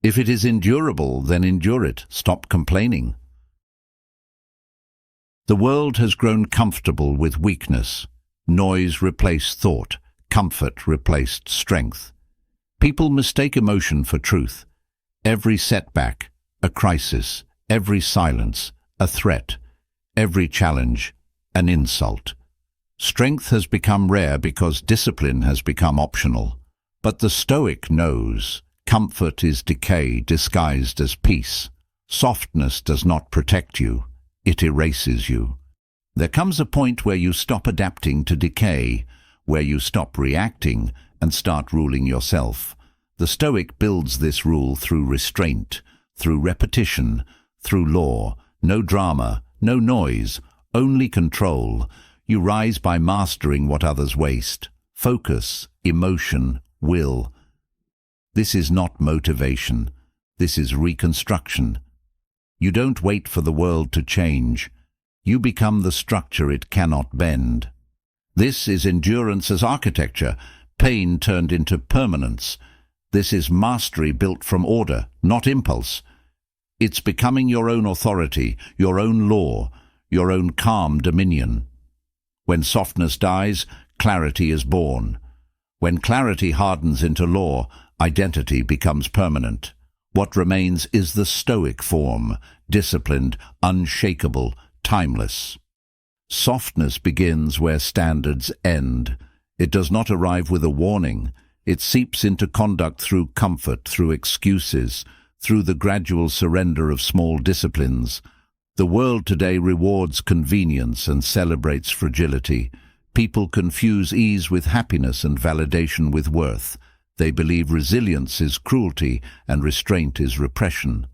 If it is endurable, then endure it. Stop complaining. The world has grown comfortable with weakness. Noise replaced thought. Comfort replaced strength. People mistake emotion for truth. Every setback, a crisis. Every silence, a threat. Every challenge, an insult. Strength has become rare because discipline has become optional. But the Stoic knows comfort is decay disguised as peace. Softness does not protect you, it erases you. There comes a point where you stop adapting to decay, where you stop reacting and start ruling yourself. The Stoic builds this rule through restraint, through repetition, through law. No drama, no noise, only control. You rise by mastering what others waste. Focus, emotion, will. This is not motivation. This is reconstruction. You don't wait for the world to change. You become the structure it cannot bend. This is endurance as architecture, pain turned into permanence. This is mastery built from order, not impulse. It's becoming your own authority, your own law, your own calm dominion. When softness dies, clarity is born. When clarity hardens into law, identity becomes permanent. What remains is the Stoic form, disciplined, unshakable, timeless. Softness begins where standards end. It does not arrive with a warning. It seeps into conduct through comfort, through excuses, through the gradual surrender of small disciplines. The world today rewards convenience and celebrates fragility. People confuse ease with happiness and validation with worth. They believe resilience is cruelty and restraint is repression.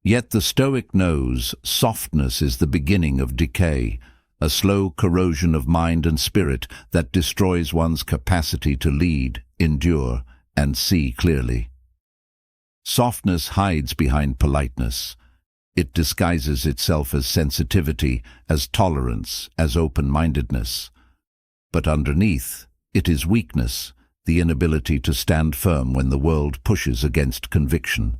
Yet the Stoic knows softness is the beginning of decay, a slow corrosion of mind and spirit that destroys one's capacity to lead, endure, and see clearly. Softness hides behind politeness. It disguises itself as sensitivity, as tolerance, as open-mindedness. But underneath, it is weakness, the inability to stand firm when the world pushes against conviction.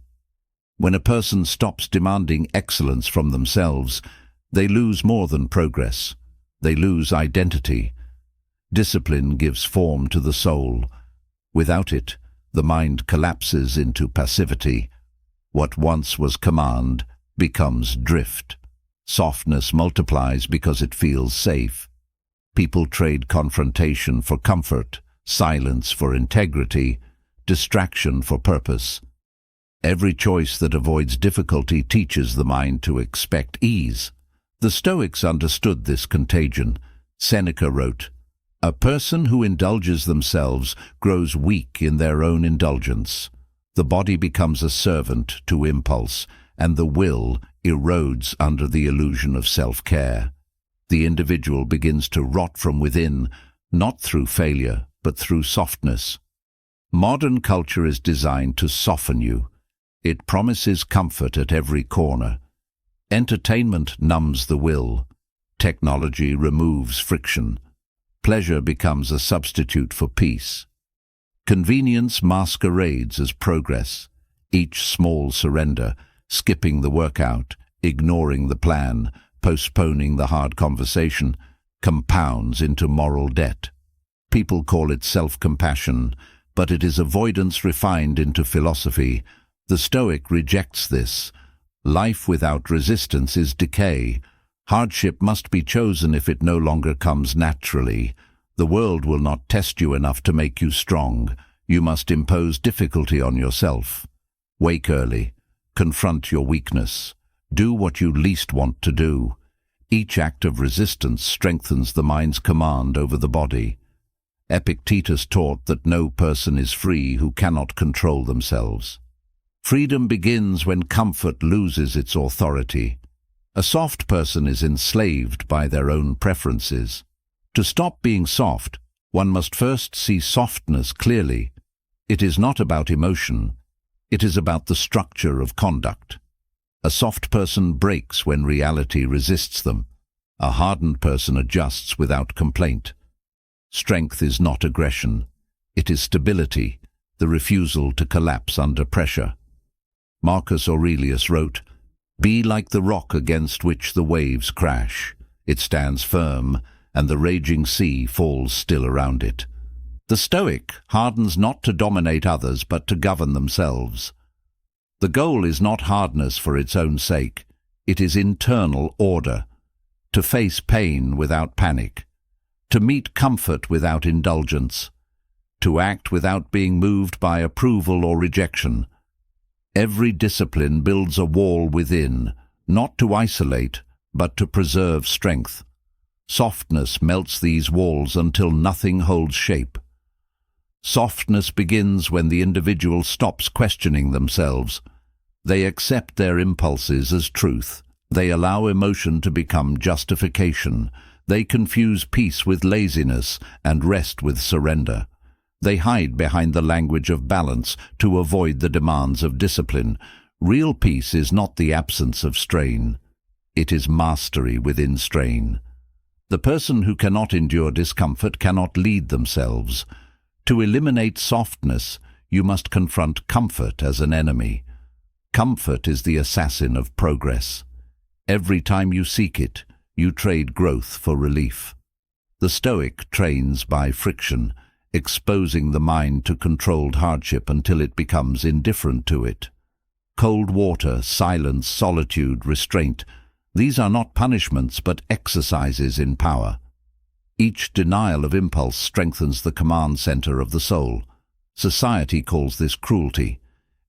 When a person stops demanding excellence from themselves, they lose more than progress. They lose identity. Discipline gives form to the soul. Without it, the mind collapses into passivity. What once was command becomes drift. Softness multiplies because it feels safe. People trade confrontation for comfort, silence for integrity, distraction for purpose. Every choice that avoids difficulty teaches the mind to expect ease. The Stoics understood this contagion. Seneca wrote, "A person who indulges themselves grows weak in their own indulgence. The body becomes a servant to impulse, and the will erodes under the illusion of self-care. The individual begins to rot from within, not through failure, but through softness." Modern culture is designed to soften you. It promises comfort at every corner. Entertainment numbs the will. Technology removes friction. Pleasure becomes a substitute for peace. Convenience masquerades as progress. Each small surrender, skipping the workout, ignoring the plan, postponing the hard conversation, compounds into moral debt. People call it self-compassion, but it is avoidance refined into philosophy. The Stoic rejects this. Life without resistance is decay. Hardship must be chosen if it no longer comes naturally. The world will not test you enough to make you strong. You must impose difficulty on yourself. Wake early. Confront your weakness. Do what you least want to do. Each act of resistance strengthens the mind's command over the body. Epictetus taught that no person is free who cannot control themselves. Freedom begins when comfort loses its authority. A soft person is enslaved by their own preferences. To stop being soft, one must first see softness clearly. It is not about emotion. It is about the structure of conduct. A soft person breaks when reality resists them. A hardened person adjusts without complaint. Strength is not aggression. It is stability, the refusal to collapse under pressure. Marcus Aurelius wrote, "Be like the rock against which the waves crash. It stands firm, and the raging sea falls still around it." The Stoic hardens not to dominate others but to govern themselves. The goal is not hardness for its own sake. It is internal order. To face pain without panic. To meet comfort without indulgence. To act without being moved by approval or rejection. Every discipline builds a wall within, not to isolate, but to preserve strength. Softness melts these walls until nothing holds shape. Softness begins when the individual stops questioning themselves. They accept their impulses as truth. They allow emotion to become justification. They confuse peace with laziness and rest with surrender. They hide behind the language of balance to avoid the demands of discipline. Real peace is not the absence of strain. It is mastery within strain. The person who cannot endure discomfort cannot lead themselves. To eliminate softness, you must confront comfort as an enemy. Comfort is the assassin of progress. Every time you seek it, you trade growth for relief. The Stoic trains by friction, exposing the mind to controlled hardship until it becomes indifferent to it. Cold water, silence, solitude, restraint, these are not punishments but exercises in power. Each denial of impulse strengthens the command center of the soul. Society calls this cruelty.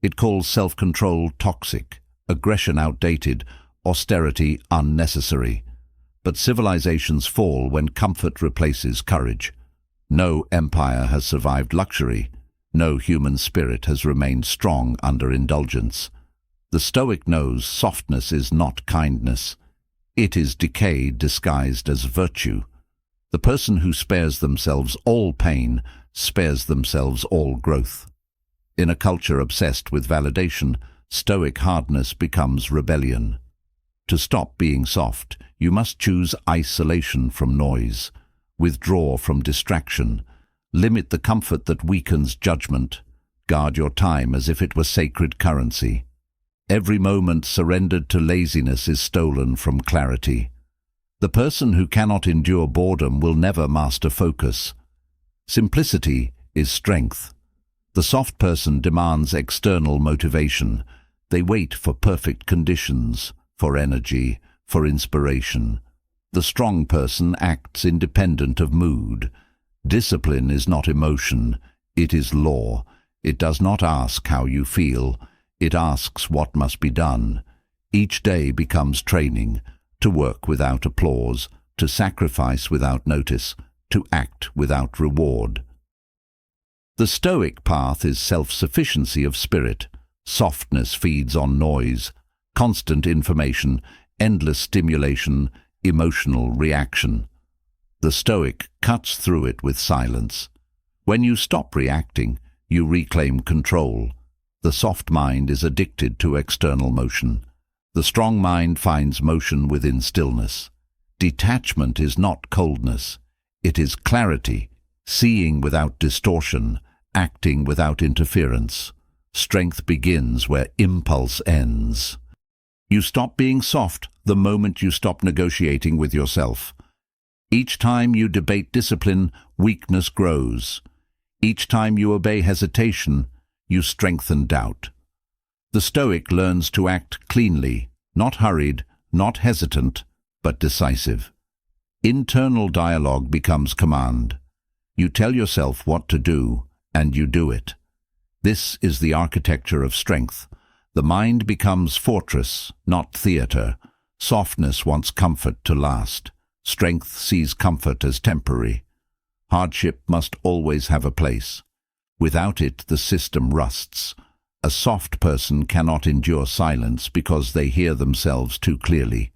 It calls self-control toxic, aggression outdated, austerity unnecessary. But civilizations fall when comfort replaces courage. No empire has survived luxury. No human spirit has remained strong under indulgence. The Stoic knows softness is not kindness. It is decay disguised as virtue. The person who spares themselves all pain spares themselves all growth. In a culture obsessed with validation, Stoic hardness becomes rebellion. To stop being soft, you must choose isolation from noise, withdraw from distraction, limit the comfort that weakens judgment, guard your time as if it were sacred currency. Every moment surrendered to laziness is stolen from clarity. The person who cannot endure boredom will never master focus. Simplicity is strength. The soft person demands external motivation. They wait for perfect conditions, for energy, for inspiration. The strong person acts independent of mood. Discipline is not emotion, it is law. It does not ask how you feel, it asks what must be done. Each day becomes training. To work without applause, to sacrifice without notice, to act without reward. The Stoic path is self-sufficiency of spirit. Softness feeds on noise, constant information, endless stimulation, emotional reaction. The Stoic cuts through it with silence. When you stop reacting, you reclaim control. The soft mind is addicted to external motion. The strong mind finds motion within stillness. Detachment is not coldness. It is clarity, seeing without distortion, acting without interference. Strength begins where impulse ends. You stop being soft the moment you stop negotiating with yourself. Each time you debate discipline, weakness grows. Each time you obey hesitation, you strengthen doubt. The Stoic learns to act cleanly, not hurried, not hesitant, but decisive. Internal dialogue becomes command. You tell yourself what to do, and you do it. This is the architecture of strength. The mind becomes fortress, not theater. Softness wants comfort to last. Strength sees comfort as temporary. Hardship must always have a place. Without it, the system rusts. A soft person cannot endure silence because they hear themselves too clearly.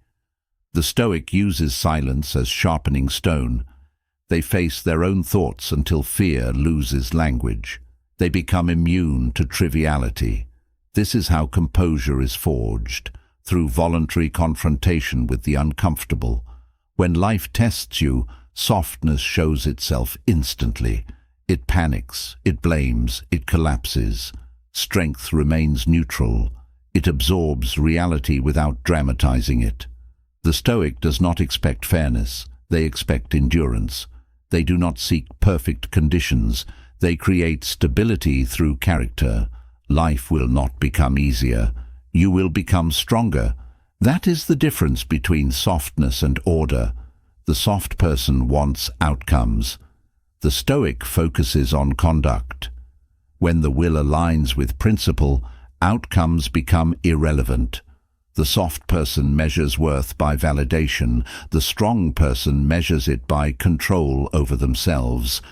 The Stoic uses silence as sharpening stone. They face their own thoughts until fear loses language. They become immune to triviality. This is how composure is forged, through voluntary confrontation with the uncomfortable. When life tests you, softness shows itself instantly. It panics, it blames, it collapses. Strength remains neutral. It absorbs reality without dramatizing it. The Stoic does not expect fairness, they expect endurance. They do not seek perfect conditions, they create stability through character. Life will not become easier, you will become stronger. That is the difference between softness and order. The soft person wants outcomes. The Stoic focuses on conduct. When the will aligns with principle, outcomes become irrelevant. The soft person measures worth by validation. The strong person measures it by control over themselves.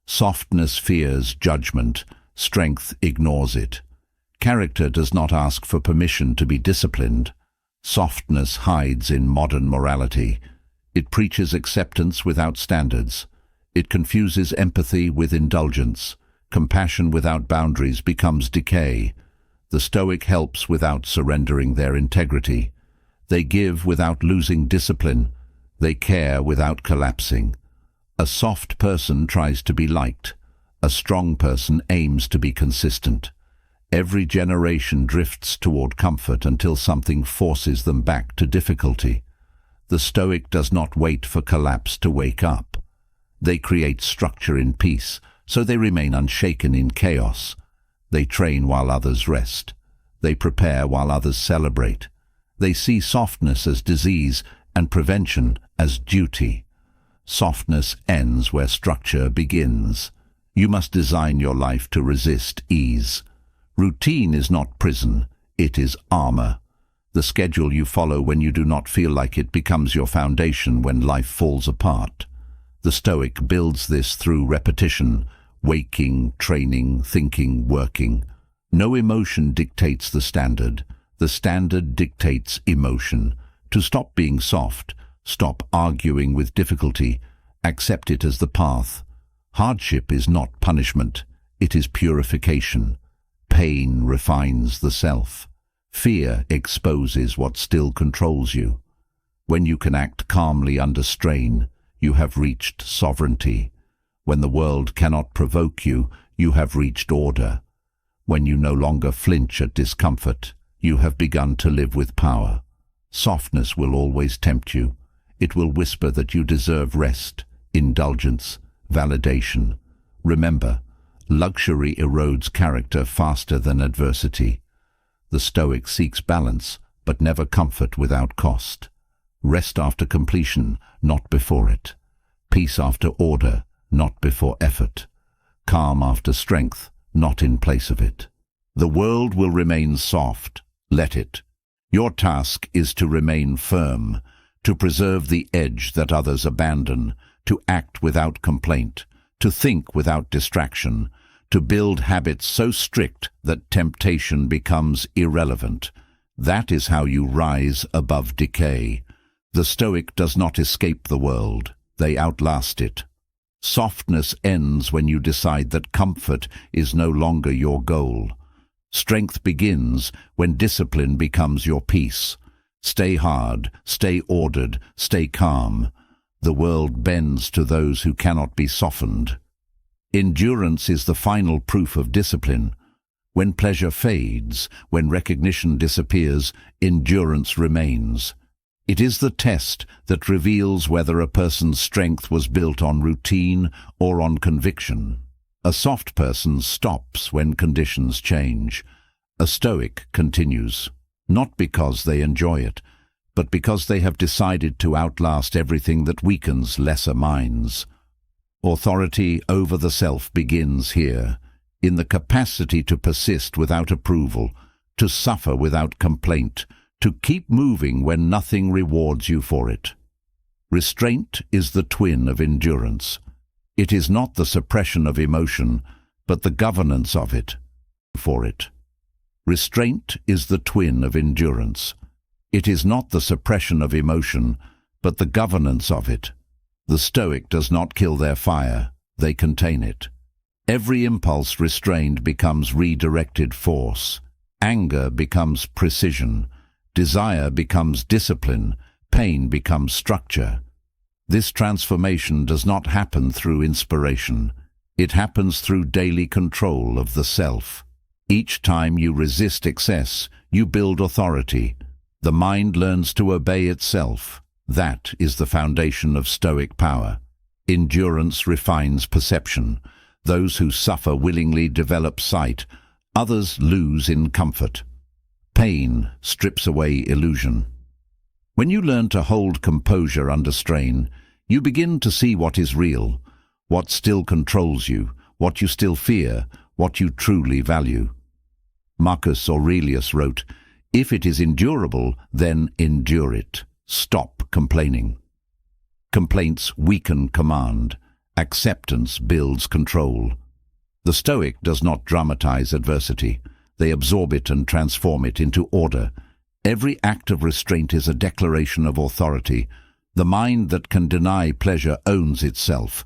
Softness fears judgment. Strength ignores it. Character does not ask for permission to be disciplined. Softness hides in modern morality. It preaches acceptance without standards. It confuses empathy with indulgence. Compassion without boundaries becomes decay. The Stoic helps without surrendering their integrity. They give without losing discipline. They care without collapsing. A soft person tries to be liked. A strong person aims to be consistent. Every generation drifts toward comfort until something forces them back to difficulty. The Stoic does not wait for collapse to wake up. They create structure in peace, so they remain unshaken in chaos. They train while others rest. They prepare while others celebrate. They see softness as disease and prevention as duty. Softness ends where structure begins. You must design your life to resist ease. Routine is not prison, it is armor. The schedule you follow when you do not feel like it becomes your foundation when life falls apart. The Stoic builds this through repetition, waking, training, thinking, working. No emotion dictates the standard. The standard dictates emotion. To stop being soft, stop arguing with difficulty, accept it as the path. Hardship is not punishment, it is purification. Pain refines the self. Fear exposes what still controls you. When you can act calmly under strain, you have reached sovereignty. When the world cannot provoke you, you have reached order. When you no longer flinch at discomfort, you have begun to live with power. Softness will always tempt you. It will whisper that you deserve rest, indulgence, validation. Remember, luxury erodes character faster than adversity. The Stoic seeks balance, but never comfort without cost. Rest after completion, not before it. Peace after order, not before effort. Calm after strength, not in place of it. The world will remain soft. Let it. Your task is to remain firm, to preserve the edge that others abandon, to act without complaint, to think without distraction, to build habits so strict that temptation becomes irrelevant. That is how you rise above decay. The Stoic does not escape the world. They outlast it. Softness ends when you decide that comfort is no longer your goal. Strength begins when discipline becomes your peace. Stay hard, stay ordered, stay calm. The world bends to those who cannot be softened. Endurance is the final proof of discipline. When pleasure fades, when recognition disappears, endurance remains. It is the test that reveals whether a person's strength was built on routine or on conviction. A soft person stops when conditions change. A Stoic continues, not because they enjoy it, but because they have decided to outlast everything that weakens lesser minds. Authority over the self begins here, in the capacity to persist without approval, to suffer without complaint, to keep moving when nothing rewards you for it. Restraint is the twin of endurance. It is not the suppression of emotion, but the governance of it. Restraint is the twin of endurance. It is not the suppression of emotion, but the governance of it. The Stoic does not kill their fire, they contain it. Every impulse restrained becomes redirected force. Anger becomes precision. Desire becomes discipline. Pain becomes structure. This transformation does not happen through inspiration. It happens through daily control of the self. Each time you resist excess, you build authority. The mind learns to obey itself. That is the foundation of Stoic power. Endurance refines perception. Those who suffer willingly develop sight. Others lose in comfort. Pain strips away illusion. When you learn to hold composure under strain, you begin to see what is real, what still controls you, what you still fear, what you truly value. Marcus Aurelius wrote, "If it is endurable, then endure it. Stop complaining." Complaints weaken command. Acceptance builds control. The Stoic does not dramatize adversity. They absorb it and transform it into order. Every act of restraint is a declaration of authority. The mind that can deny pleasure owns itself.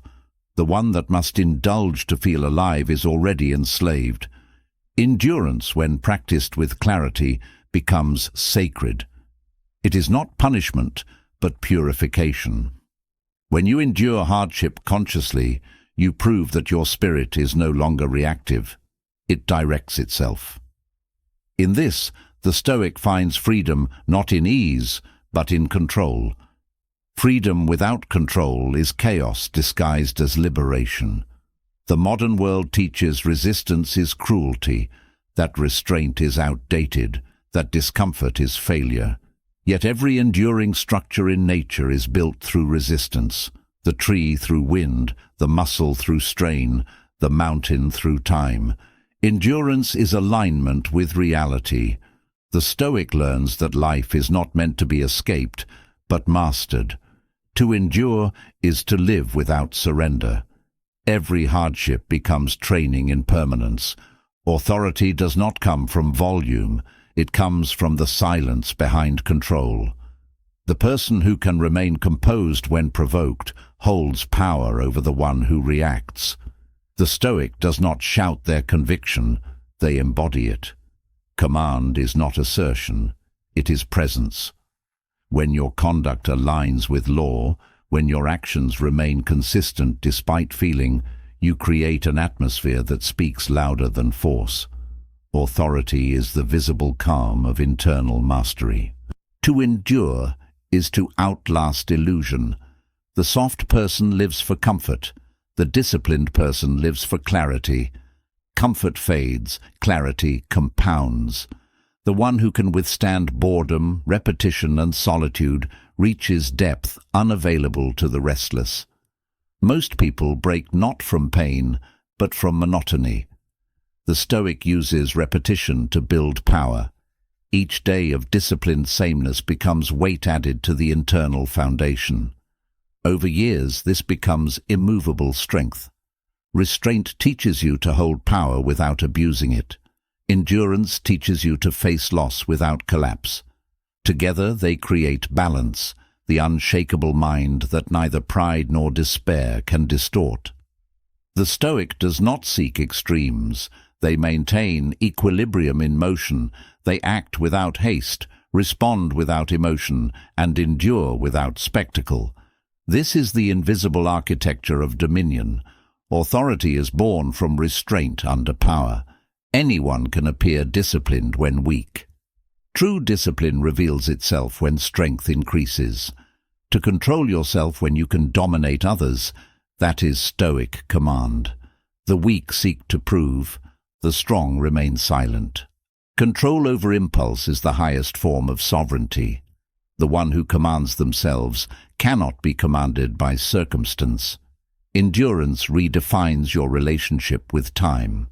The one that must indulge to feel alive is already enslaved. Endurance, when practiced with clarity, becomes sacred. It is not punishment, but purification. When you endure hardship consciously, you prove that your spirit is no longer reactive. It directs itself. In this, the Stoic finds freedom not in ease, but in control. Freedom without control is chaos disguised as liberation. The modern world teaches resistance is cruelty, that restraint is outdated, that discomfort is failure. Yet every enduring structure in nature is built through resistance. The tree through wind, the muscle through strain, the mountain through time. Endurance is alignment with reality. The Stoic learns that life is not meant to be escaped, but mastered. To endure is to live without surrender. Every hardship becomes training in permanence. Authority does not come from volume, it comes from the silence behind control. The person who can remain composed when provoked holds power over the one who reacts. The Stoic does not shout their conviction, they embody it. Command is not assertion, it is presence. When your conduct aligns with law, when your actions remain consistent despite feeling, you create an atmosphere that speaks louder than force. Authority is the visible calm of internal mastery. To endure is to outlast illusion. The soft person lives for comfort. The disciplined person lives for clarity. Comfort fades, clarity compounds. The one who can withstand boredom, repetition, and solitude reaches depth unavailable to the restless. Most people break not from pain, but from monotony. The Stoic uses repetition to build power. Each day of disciplined sameness becomes weight added to the internal foundation. Over years, this becomes immovable strength. Restraint teaches you to hold power without abusing it. Endurance teaches you to face loss without collapse. Together they create balance, the unshakable mind that neither pride nor despair can distort. The Stoic does not seek extremes. They maintain equilibrium in motion. They act without haste, respond without emotion, and endure without spectacle. This is the invisible architecture of dominion. Authority is born from restraint under power. Anyone can appear disciplined when weak. True discipline reveals itself when strength increases. To control yourself when you can dominate others, that is Stoic command. The weak seek to prove, the strong remain silent. Control over impulse is the highest form of sovereignty. The one who commands themselves cannot be commanded by circumstance. Endurance redefines your relationship with time.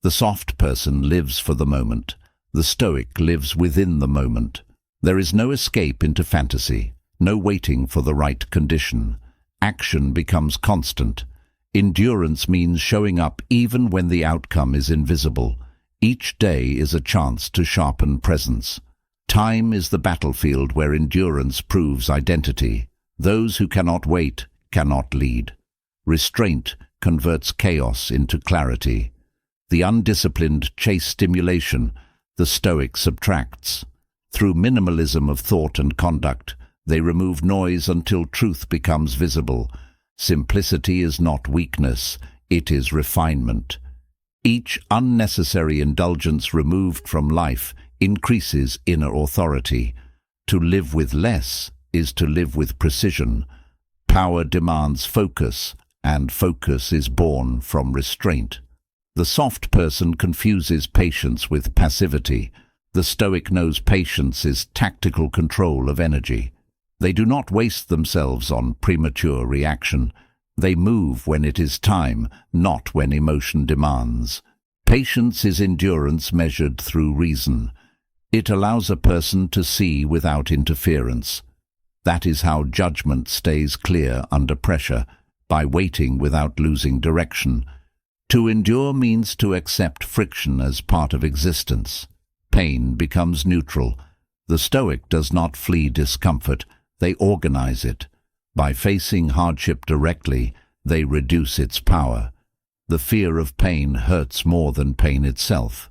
The soft person lives for the moment. The Stoic lives within the moment. There is no escape into fantasy, no waiting for the right condition. Action becomes constant. Endurance means showing up even when the outcome is invisible. Each day is a chance to sharpen presence. Time is the battlefield where endurance proves identity. Those who cannot wait cannot lead. Restraint converts chaos into clarity. The undisciplined chase stimulation, the Stoic subtracts. Through minimalism of thought and conduct, they remove noise until truth becomes visible. Simplicity is not weakness, it is refinement. Each unnecessary indulgence removed from life increases inner authority. To live with less is to live with precision. Power demands focus, and focus is born from restraint. The soft person confuses patience with passivity. The Stoic knows patience is tactical control of energy. They do not waste themselves on premature reaction. They move when it is time, not when emotion demands. Patience is endurance measured through reason. It allows a person to see without interference. That is how judgment stays clear under pressure, by waiting without losing direction. To endure means to accept friction as part of existence. Pain becomes neutral. The Stoic does not flee discomfort, they organize it. By facing hardship directly, they reduce its power. The fear of pain hurts more than pain itself.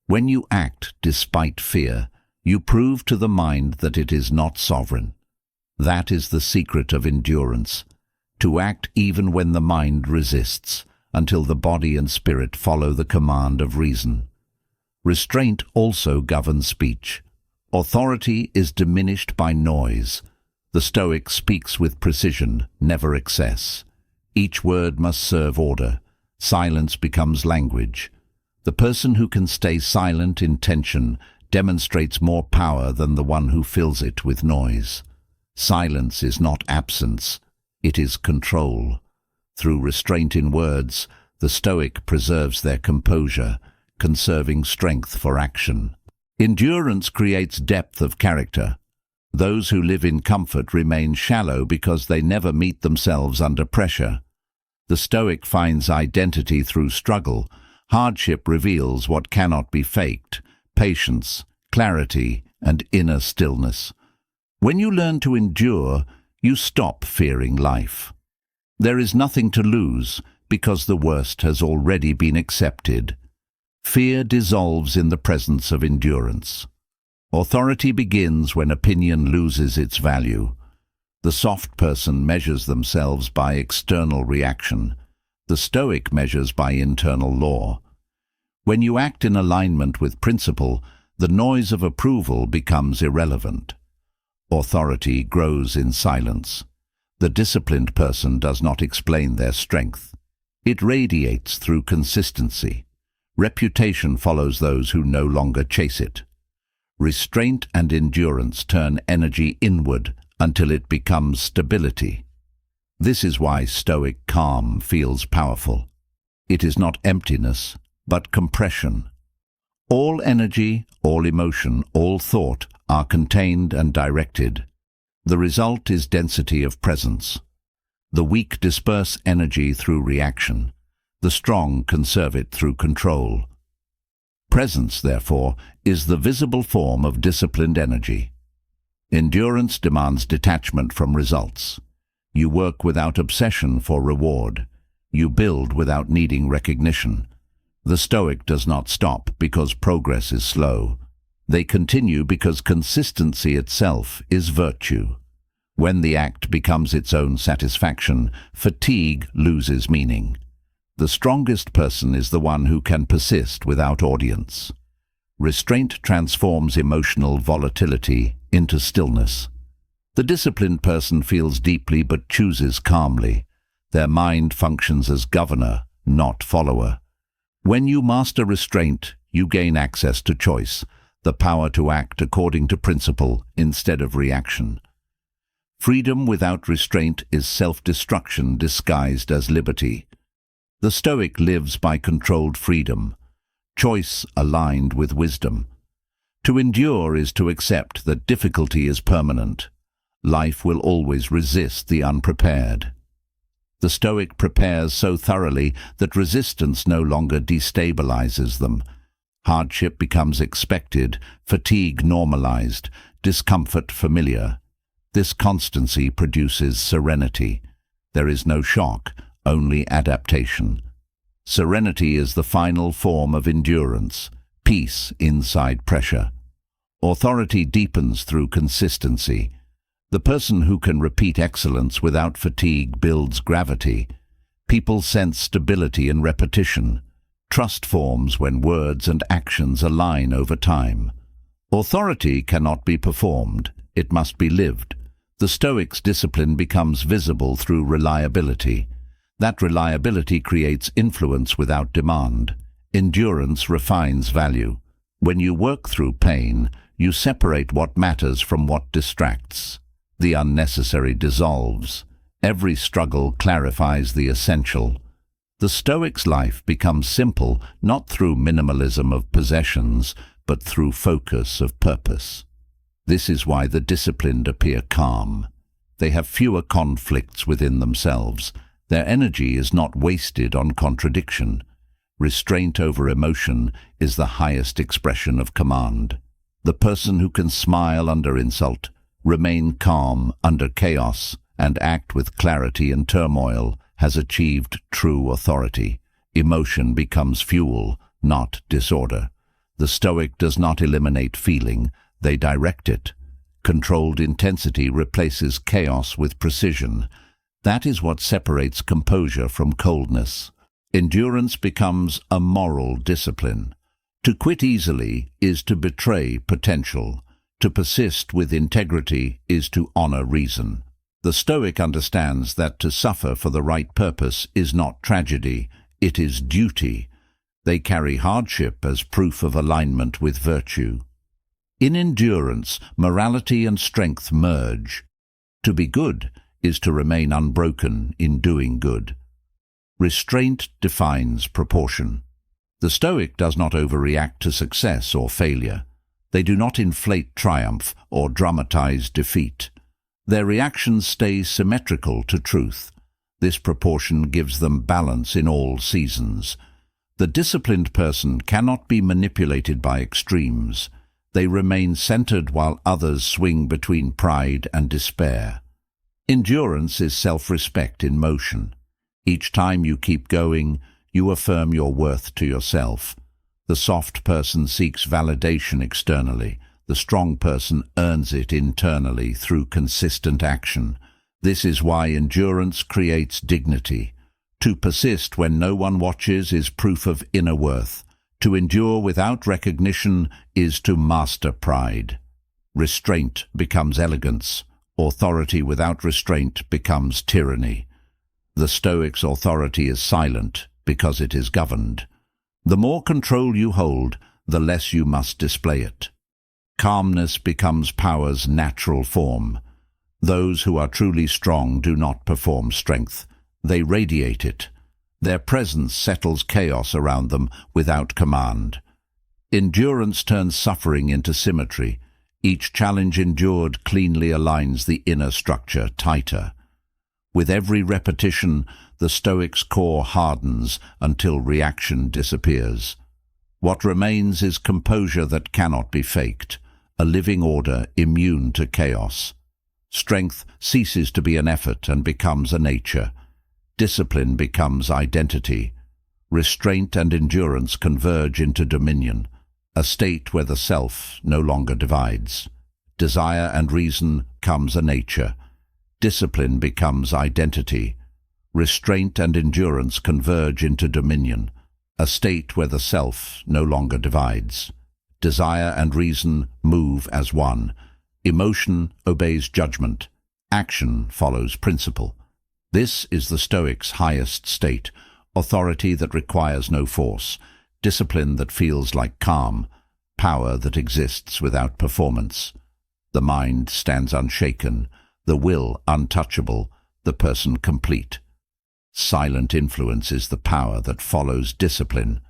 When you act despite fear, you prove to the mind that it is not sovereign. That is the secret of endurance, to act even when the mind resists, until the body and spirit follow the command of reason. Restraint also governs speech. Authority is diminished by noise. The Stoic speaks with precision, never excess. Each word must serve order. Silence becomes language. The person who can stay silent in tension demonstrates more power than the one who fills it with noise. Silence is not absence, it is control. Through restraint in words, the Stoic preserves their composure, conserving strength for action. Endurance creates depth of character. Those who live in comfort remain shallow because they never meet themselves under pressure. The Stoic finds identity through struggle. Hardship reveals what cannot be faked: patience, clarity, and inner stillness. When you learn to endure, you stop fearing life. There is nothing to lose, because the worst has already been accepted. Fear dissolves in the presence of endurance. Authority begins when opinion loses its value. The soft person measures themselves by external reaction. The Stoic measures by internal law. When you act in alignment with principle, the noise of approval becomes irrelevant. Authority grows in silence. The disciplined person does not explain their strength. It radiates through consistency. Reputation follows those who no longer chase it. Restraint and endurance turn energy inward until it becomes stability. This is why Stoic calm feels powerful. It is not emptiness, but compression. All energy, all emotion, all thought are contained and directed. The result is density of presence. The weak disperse energy through reaction. The strong conserve it through control. Presence, therefore, is the visible form of disciplined energy. Endurance demands detachment from results. You work without obsession for reward. You build without needing recognition. The Stoic does not stop because progress is slow. They continue because consistency itself is virtue. When the act becomes its own satisfaction, fatigue loses meaning. The strongest person is the one who can persist without audience. Restraint transforms emotional volatility into stillness. The disciplined person feels deeply but chooses calmly. Their mind functions as governor, not follower. When you master restraint, you gain access to choice, the power to act according to principle instead of reaction. Freedom without restraint is self-destruction disguised as liberty. The Stoic lives by controlled freedom, choice aligned with wisdom. To endure is to accept that difficulty is permanent. Life will always resist the unprepared. The Stoic prepares so thoroughly that resistance no longer destabilizes them. Hardship becomes expected, fatigue normalized, discomfort familiar. This constancy produces serenity. There is no shock, only adaptation. Serenity is the final form of endurance, peace inside pressure. Authority deepens through consistency. The person who can repeat excellence without fatigue builds gravity. People sense stability in repetition. Trust forms when words and actions align over time. Authority cannot be performed, it must be lived. The Stoics' discipline becomes visible through reliability. That reliability creates influence without demand. Endurance refines value. When you work through pain, you separate what matters from what distracts. The unnecessary dissolves. Every struggle clarifies the essential. The Stoics' life becomes simple not through minimalism of possessions, but through focus of purpose. This is why the disciplined appear calm. They have fewer conflicts within themselves. Their energy is not wasted on contradiction. Restraint over emotion is the highest expression of command. The person who can smile under insult, remain calm under chaos, and act with clarity in turmoil has achieved true authority. Emotion becomes fuel, not disorder. The Stoic does not eliminate feeling, they direct it. Controlled intensity replaces chaos with precision. That is what separates composure from coldness. Endurance becomes a moral discipline. To quit easily is to betray potential. To persist with integrity is to honor reason. The Stoic understands that to suffer for the right purpose is not tragedy, it is duty. They carry hardship as proof of alignment with virtue. In endurance, morality and strength merge. To be good is to remain unbroken in doing good. Restraint defines proportion. The Stoic does not overreact to success or failure. They do not inflate triumph or dramatize defeat. Their reactions stay symmetrical to truth. This proportion gives them balance in all seasons. The disciplined person cannot be manipulated by extremes. They remain centered while others swing between pride and despair. Endurance is self-respect in motion. Each time you keep going, you affirm your worth to yourself. The soft person seeks validation externally. The strong person earns it internally through consistent action. This is why endurance creates dignity. To persist when no one watches is proof of inner worth. To endure without recognition is to master pride. Restraint becomes elegance. Authority without restraint becomes tyranny. The Stoic's authority is silent because it is governed. The more control you hold, the less you must display it. Calmness becomes power's natural form. Those who are truly strong do not perform strength. They radiate it. Their presence settles chaos around them without command. Endurance turns suffering into symmetry. Each challenge endured cleanly aligns the inner structure tighter. With every repetition, the Stoic's core hardens until reaction disappears. What remains is composure that cannot be faked, a living order immune to chaos. Strength ceases to be an effort and becomes a nature. Discipline becomes identity. Restraint and endurance converge into dominion, a state where the self no longer divides. Desire and reason comes a nature. Discipline becomes identity. Restraint and endurance converge into dominion, a state where the self no longer divides. Desire and reason move as one. Emotion obeys judgment. Action follows principle. This is the Stoic's highest state, authority that requires no force, discipline that feels like calm, power that exists without performance. The mind stands unshaken, the will untouchable, the person complete. Silent influence is the power that follows discipline.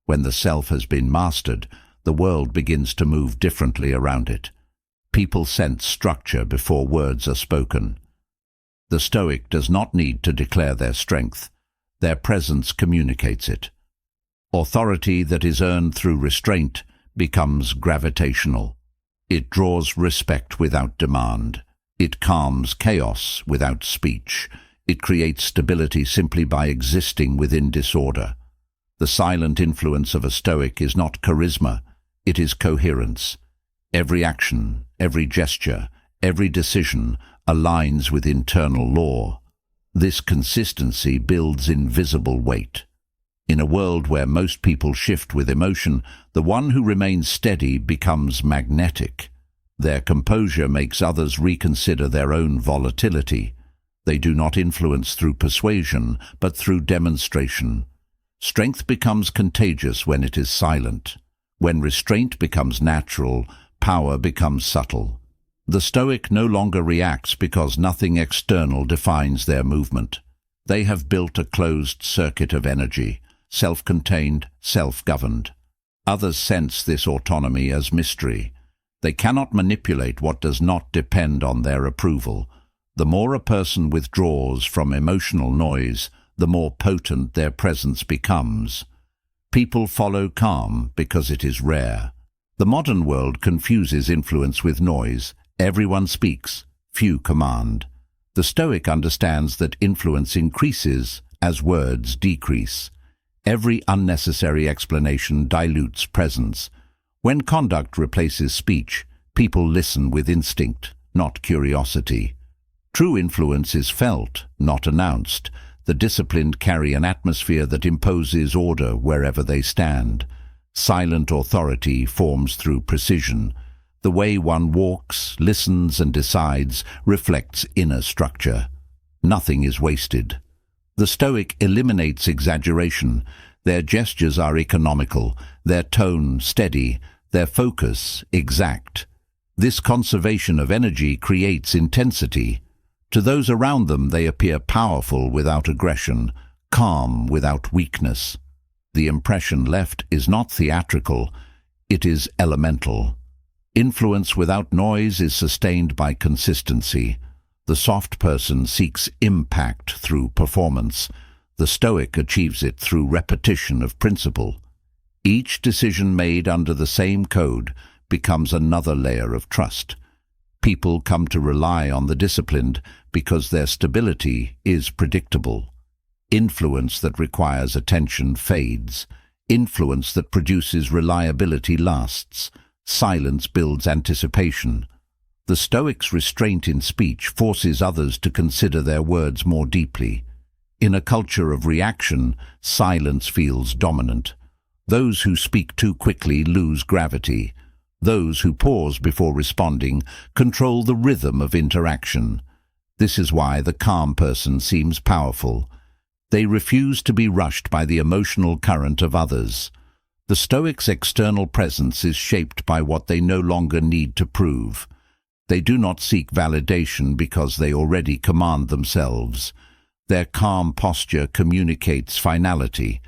When the self has been mastered, the world begins to move differently around it. People sense structure before words are spoken. The Stoic does not need to declare their strength. Their presence communicates it. Authority that is earned through restraint becomes gravitational. It draws respect without demand. It calms chaos without speech. It creates stability simply by existing within disorder. The silent influence of a Stoic is not charisma, it is coherence. Every action, every gesture, every decision aligns with internal law. This consistency builds invisible weight. In a world where most people shift with emotion, the one who remains steady becomes magnetic. Their composure makes others reconsider their own volatility. They do not influence through persuasion, but through demonstration. Strength becomes contagious when it is silent. When restraint becomes natural, power becomes subtle. The Stoic no longer reacts because nothing external defines their movement. They have built a closed circuit of energy, self-contained, self-governed. Others sense this autonomy as mystery. They cannot manipulate what does not depend on their approval. The more a person withdraws from emotional noise, the more potent their presence becomes. People follow calm because it is rare. The modern world confuses influence with noise. Everyone speaks, few command. The Stoic understands that influence increases as words decrease. Every unnecessary explanation dilutes presence. When conduct replaces speech, people listen with instinct, not curiosity. True influence is felt, not announced. The disciplined carry an atmosphere that imposes order wherever they stand. Silent authority forms through precision. The way one walks, listens, and decides reflects inner structure. Nothing is wasted. The Stoic eliminates exaggeration. Their gestures are economical, their tone steady, their focus exact. This conservation of energy creates intensity. To those around them, they appear powerful without aggression, calm without weakness. The impression left is not theatrical, it is elemental. Influence without noise is sustained by consistency. The soft person seeks impact through performance. The Stoic achieves it through repetition of principle. Each decision made under the same code becomes another layer of trust. People come to rely on the disciplined because their stability is predictable. Influence that requires attention fades. Influence that produces reliability lasts. Silence builds anticipation. The Stoic's restraint in speech forces others to consider their words more deeply. In a culture of reaction, silence feels dominant. Those who speak too quickly lose gravity. Those who pause before responding control the rhythm of interaction. This is why the calm person seems powerful. They refuse to be rushed by the emotional current of others. The Stoic's external presence is shaped by what they no longer need to prove. They do not seek validation because they already command themselves. Their calm posture communicates finality.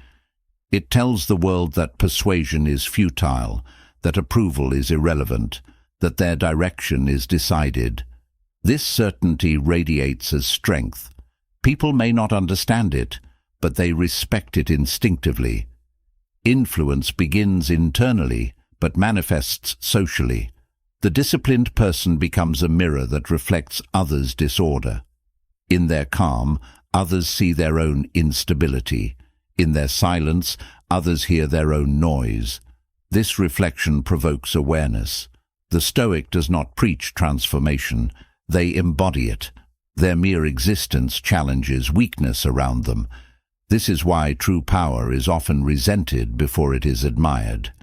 It tells the world that persuasion is futile, that approval is irrelevant, that their direction is decided. This certainty radiates as strength. People may not understand it, but they respect it instinctively. Influence begins internally, but manifests socially. The disciplined person becomes a mirror that reflects others' disorder. In their calm, others see their own instability. In their silence, others hear their own noise. This reflection provokes awareness. The Stoic does not preach transformation. They embody it. Their mere existence challenges weakness around them. This is why true power is often resented before it is admired.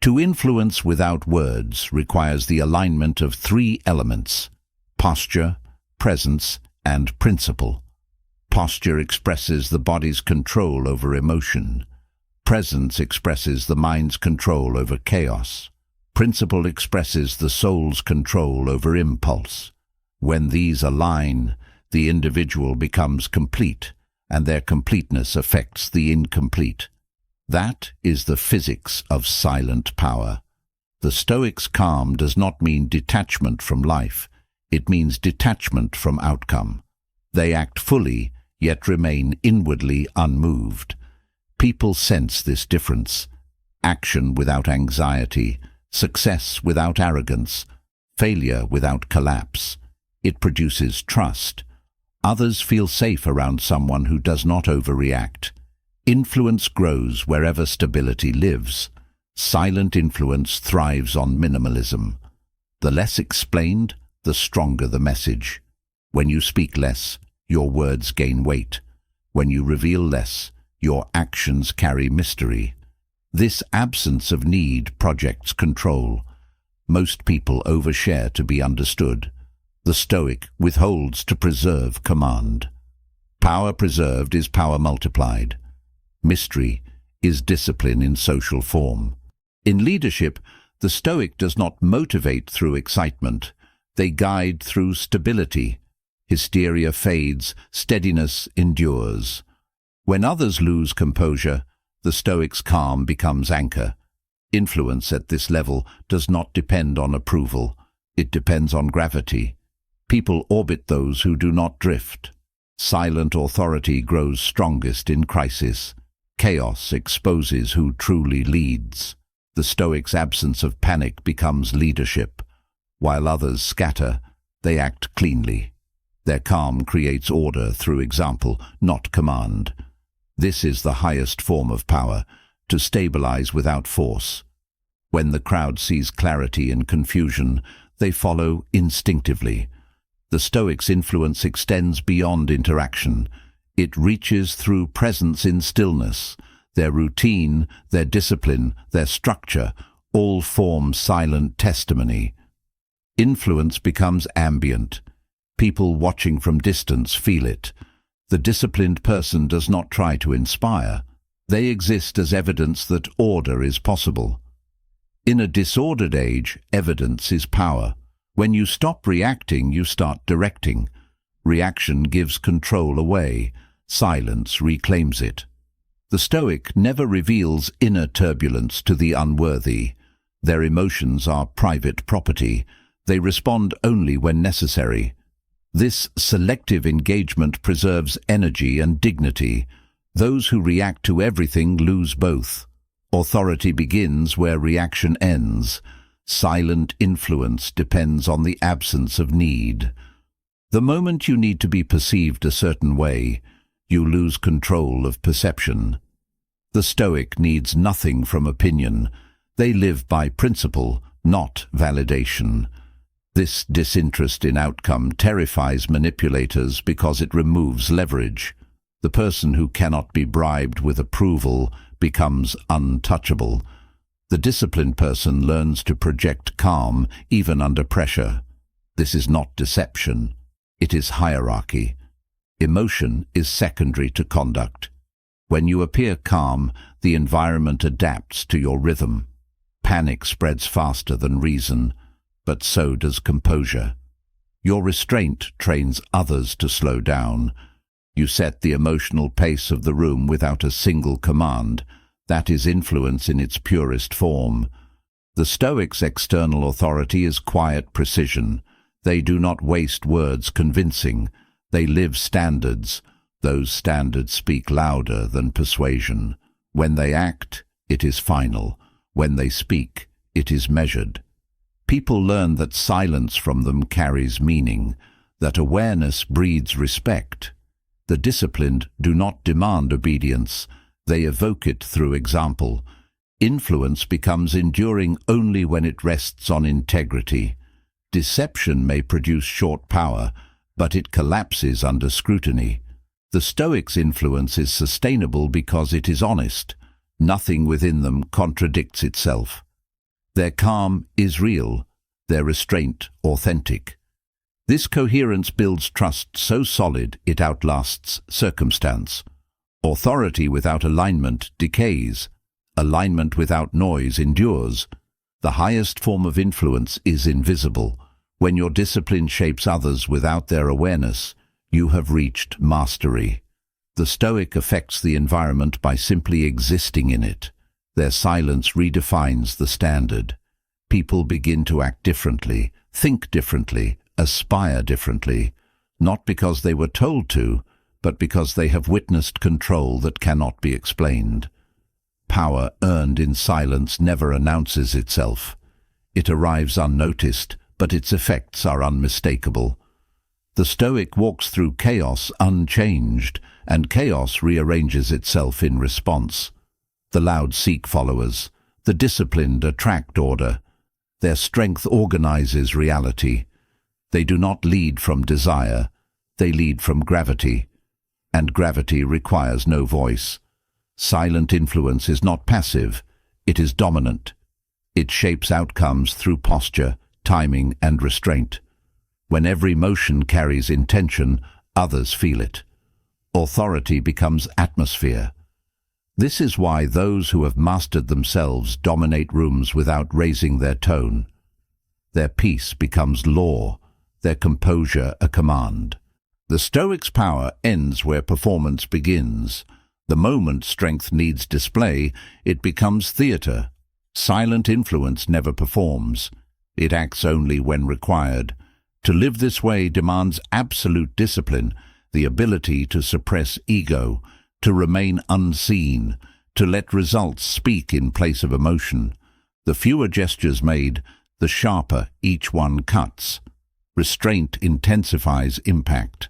To influence without words requires the alignment of three elements: posture, presence, and principle. Posture expresses the body's control over emotion. Presence expresses the mind's control over chaos. Principle expresses the soul's control over impulse. When these align, the individual becomes complete, and their completeness affects the incomplete. That is the physics of silent power. The Stoic's calm does not mean detachment from life. It means detachment from outcome. They act fully, yet remain inwardly unmoved. People sense this difference. Action without anxiety, success without arrogance, failure without collapse. It produces trust. Others feel safe around someone who does not overreact. Influence grows wherever stability lives. Silent influence thrives on minimalism. The less explained, the stronger the message. When you speak less, your words gain weight. When you reveal less, Your actions carry mystery. This absence of need projects control. Most people overshare to be understood. The Stoic withholds to preserve command. Power preserved is power multiplied. Mystery is discipline in social form. In leadership, the Stoic does not motivate through excitement. They guide through stability. Hysteria fades, steadiness endures. When others lose composure, the Stoic's calm becomes anchor. Influence at this level does not depend on approval. It depends on gravity. People orbit those who do not drift. Silent authority grows strongest in crisis. Chaos exposes who truly leads. The Stoic's absence of panic becomes leadership. While others scatter, they act cleanly. Their calm creates order through example, not command. This is the highest form of power, to stabilize without force. When the crowd sees clarity and confusion, they follow instinctively. The Stoics' influence extends beyond interaction. It reaches through presence in stillness. Their routine, their discipline, their structure, all form silent testimony. Influence becomes ambient. People watching from distance feel it. The disciplined person does not try to inspire. They exist as evidence that order is possible. In a disordered age, evidence is power. When you stop reacting, you start directing. Reaction gives control away. Silence reclaims it. The Stoic never reveals inner turbulence to the unworthy. Their emotions are private property. They respond only when necessary. This selective engagement preserves energy and dignity. Those who react to everything lose both. Authority begins where reaction ends. Silent influence depends on the absence of need. The moment you need to be perceived a certain way, you lose control of perception. The Stoic needs nothing from opinion. They live by principle, not validation. This disinterest in outcome terrifies manipulators because it removes leverage. The person who cannot be bribed with approval becomes untouchable. The disciplined person learns to project calm even under pressure. This is not deception. It is hierarchy. Emotion is secondary to conduct. When you appear calm, the environment adapts to your rhythm. Panic spreads faster than reason, but so does composure. Your restraint trains others to slow down. You set the emotional pace of the room without a single command. That is influence in its purest form. The Stoics' external authority is quiet precision. They do not waste words convincing. They live standards. Those standards speak louder than persuasion. When they act, it is final. When they speak, it is measured. People learn that silence from them carries meaning, that awareness breeds respect. The disciplined do not demand obedience. They evoke it through example. Influence becomes enduring only when it rests on integrity. Deception may produce short power, but it collapses under scrutiny. The Stoics' influence is sustainable because it is honest. Nothing within them contradicts itself. Their calm is real, their restraint authentic. This coherence builds trust so solid it outlasts circumstance. Authority without alignment decays. Alignment without noise endures. The highest form of influence is invisible. When your discipline shapes others without their awareness, you have reached mastery. The Stoic affects the environment by simply existing in it. Their silence redefines the standard. People begin to act differently, think differently, aspire differently, not because they were told to, but because they have witnessed control that cannot be explained. Power earned in silence never announces itself. It arrives unnoticed, but its effects are unmistakable. The Stoic walks through chaos unchanged, and chaos rearranges itself in response. The loud seek followers. The disciplined attract order. Their strength organizes reality. They do not lead from desire. They lead from gravity. And gravity requires no voice. Silent influence is not passive, it is dominant. It shapes outcomes through posture, timing, and restraint. When every motion carries intention, others feel it. Authority becomes atmosphere. This is why those who have mastered themselves dominate rooms without raising their tone. Their peace becomes law, their composure a command. The Stoic's power ends where performance begins. The moment strength needs display, it becomes theatre. Silent influence never performs. It acts only when required. To live this way demands absolute discipline, the ability to suppress ego, to remain unseen, to let results speak in place of emotion. The fewer gestures made, the sharper each one cuts. Restraint intensifies impact.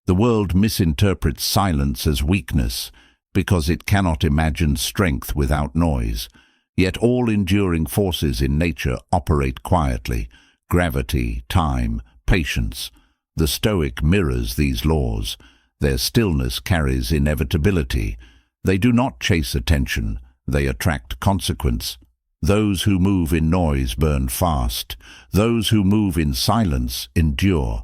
The world misinterprets silence as weakness because it cannot imagine strength without noise. Yet all enduring forces in nature operate quietly: gravity, time, patience. The Stoic mirrors these laws. Their stillness carries inevitability. They do not chase attention, they attract consequence. Those who move in noise burn fast. Those who move in silence endure.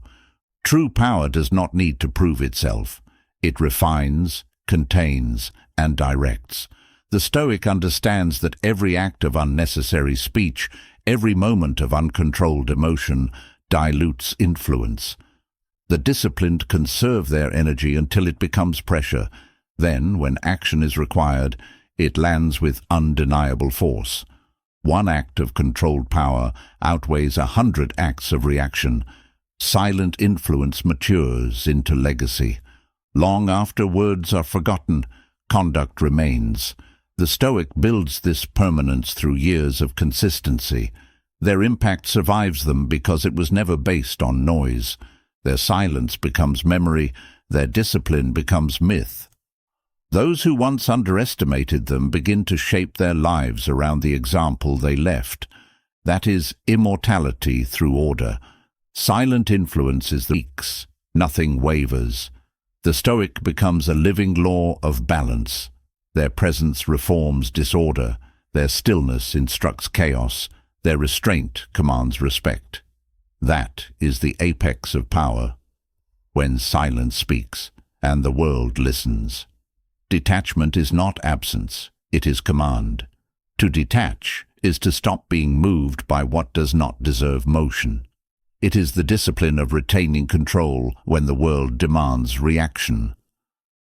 True power does not need to prove itself. It refines, contains, and directs. The Stoic understands that every act of unnecessary speech, every moment of uncontrolled emotion, dilutes influence. The disciplined conserve their energy until it becomes pressure. Then, when action is required, it lands with undeniable force. One act of controlled power outweighs 100 acts of reaction. Silent influence matures into legacy. Long after words are forgotten, conduct remains. The Stoic builds this permanence through years of consistency. Their impact survives them because it was never based on noise. Their silence becomes memory, their discipline becomes myth. Those who once underestimated them begin to shape their lives around the example they left. That is immortality through order. Silent influence is the weak's. Nothing wavers. The Stoic becomes a living law of balance. Their presence reforms disorder. Their stillness instructs chaos. Their restraint commands respect. That is the apex of power, when silence speaks and the world listens. Detachment is not absence, it is command. To detach is to stop being moved by what does not deserve motion. It is the discipline of retaining control when the world demands reaction.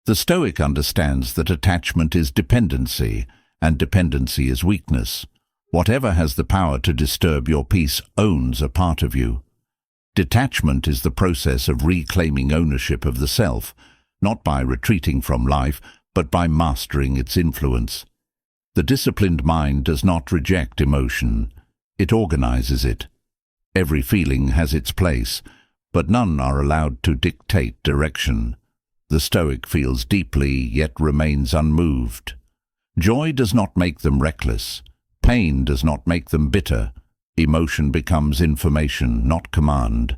The Stoic understands that attachment is dependency, and dependency is weakness. Whatever has the power to disturb your peace owns a part of you. Detachment is the process of reclaiming ownership of the self, not by retreating from life, but by mastering its influence. The disciplined mind does not reject emotion, it organizes it. Every feeling has its place, but none are allowed to dictate direction. The Stoic feels deeply, yet remains unmoved. Joy does not make them reckless. Pain does not make them bitter. Emotion becomes information, not command.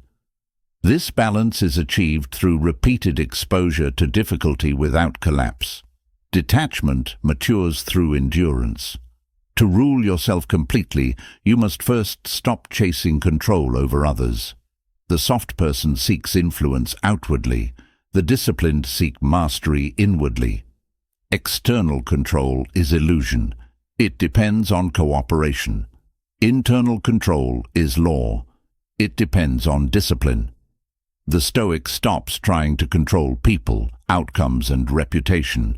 This balance is achieved through repeated exposure to difficulty without collapse. Detachment matures through endurance. To rule yourself completely, you must first stop chasing control over others. The soft person seeks influence outwardly. The disciplined seek mastery inwardly. External control is illusion. It depends on cooperation. Internal control is law. It depends on discipline. The Stoic stops trying to control people, outcomes, and reputation.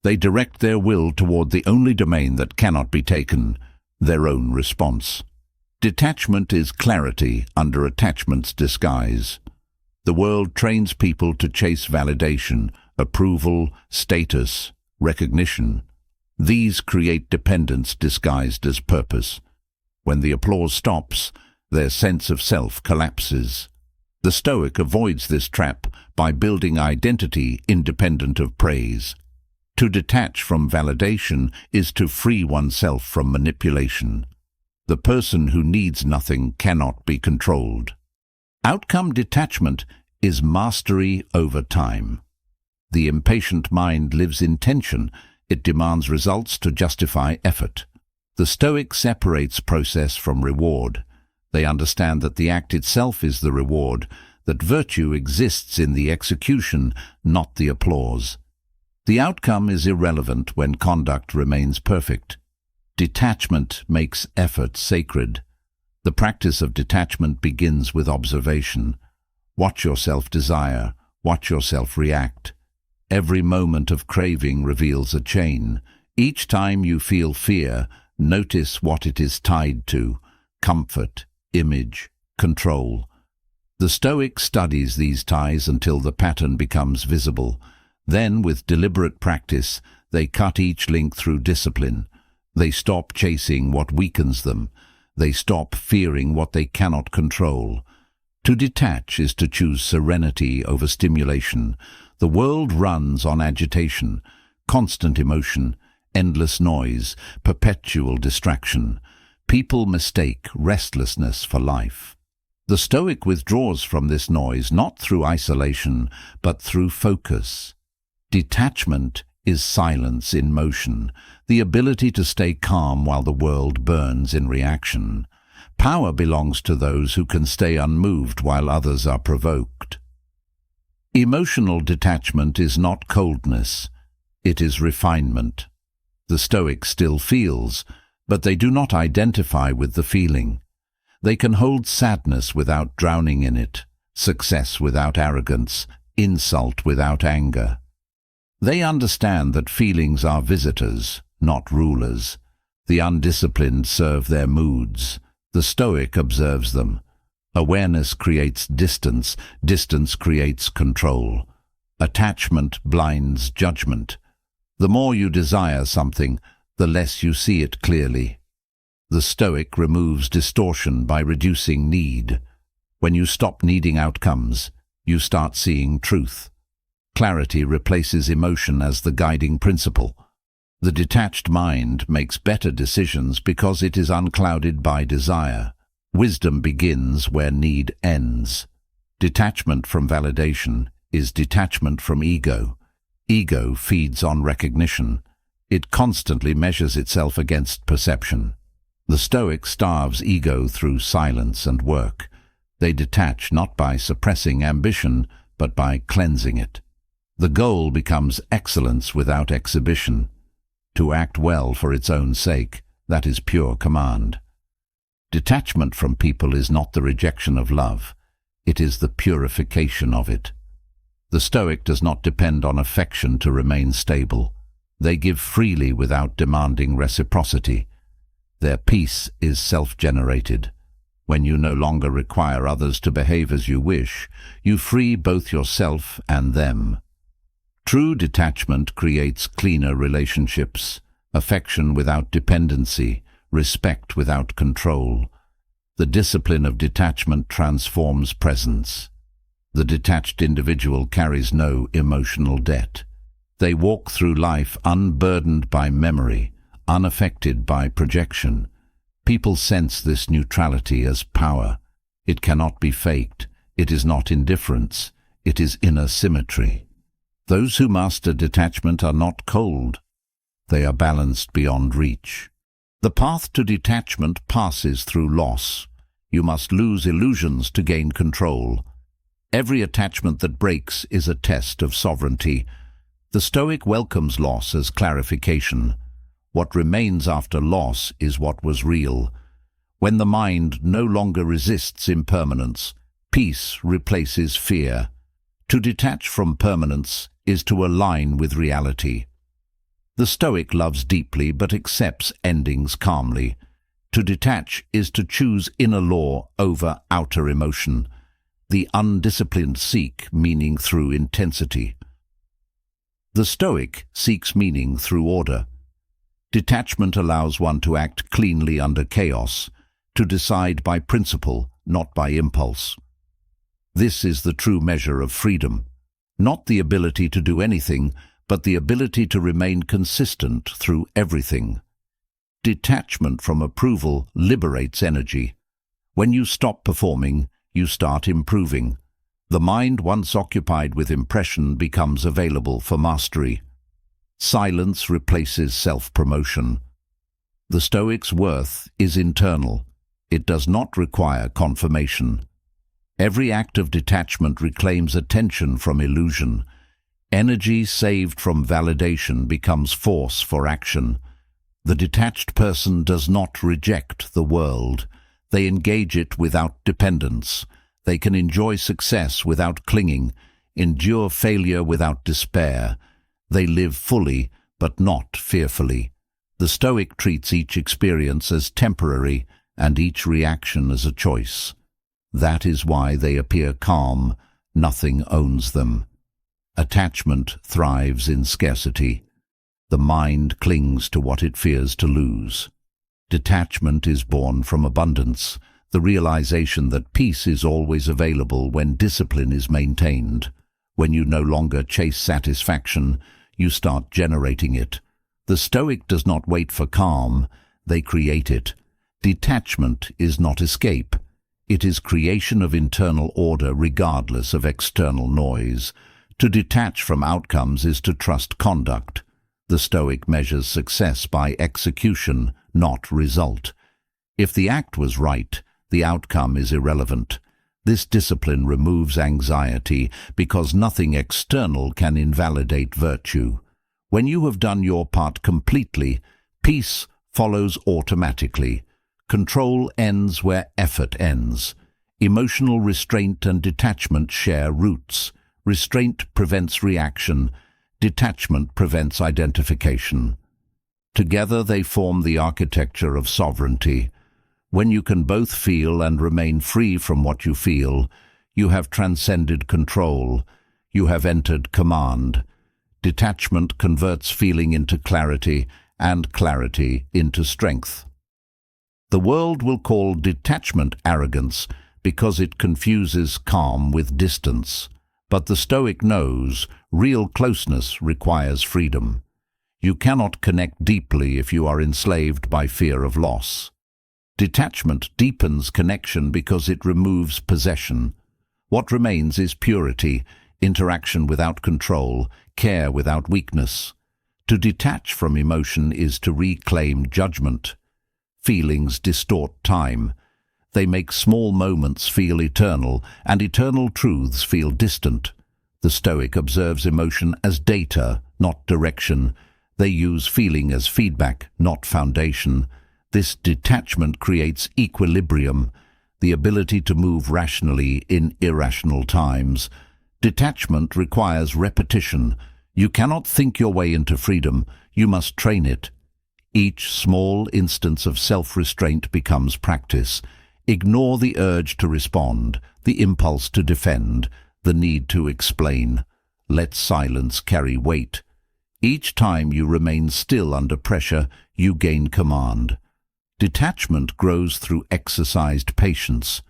They direct their will toward the only domain that cannot be taken, their own response. Detachment is clarity under attachment's disguise. The world trains people to chase validation, approval, status, recognition. These create dependence disguised as purpose. When the applause stops, their sense of self collapses. The Stoic avoids this trap by building identity independent of praise. To detach from validation is to free oneself from manipulation. The person who needs nothing cannot be controlled. Outcome detachment is mastery over time. The impatient mind lives in tension. It demands results to justify effort. The Stoic separates process from reward. They understand that the act itself is the reward, that virtue exists in the execution, not the applause. The outcome is irrelevant when conduct remains perfect. Detachment makes effort sacred. The practice of detachment begins with observation. Watch yourself desire, watch yourself react. Every moment of craving reveals a chain. Each time you feel fear, notice what it is tied to: comfort, image, control. The Stoic studies these ties until the pattern becomes visible. Then, with deliberate practice, they cut each link through discipline. They stop chasing what weakens them. They stop fearing what they cannot control. To detach is to choose serenity over stimulation. The world runs on agitation, constant emotion, endless noise, perpetual distraction. People mistake restlessness for life. The Stoic withdraws from this noise not through isolation, but through focus. Detachment is silence in motion, the ability to stay calm while the world burns in reaction. Power belongs to those who can stay unmoved while others are provoked. Emotional detachment is not coldness, it is refinement. The Stoic still feels, but they do not identify with the feeling. They can hold sadness without drowning in it, success without arrogance, insult without anger. They understand that feelings are visitors, not rulers. The undisciplined serve their moods. The Stoic observes them. Awareness creates distance, distance creates control. Attachment blinds judgment. The more you desire something, the less you see it clearly. The Stoic removes distortion by reducing need. When you stop needing outcomes, you start seeing truth. Clarity replaces emotion as the guiding principle. The detached mind makes better decisions because it is unclouded by desire. Wisdom begins where need ends. Detachment from validation is detachment from ego. Ego feeds on recognition. It constantly measures itself against perception. The Stoic starves ego through silence and work. They detach not by suppressing ambition, but by cleansing it. The goal becomes excellence without exhibition. To act well for its own sake, that is pure command. Detachment from people is not the rejection of love. It is the purification of it. The Stoic does not depend on affection to remain stable. They give freely without demanding reciprocity. Their peace is self-generated. When you no longer require others to behave as you wish, you free both yourself and them. True detachment creates cleaner relationships, affection without dependency, respect without control. The discipline of detachment transforms presence. The detached individual carries no emotional debt. They walk through life unburdened by memory, unaffected by projection. People sense this neutrality as power. It cannot be faked. It is not indifference. It is inner symmetry. Those who master detachment are not cold. They are balanced beyond reach. The path to detachment passes through loss. You must lose illusions to gain control. Every attachment that breaks is a test of sovereignty. The Stoic welcomes loss as clarification. What remains after loss is what was real. When the mind no longer resists impermanence, peace replaces fear. To detach from permanence is to align with reality. The Stoic loves deeply but accepts endings calmly. To detach is to choose inner law over outer emotion. The undisciplined seek meaning through intensity. The Stoic seeks meaning through order. Detachment allows one to act cleanly under chaos, to decide by principle, not by impulse. This is the true measure of freedom. Not the ability to do anything, but the ability to remain consistent through everything. Detachment from approval liberates energy. When you stop performing, you start improving. The mind once occupied with impression becomes available for mastery. Silence replaces self-promotion. The Stoic's worth is internal. It does not require confirmation. Every act of detachment reclaims attention from illusion. Energy saved from validation becomes force for action. The detached person does not reject the world. They engage it without dependence. They can enjoy success without clinging, endure failure without despair. They live fully, but not fearfully. The Stoic treats each experience as temporary and each reaction as a choice. That is why they appear calm. Nothing owns them. Attachment thrives in scarcity. The mind clings to what it fears to lose. Detachment is born from abundance, the realization that peace is always available when discipline is maintained. When you no longer chase satisfaction, you start generating it. The Stoic does not wait for calm, they create it. Detachment is not escape. It is creation of internal order regardless of external noise. To detach from outcomes is to trust conduct. The Stoic measures success by execution, not result. If the act was right, the outcome is irrelevant. This discipline removes anxiety because nothing external can invalidate virtue. When you have done your part completely, peace follows automatically. Control ends where effort ends. Emotional restraint and detachment share roots. Restraint prevents reaction. Detachment prevents identification. Together they form the architecture of sovereignty. When you can both feel and remain free from what you feel, you have transcended control. You have entered command. Detachment converts feeling into clarity and clarity into strength. The world will call detachment arrogance because it confuses calm with distance. But the Stoic knows real closeness requires freedom. You cannot connect deeply if you are enslaved by fear of loss. Detachment deepens connection because it removes possession. What remains is purity, interaction without control, care without weakness. To detach from emotion is to reclaim judgment. Feelings distort time. They make small moments feel eternal, and eternal truths feel distant. The Stoic observes emotion as data, not direction. They use feeling as feedback, not foundation. This detachment creates equilibrium, the ability to move rationally in irrational times. Detachment requires repetition. You cannot think your way into freedom, you must train it. Each small instance of self-restraint becomes practice. Ignore the urge to respond, the impulse to defend, the need to explain. Let silence carry weight. Each time you remain still under pressure, you gain command. Detachment grows through exercised patience.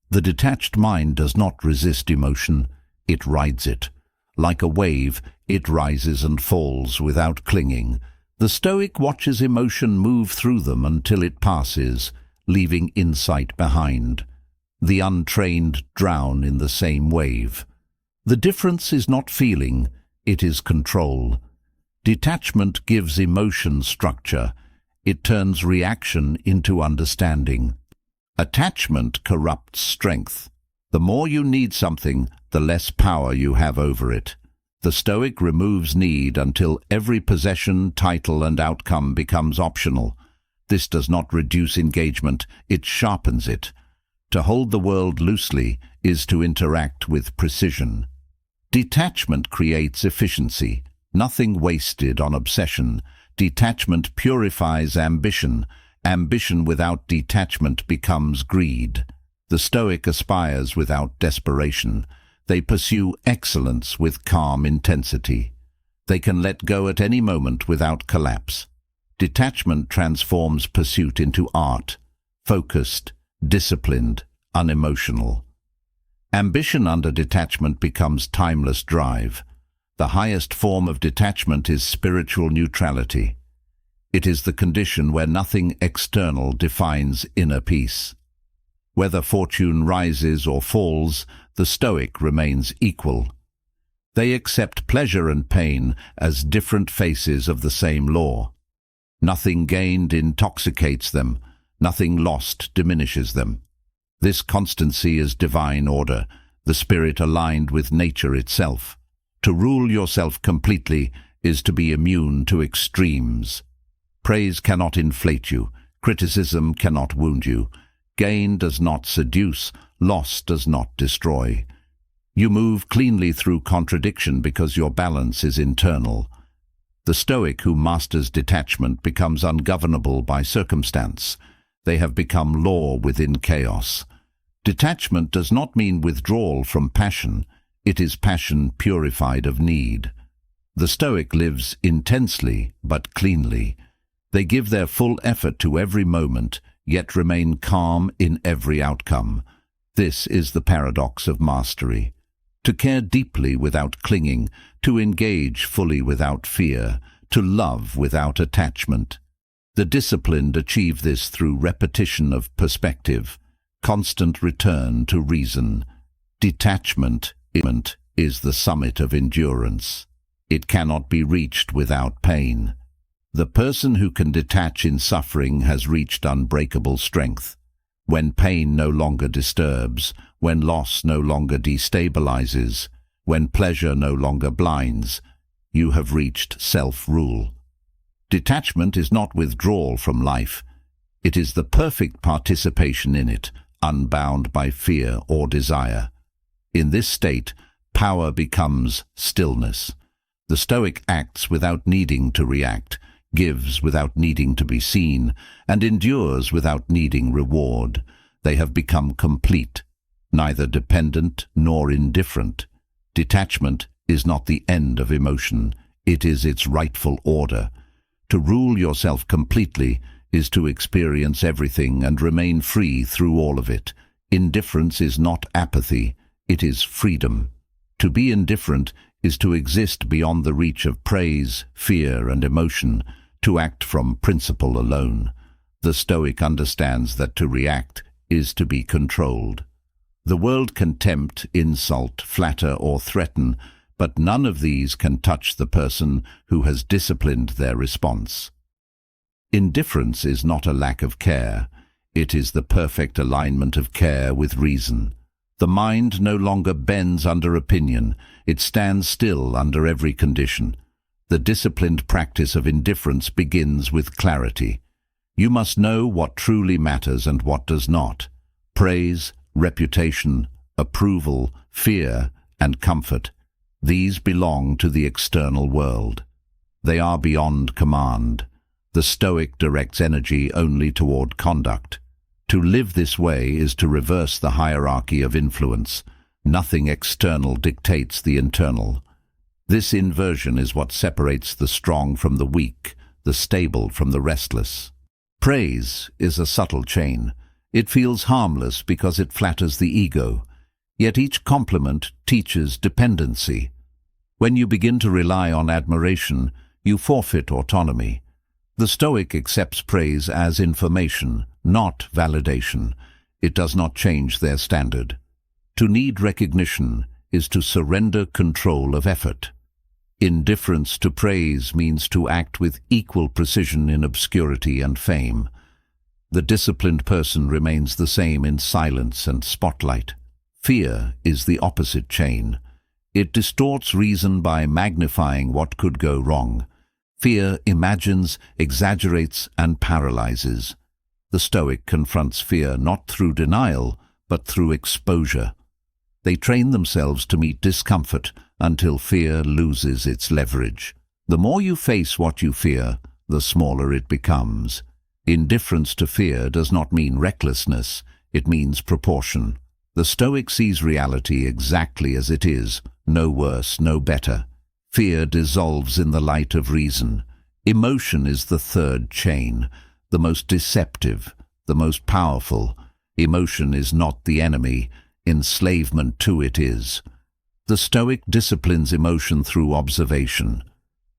The detached mind does not resist emotion, it rides it. Like a wave, it rises and falls without clinging. The Stoic watches emotion move through them until it passes, leaving insight behind. The untrained drown in the same wave. The difference is not feeling, it is control. Detachment gives emotion structure. It turns reaction into understanding. Attachment corrupts strength. The more you need something, the less power you have over it. The Stoic removes need until every possession, title, and outcome becomes optional. This does not reduce engagement, it sharpens it. To hold the world loosely is to interact with precision. Detachment creates efficiency, nothing wasted on obsession. Detachment purifies ambition. Ambition without detachment becomes greed. The Stoic aspires without desperation. They pursue excellence with calm intensity. They can let go at any moment without collapse. Detachment transforms pursuit into art, focused, disciplined, unemotional. Ambition under detachment becomes timeless drive. The highest form of detachment is spiritual neutrality. It is the condition where nothing external defines inner peace. Whether fortune rises or falls, the Stoic remains equal. They accept pleasure and pain as different faces of the same law. Nothing gained intoxicates them, nothing lost diminishes them. This constancy is divine order, the spirit aligned with nature itself. To rule yourself completely is to be immune to extremes. Praise cannot inflate you, criticism cannot wound you, gain does not seduce, loss does not destroy. You move cleanly through contradiction because your balance is internal. The Stoic who masters detachment becomes ungovernable by circumstance. They have become law within chaos. Detachment does not mean withdrawal from passion. It is passion purified of need. The Stoic lives intensely but cleanly. They give their full effort to every moment, yet remain calm in every outcome. This is the paradox of mastery. To care deeply without clinging, to engage fully without fear, to love without attachment. The disciplined achieve this through repetition of perspective, constant return to reason. Detachment is the summit of endurance. It cannot be reached without pain. The person who can detach in suffering has reached unbreakable strength. When pain no longer disturbs, when loss no longer destabilizes, when pleasure no longer blinds, you have reached self-rule. Detachment is not withdrawal from life. It is the perfect participation in it, unbound by fear or desire. In this state, power becomes stillness. The Stoic acts without needing to react, gives without needing to be seen, and endures without needing reward. They have become complete, neither dependent nor indifferent. Detachment is not the end of emotion, it is its rightful order. To rule yourself completely is to experience everything and remain free through all of it. Indifference is not apathy, it is freedom. To be indifferent is to exist beyond the reach of praise, fear, and emotion, to act from principle alone. The Stoic understands that to react is to be controlled. The world can tempt, insult, flatter, or threaten, but none of these can touch the person who has disciplined their response. Indifference is not a lack of care. It is the perfect alignment of care with reason. The mind no longer bends under opinion. It stands still under every condition. The disciplined practice of indifference begins with clarity. You must know what truly matters and what does not. Praise, reputation, approval, fear, and comfort. These belong to the external world. They are beyond command. The Stoic directs energy only toward conduct. To live this way is to reverse the hierarchy of influence. Nothing external dictates the internal. This inversion is what separates the strong from the weak, the stable from the restless. Praise is a subtle chain. It feels harmless because it flatters the ego. Yet each compliment teaches dependency. When you begin to rely on admiration, you forfeit autonomy. The Stoic accepts praise as information, not validation. It does not change their standard. To need recognition is to surrender control of effort. Indifference to praise means to act with equal precision in obscurity and fame. The disciplined person remains the same in silence and spotlight. Fear is the opposite chain. It distorts reason by magnifying what could go wrong. Fear imagines, exaggerates, and paralyzes. The Stoic confronts fear not through denial, but through exposure. They train themselves to meet discomfort until fear loses its leverage. The more you face what you fear, the smaller it becomes. Indifference to fear does not mean recklessness, it means proportion. The Stoic sees reality exactly as it is, no worse, no better. Fear dissolves in the light of reason. Emotion is the third chain, the most deceptive, the most powerful. Emotion is not the enemy, enslavement to it is. The Stoic disciplines emotion through observation.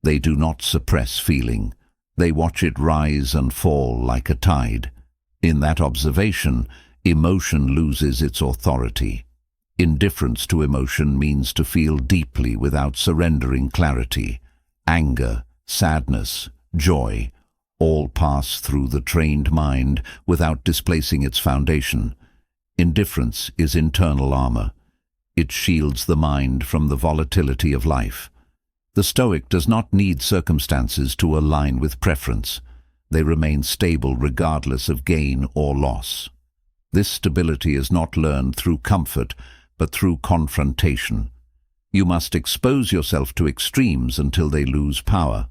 They do not suppress feeling. They watch it rise and fall like a tide. In that observation, emotion loses its authority. Indifference to emotion means to feel deeply without surrendering clarity. Anger, sadness, joy, all pass through the trained mind without displacing its foundation. Indifference is internal armor. It shields the mind from the volatility of life. The Stoic does not need circumstances to align with preference. They remain stable regardless of gain or loss. This stability is not learned through comfort, but through confrontation. You must expose yourself to extremes until they lose power.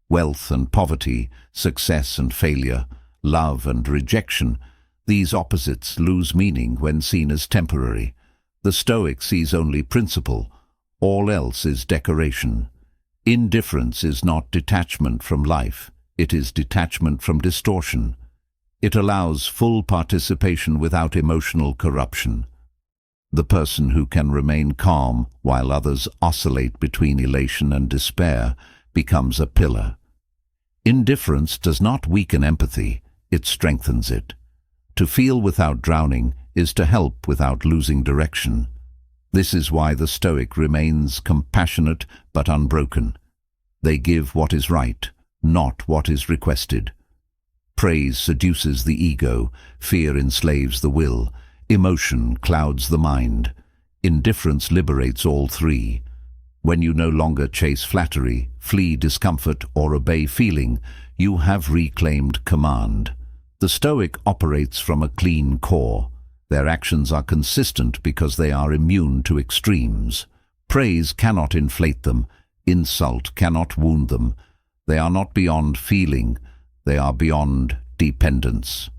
Wealth and poverty, success and failure, love and rejection, these opposites lose meaning when seen as temporary. The Stoic sees only principle. All else is decoration. Indifference is not detachment from life. It is detachment from distortion. It allows full participation without emotional corruption. The person who can remain calm while others oscillate between elation and despair becomes a pillar. Indifference does not weaken empathy, it strengthens it. To feel without drowning is to help without losing direction. This is why the Stoic remains compassionate but unbroken. They give what is right, not what is requested. Praise seduces the ego, fear enslaves the will, emotion clouds the mind. Indifference liberates all three. When you no longer chase flattery, flee discomfort, or obey feeling, you have reclaimed command. The Stoic operates from a clean core. Their actions are consistent because they are immune to extremes. Praise cannot inflate them. Insult cannot wound them. They are not beyond feeling. They are beyond dependence.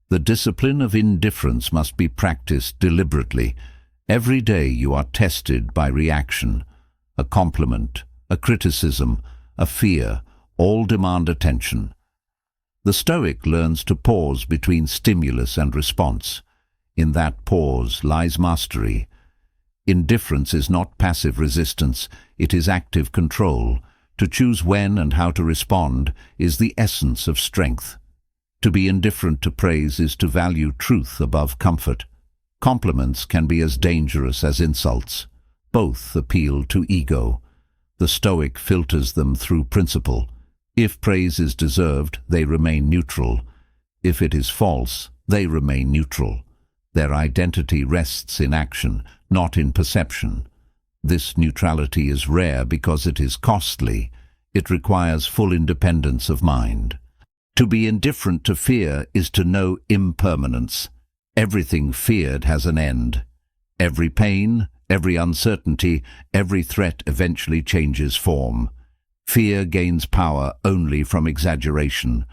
The discipline of indifference must be practiced deliberately. Every day you are tested by reaction. A compliment, a criticism, a fear, all demand attention. The Stoic learns to pause between stimulus and response. In that pause lies mastery. Indifference is not passive resistance, it is active control. To choose when and how to respond is the essence of strength. To be indifferent to praise is to value truth above comfort. Compliments can be as dangerous as insults. Both appeal to ego. The Stoic filters them through principle. If praise is deserved, they remain neutral. If it is false, they remain neutral. Their identity rests in action, not in perception. This neutrality is rare because it is costly. It requires full independence of mind. To be indifferent to fear is to know impermanence. Everything feared has an end. Every pain, every uncertainty, every threat eventually changes form. Fear gains power only from exaggeration.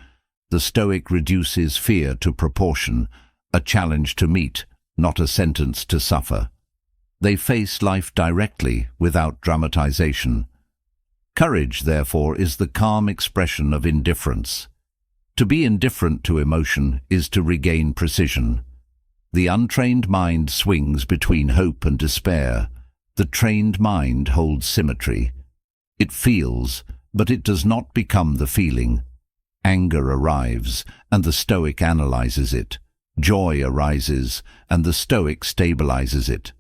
The Stoic reduces fear to proportion, a challenge to meet, not a sentence to suffer. They face life directly, without dramatization. Courage, therefore, is the calm expression of indifference. To be indifferent to emotion is to regain precision. The untrained mind swings between hope and despair. The trained mind holds symmetry. It feels, but it does not become the feeling. Anger arrives, and the Stoic analyzes it. Joy arises, and the Stoic stabilizes it.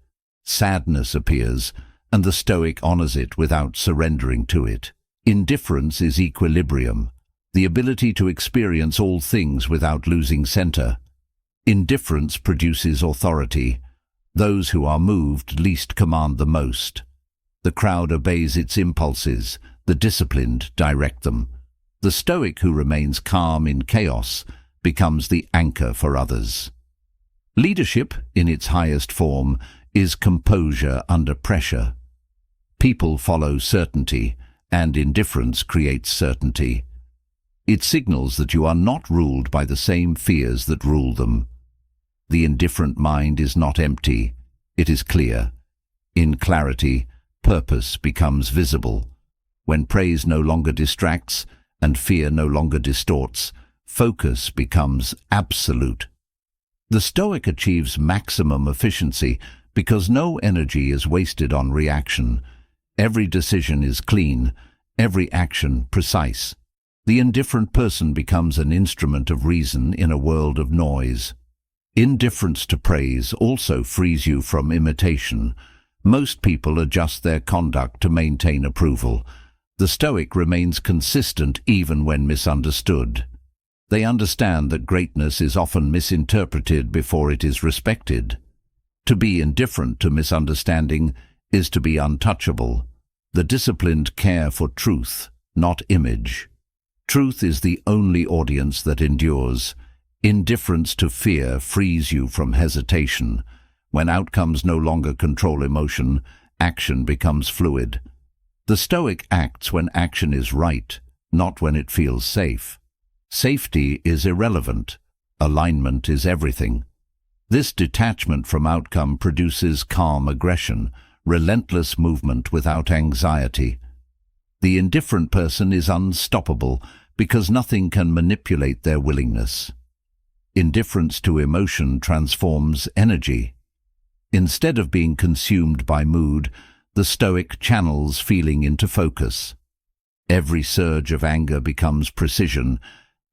Sadness appears, and the Stoic honors it without surrendering to it. Indifference is equilibrium, the ability to experience all things without losing center. Indifference produces authority. Those who are moved least command the most. The crowd obeys its impulses, the disciplined direct them. The Stoic who remains calm in chaos becomes the anchor for others. Leadership, in its highest form, is composure under pressure. People follow certainty, and indifference creates certainty. It signals that you are not ruled by the same fears that rule them. The indifferent mind is not empty, it is clear. In clarity, purpose becomes visible. When praise no longer distracts and fear no longer distorts, focus becomes absolute. The Stoic achieves maximum efficiency because no energy is wasted on reaction. Every decision is clean, every action precise. The indifferent person becomes an instrument of reason in a world of noise. Indifference to praise also frees you from imitation. Most people adjust their conduct to maintain approval. The Stoic remains consistent even when misunderstood. They understand that greatness is often misinterpreted before it is respected. To be indifferent to misunderstanding is to be untouchable. The disciplined care for truth, not image. Truth is the only audience that endures. Indifference to fear frees you from hesitation. When outcomes no longer control emotion, action becomes fluid. The Stoic acts when action is right, not when it feels safe. Safety is irrelevant. Alignment is everything. This detachment from outcome produces calm aggression, relentless movement without anxiety. The indifferent person is unstoppable because nothing can manipulate their willingness. Indifference to emotion transforms energy. Instead of being consumed by mood, the Stoic channels feeling into focus. Every surge of anger becomes precision.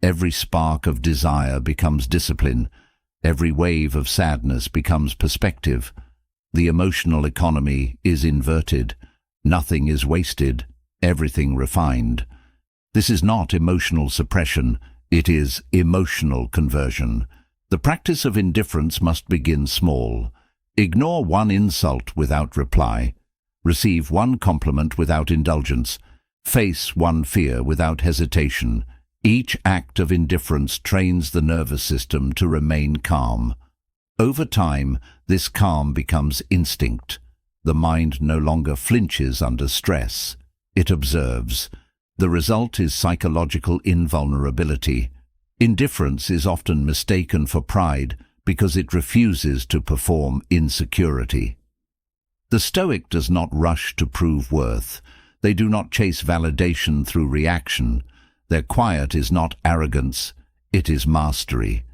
Every spark of desire becomes discipline. Every wave of sadness becomes perspective. The emotional economy is inverted. Nothing is wasted. Everything refined. This is not emotional suppression. It is emotional conversion. The practice of indifference must begin small. Ignore one insult without reply. Receive one compliment without indulgence. Face one fear without hesitation. Each act of indifference trains the nervous system to remain calm. Over time, this calm becomes instinct. The mind no longer flinches under stress. It observes. The result is psychological invulnerability. Indifference is often mistaken for pride because it refuses to perform insecurity. The Stoic does not rush to prove worth. They do not chase validation through reaction. Their quiet is not arrogance, it is mastery.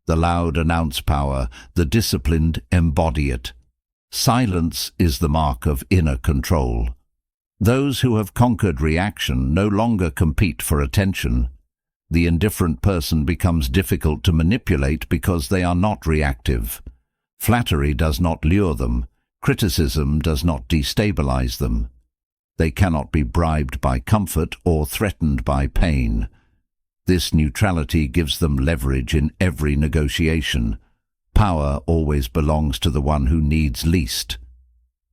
The loud announce power, the disciplined embody it. Silence is the mark of inner control. Those who have conquered reaction no longer compete for attention. The indifferent person becomes difficult to manipulate because they are not reactive. Flattery does not lure them. Criticism does not destabilize them. They cannot be bribed by comfort or threatened by pain. This neutrality gives them leverage in every negotiation. Power always belongs to the one who needs least.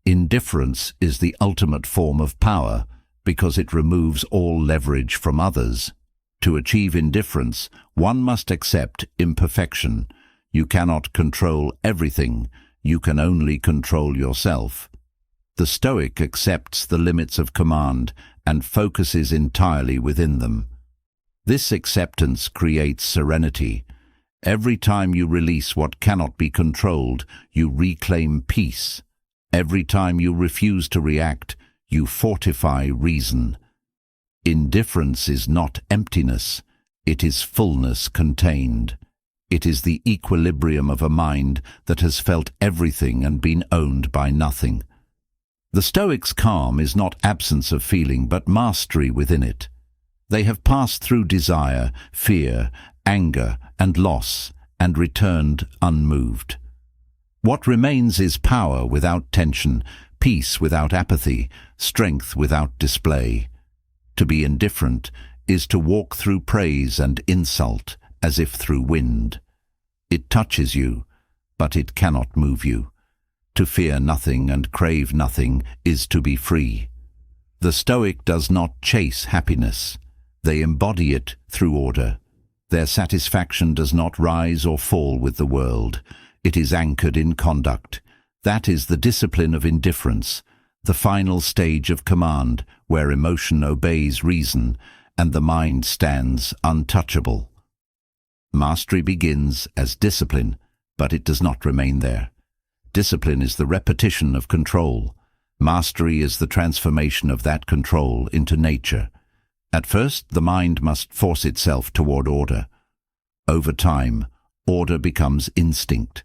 Indifference is the ultimate form of power because it removes all leverage from others. To achieve indifference, one must accept imperfection. You cannot control everything. You can only control yourself. The Stoic accepts the limits of command and focuses entirely within them. This acceptance creates serenity. Every time you release what cannot be controlled, you reclaim peace. Every time you refuse to react, you fortify reason. Indifference is not emptiness, it is fullness contained. It is the equilibrium of a mind that has felt everything and been owned by nothing. The Stoics' calm is not absence of feeling, but mastery within it. They have passed through desire, fear, anger, and loss, and returned unmoved. What remains is power without tension, peace without apathy, strength without display. To be indifferent is to walk through praise and insult as if through wind. It touches you, but it cannot move you. To fear nothing and crave nothing is to be free. The Stoic does not chase happiness. They embody it through order. Their satisfaction does not rise or fall with the world. It is anchored in conduct. That is the discipline of indifference, the final stage of command where emotion obeys reason and the mind stands untouchable. Mastery begins as discipline, but it does not remain there. Discipline is the repetition of control. Mastery is the transformation of that control into nature. At first, the mind must force itself toward order. Over time, order becomes instinct.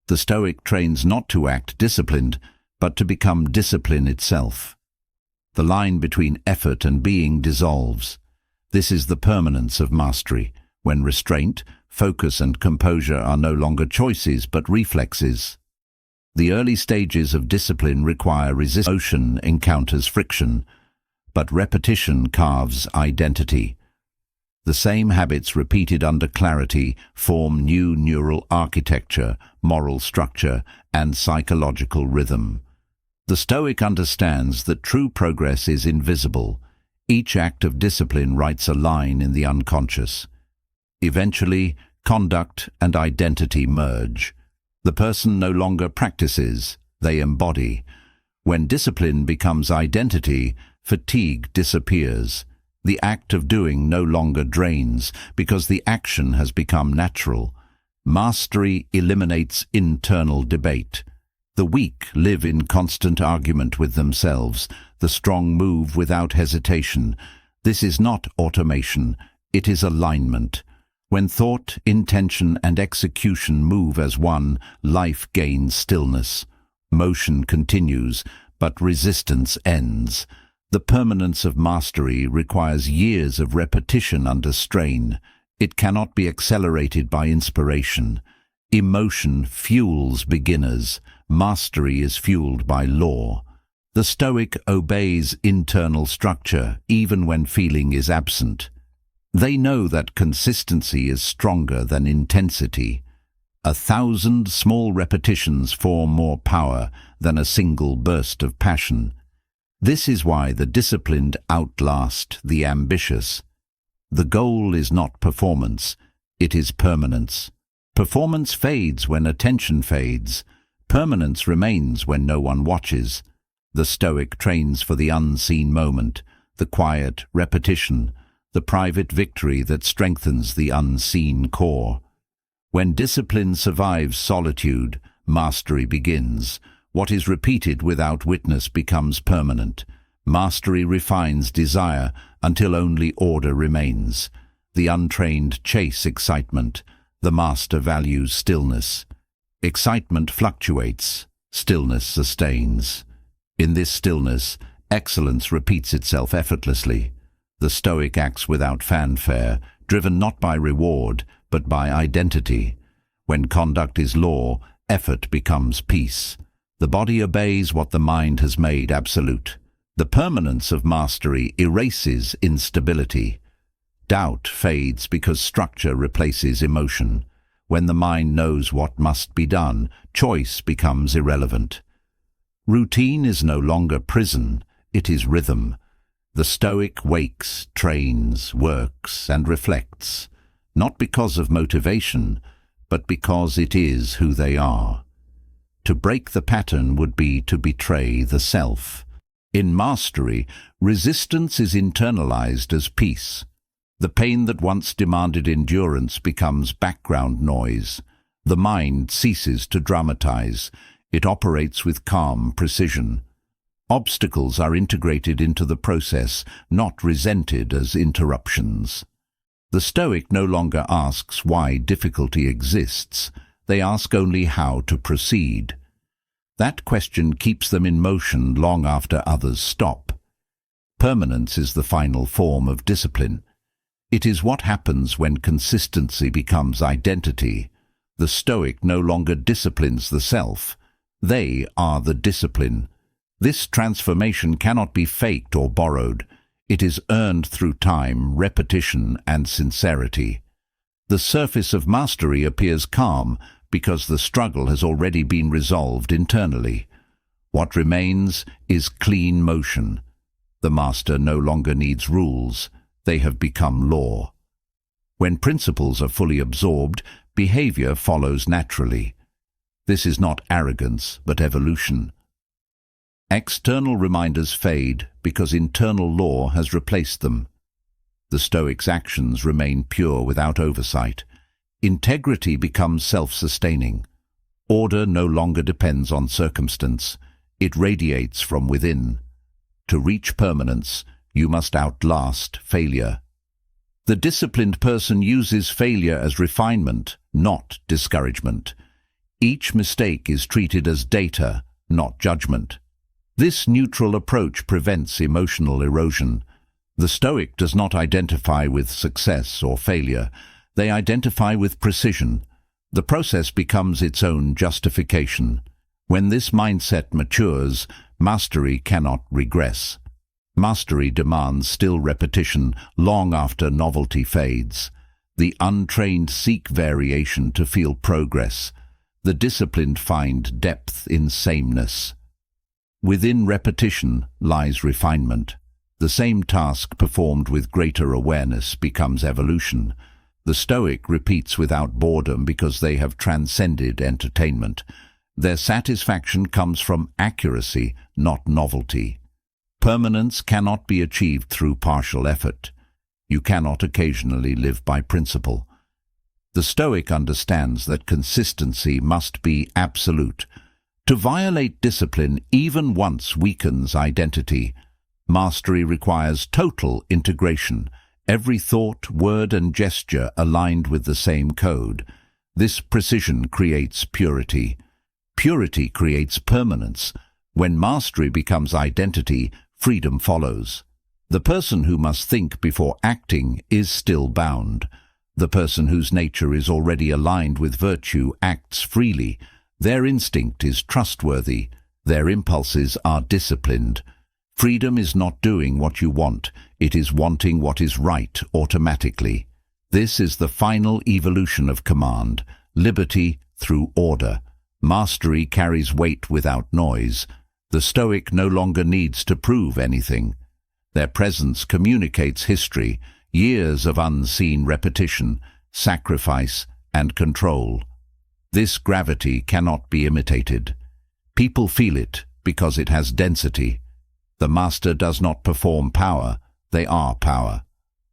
The Stoic trains not to act disciplined, but to become discipline itself. The line between effort and being dissolves. This is the permanence of mastery, when restraint, Focus and composure are no longer choices but reflexes. The early stages of discipline require resistance. Motion encounters friction, but repetition carves identity. The same habits repeated under clarity form new neural architecture, moral structure, and psychological rhythm. The Stoic understands that true progress is invisible. Each act of discipline writes a line in the unconscious. Eventually, conduct and identity merge. The person no longer practices, they embody. When discipline becomes identity, fatigue disappears. The act of doing no longer drains because the action has become natural. Mastery eliminates internal debate. The weak live in constant argument with themselves. The strong move without hesitation. This is not automation, it is alignment. When thought, intention, and execution move as one, life gains stillness. Motion continues, but resistance ends. The permanence of mastery requires years of repetition under strain. It cannot be accelerated by inspiration. Emotion fuels beginners. Mastery is fueled by law. The Stoic obeys internal structure even when feeling is absent. They know that consistency is stronger than intensity. 1,000 small repetitions form more power than a single burst of passion. This is why the disciplined outlast the ambitious. The goal is not performance, it is permanence. Performance fades when attention fades. Permanence remains when no one watches. The Stoic trains for the unseen moment, the quiet repetition, the private victory that strengthens the unseen core. When discipline survives solitude, mastery begins. What is repeated without witness becomes permanent. Mastery refines desire until only order remains. The untrained chase excitement. The master values stillness. Excitement fluctuates. Stillness sustains. In this stillness, excellence repeats itself effortlessly. The Stoic acts without fanfare, driven not by reward, but by identity. When conduct is law, effort becomes peace. The body obeys what the mind has made absolute. The permanence of mastery erases instability. Doubt fades because structure replaces emotion. When the mind knows what must be done, choice becomes irrelevant. Routine is no longer prison, it is rhythm. The Stoic wakes, trains, works, and reflects, not because of motivation, but because it is who they are. To break the pattern would be to betray the self. In mastery, resistance is internalized as peace. The pain that once demanded endurance becomes background noise. The mind ceases to dramatize. It operates with calm precision. Obstacles are integrated into the process, not resented as interruptions. The Stoic no longer asks why difficulty exists. They ask only how to proceed. That question keeps them in motion long after others stop. Permanence is the final form of discipline. It is what happens when consistency becomes identity. The Stoic no longer disciplines the self. They are the discipline. This transformation cannot be faked or borrowed. It is earned through time, repetition, and sincerity. The surface of mastery appears calm because the struggle has already been resolved internally. What remains is clean motion. The master no longer needs rules. They have become law. When principles are fully absorbed, behavior follows naturally. This is not arrogance, but evolution. External reminders fade because internal law has replaced them. The Stoic's actions remain pure without oversight. Integrity becomes self-sustaining. Order no longer depends on circumstance. It radiates from within. To reach permanence, you must outlast failure. The disciplined person uses failure as refinement, not discouragement. Each mistake is treated as data, not judgment. This neutral approach prevents emotional erosion. The Stoic does not identify with success or failure. They identify with precision. The process becomes its own justification. When this mindset matures, mastery cannot regress. Mastery demands still repetition long after novelty fades. The untrained seek variation to feel progress. The disciplined find depth in sameness. Within repetition lies refinement. The same task performed with greater awareness becomes evolution. The Stoic repeats without boredom because they have transcended entertainment. Their satisfaction comes from accuracy, not novelty. Permanence cannot be achieved through partial effort. You cannot occasionally live by principle. The Stoic understands that consistency must be absolute. To violate discipline even once weakens identity. Mastery requires total integration, every thought, word and gesture aligned with the same code. This precision creates purity. Purity creates permanence. When mastery becomes identity, freedom follows. The person who must think before acting is still bound. The person whose nature is already aligned with virtue acts freely. Their instinct is trustworthy. Their impulses are disciplined. Freedom is not doing what you want. It is wanting what is right automatically. This is the final evolution of command, liberty through order. Mastery carries weight without noise. The Stoic no longer needs to prove anything. Their presence communicates history, years of unseen repetition, sacrifice, and control. This gravity cannot be imitated. People feel it because it has density. The master does not perform power, they are power.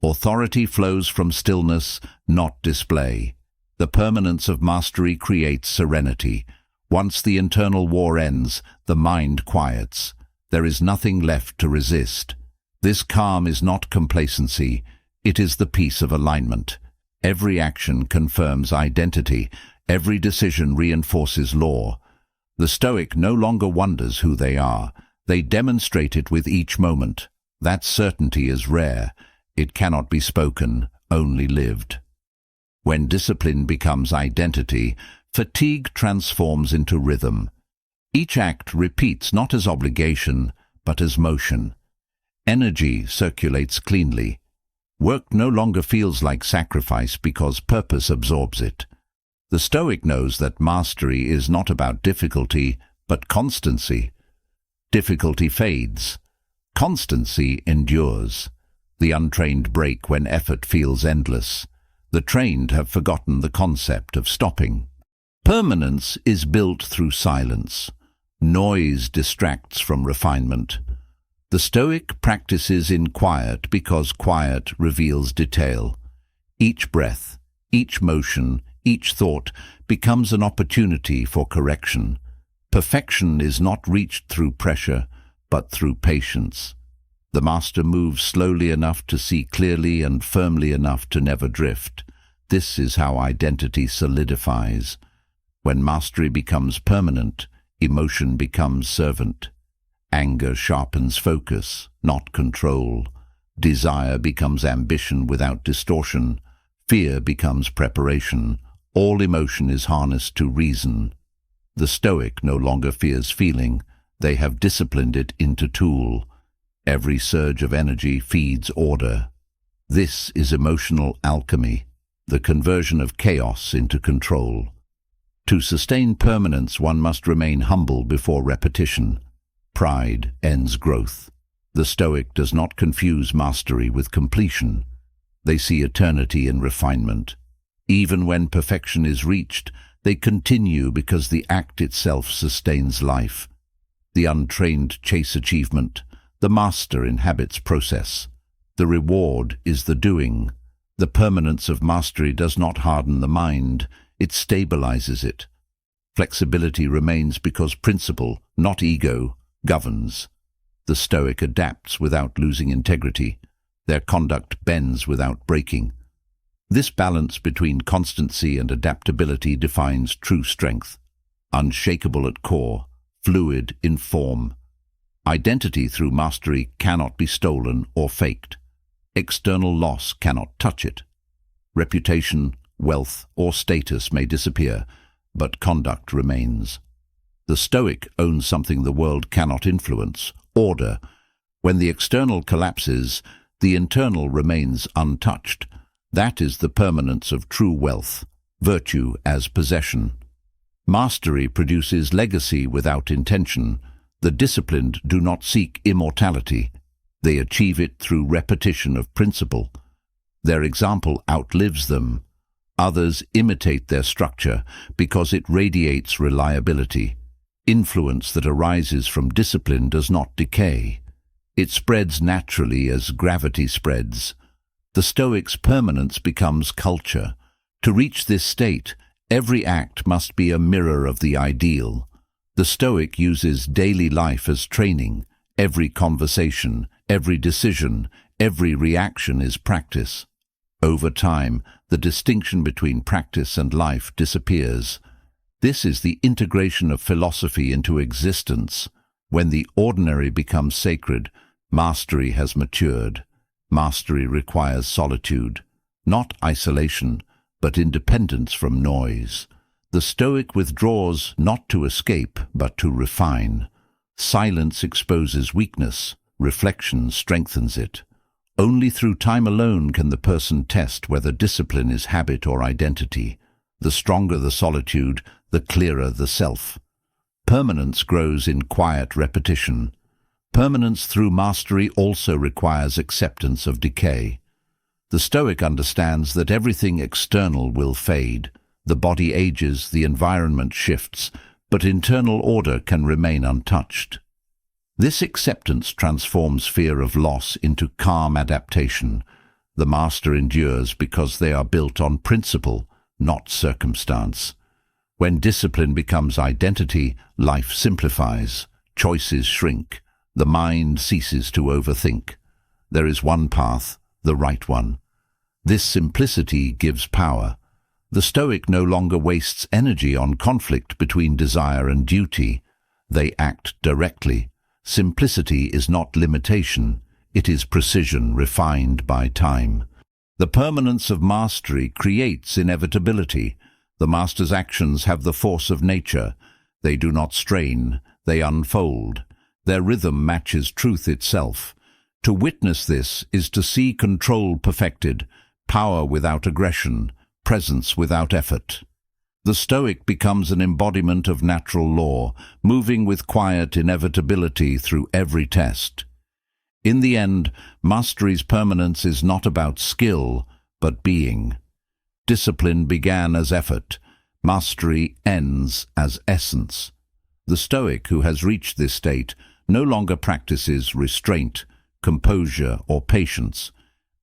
Authority flows from stillness, not display. The permanence of mastery creates serenity. Once the internal war ends, the mind quiets. There is nothing left to resist. This calm is not complacency, it is the peace of alignment. Every action confirms identity, every decision reinforces law. The Stoic no longer wonders who they are. They demonstrate it with each moment. That certainty is rare. It cannot be spoken, only lived. When discipline becomes identity, fatigue transforms into rhythm. Each act repeats not as obligation, but as motion. Energy circulates cleanly. Work no longer feels like sacrifice because purpose absorbs it. The Stoic knows that mastery is not about difficulty, but constancy. Difficulty fades. Constancy endures. The untrained break when effort feels endless. The trained have forgotten the concept of stopping. Permanence is built through silence. Noise distracts from refinement. The Stoic practices in quiet because quiet reveals detail. Each breath, each motion, each thought becomes an opportunity for correction. Perfection is not reached through pressure, but through patience. The master moves slowly enough to see clearly and firmly enough to never drift. This is how identity solidifies. When mastery becomes permanent, emotion becomes servant. Anger sharpens focus, not control. Desire becomes ambition without distortion. Fear becomes preparation. All emotion is harnessed to reason. The Stoic no longer fears feeling. They have disciplined it into tool. Every surge of energy feeds order. This is emotional alchemy, the conversion of chaos into control. To sustain permanence, one must remain humble before repetition. Pride ends growth. The Stoic does not confuse mastery with completion. They see eternity in refinement. Even when perfection is reached, they continue because the act itself sustains life. The untrained chase achievement. The master inhabits process. The reward is the doing. The permanence of mastery does not harden the mind, it stabilizes it. Flexibility remains because principle, not ego, governs. The Stoic adapts without losing integrity. Their conduct bends without breaking. This balance between constancy and adaptability defines true strength. Unshakable at core, fluid in form. Identity through mastery cannot be stolen or faked. External loss cannot touch it. Reputation, wealth, or status may disappear, but conduct remains. The Stoic owns something the world cannot influence: order. When the external collapses, the internal remains untouched. That is the permanence of true wealth, virtue as possession. Mastery produces legacy without intention. The disciplined do not seek immortality. They achieve it through repetition of principle. Their example outlives them. Others imitate their structure because it radiates reliability. Influence that arises from discipline does not decay. It spreads naturally as gravity spreads. The Stoic's permanence becomes culture. To reach this state, every act must be a mirror of the ideal. The Stoic uses daily life as training. Every conversation, every decision, every reaction is practice. Over time, the distinction between practice and life disappears. This is the integration of philosophy into existence. When the ordinary becomes sacred, mastery has matured. Mastery requires solitude, not isolation, but independence from noise. The Stoic withdraws not to escape, but to refine. Silence exposes weakness. Reflection strengthens it. Only through time alone can the person test whether discipline is habit or identity. The stronger the solitude, the clearer the self. Permanence grows in quiet repetition. Permanence through mastery also requires acceptance of decay. The Stoic understands that everything external will fade. The body ages, the environment shifts, but internal order can remain untouched. This acceptance transforms fear of loss into calm adaptation. The master endures because they are built on principle, not circumstance. When discipline becomes identity, life simplifies. Choices shrink. The mind ceases to overthink. There is one path, the right one. This simplicity gives power. The Stoic no longer wastes energy on conflict between desire and duty. They act directly. Simplicity is not limitation, it is precision refined by time. The permanence of mastery creates inevitability. The master's actions have the force of nature. They do not strain, they unfold. Their rhythm matches truth itself. To witness this is to see control perfected, power without aggression, presence without effort. The Stoic becomes an embodiment of natural law, moving with quiet inevitability through every test. In the end, mastery's permanence is not about skill, but being. Discipline began as effort. Mastery ends as essence. The Stoic who has reached this state no longer practices restraint, composure, or patience.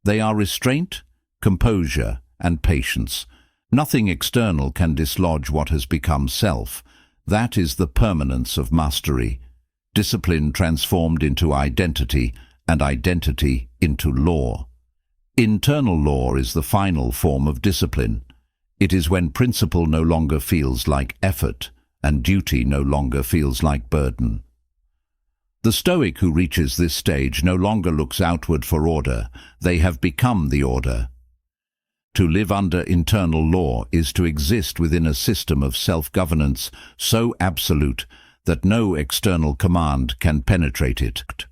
They are restraint, composure, and patience. Nothing external can dislodge what has become self. That is the permanence of mastery. Discipline transformed into identity, and identity into law. Internal law is the final form of discipline. It is when principle no longer feels like effort, and duty no longer feels like burden. The Stoic who reaches this stage no longer looks outward for order. They have become the order. To live under internal law is to exist within a system of self-governance so absolute that no external command can penetrate it.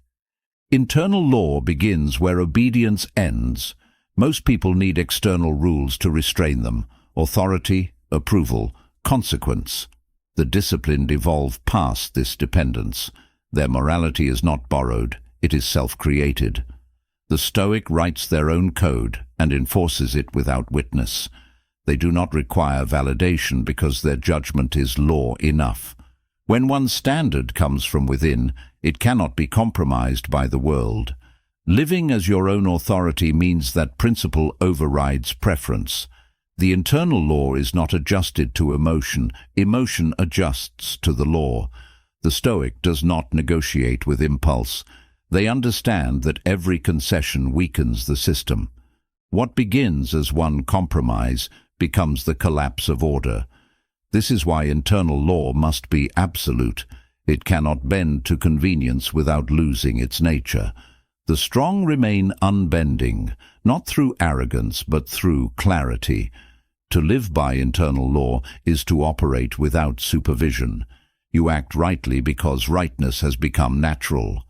Internal law begins where obedience ends. Most people need external rules to restrain them: authority, approval, consequence. The disciplined evolve past this dependence. Their morality is not borrowed, it is self-created. The Stoic writes their own code and enforces it without witness. They do not require validation because their judgment is law enough. When one's standard comes from within, it cannot be compromised by the world. Living as your own authority means that principle overrides preference. The internal law is not adjusted to emotion. Emotion adjusts to the law. The Stoic does not negotiate with impulse. They understand that every concession weakens the system. What begins as one compromise becomes the collapse of order. This is why internal law must be absolute. It cannot bend to convenience without losing its nature. The strong remain unbending, not through arrogance but through clarity. To live by internal law is to operate without supervision. You act rightly because rightness has become natural.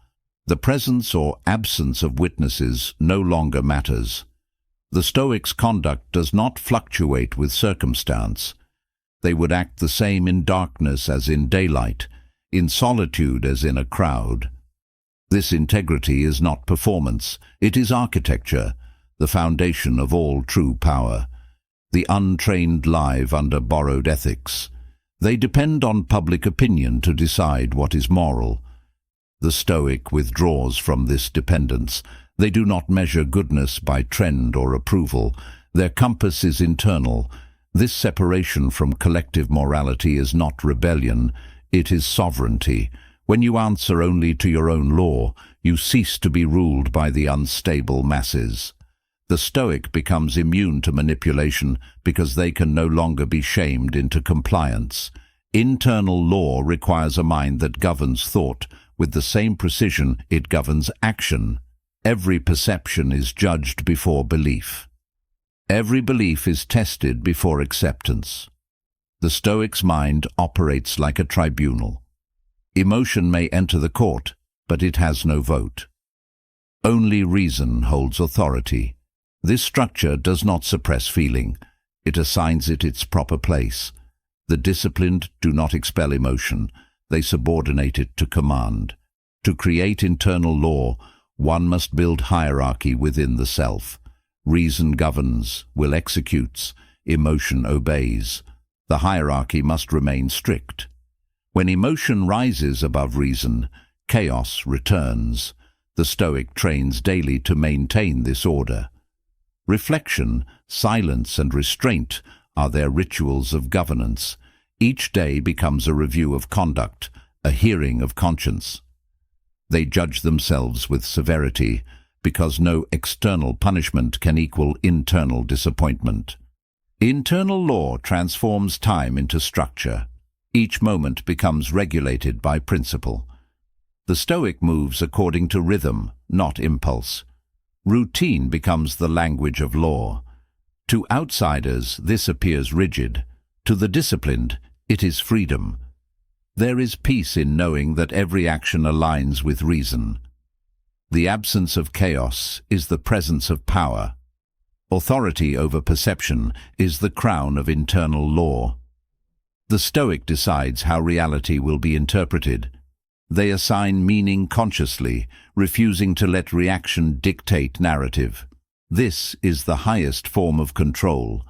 The presence or absence of witnesses no longer matters. The Stoics' conduct does not fluctuate with circumstance. They would act the same in darkness as in daylight, in solitude as in a crowd. This integrity is not performance, it is architecture, the foundation of all true power. The untrained live under borrowed ethics. They depend on public opinion to decide what is moral. The Stoic withdraws from this dependence. They do not measure goodness by trend or approval. Their compass is internal. This separation from collective morality is not rebellion, it is sovereignty. When you answer only to your own law, you cease to be ruled by the unstable masses. The Stoic becomes immune to manipulation because they can no longer be shamed into compliance. Internal law requires a mind that governs thought with the same precision it governs action. Every perception is judged before belief. Every belief is tested before acceptance. The Stoic's mind operates like a tribunal. Emotion may enter the court, but it has no vote. Only reason holds authority. This structure does not suppress feeling. It assigns it its proper place. The disciplined do not expel emotion. They subordinate it to command. To create internal law, one must build hierarchy within the self. Reason governs, will executes, emotion obeys. The hierarchy must remain strict. When emotion rises above reason, chaos returns. The Stoic trains daily to maintain this order. Reflection, silence, and restraint are their rituals of governance. Each day becomes a review of conduct, a hearing of conscience. They judge themselves with severity, because no external punishment can equal internal disappointment. Internal law transforms time into structure. Each moment becomes regulated by principle. The Stoic moves according to rhythm, not impulse. Routine becomes the language of law. To outsiders, this appears rigid. To the disciplined, it is freedom. There is peace in knowing that every action aligns with reason. The absence of chaos is the presence of power. Authority over perception is the crown of internal law. The Stoic decides how reality will be interpreted. They assign meaning consciously, refusing to let reaction dictate narrative. This is the highest form of control,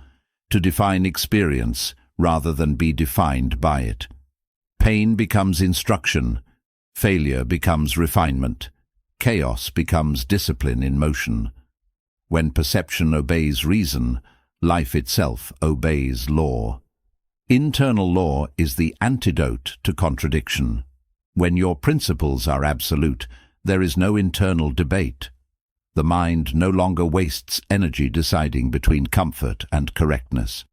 to define experience rather than be defined by it. Pain becomes instruction, failure becomes refinement, chaos becomes discipline in motion. When perception obeys reason, life itself obeys law. Internal law is the antidote to contradiction. When your principles are absolute, there is no internal debate. The mind no longer wastes energy deciding between comfort and correctness.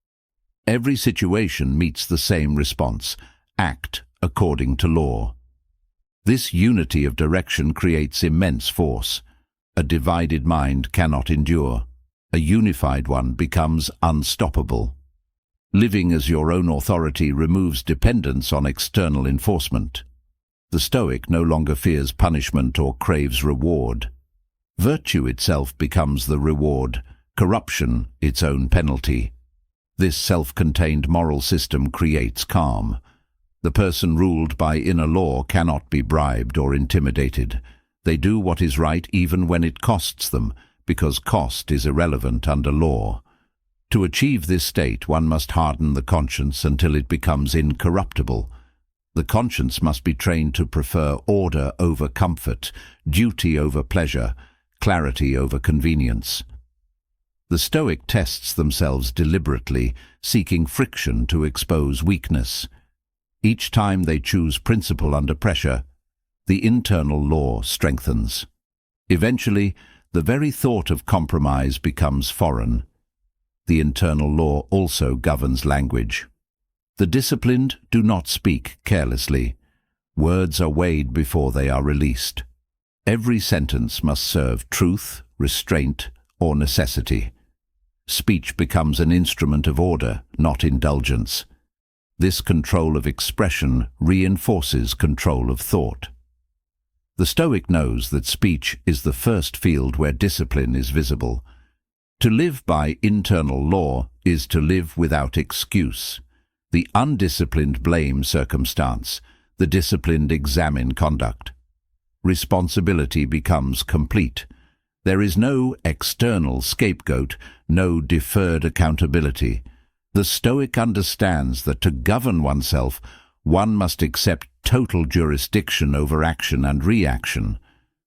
Every situation meets the same response: act according to law. This unity of direction creates immense force. A divided mind cannot endure. A unified one becomes unstoppable. Living as your own authority removes dependence on external enforcement. The Stoic no longer fears punishment or craves reward. Virtue itself becomes the reward, corruption its own penalty. This self-contained moral system creates calm. The person ruled by inner law cannot be bribed or intimidated. They do what is right even when it costs them, because cost is irrelevant under law. To achieve this state, one must harden the conscience until it becomes incorruptible. The conscience must be trained to prefer order over comfort, duty over pleasure, clarity over convenience. The Stoic tests themselves deliberately, seeking friction to expose weakness. Each time they choose principle under pressure, the internal law strengthens. Eventually, the very thought of compromise becomes foreign. The internal law also governs language. The disciplined do not speak carelessly. Words are weighed before they are released. Every sentence must serve truth, restraint, or necessity. Speech becomes an instrument of order, not indulgence. This control of expression reinforces control of thought. The Stoic knows that speech is the first field where discipline is visible. To live by internal law is to live without excuse. The undisciplined blame circumstance, the disciplined examine conduct. Responsibility becomes complete. There is no external scapegoat, no deferred accountability. The Stoic understands that to govern oneself, one must accept total jurisdiction over action and reaction.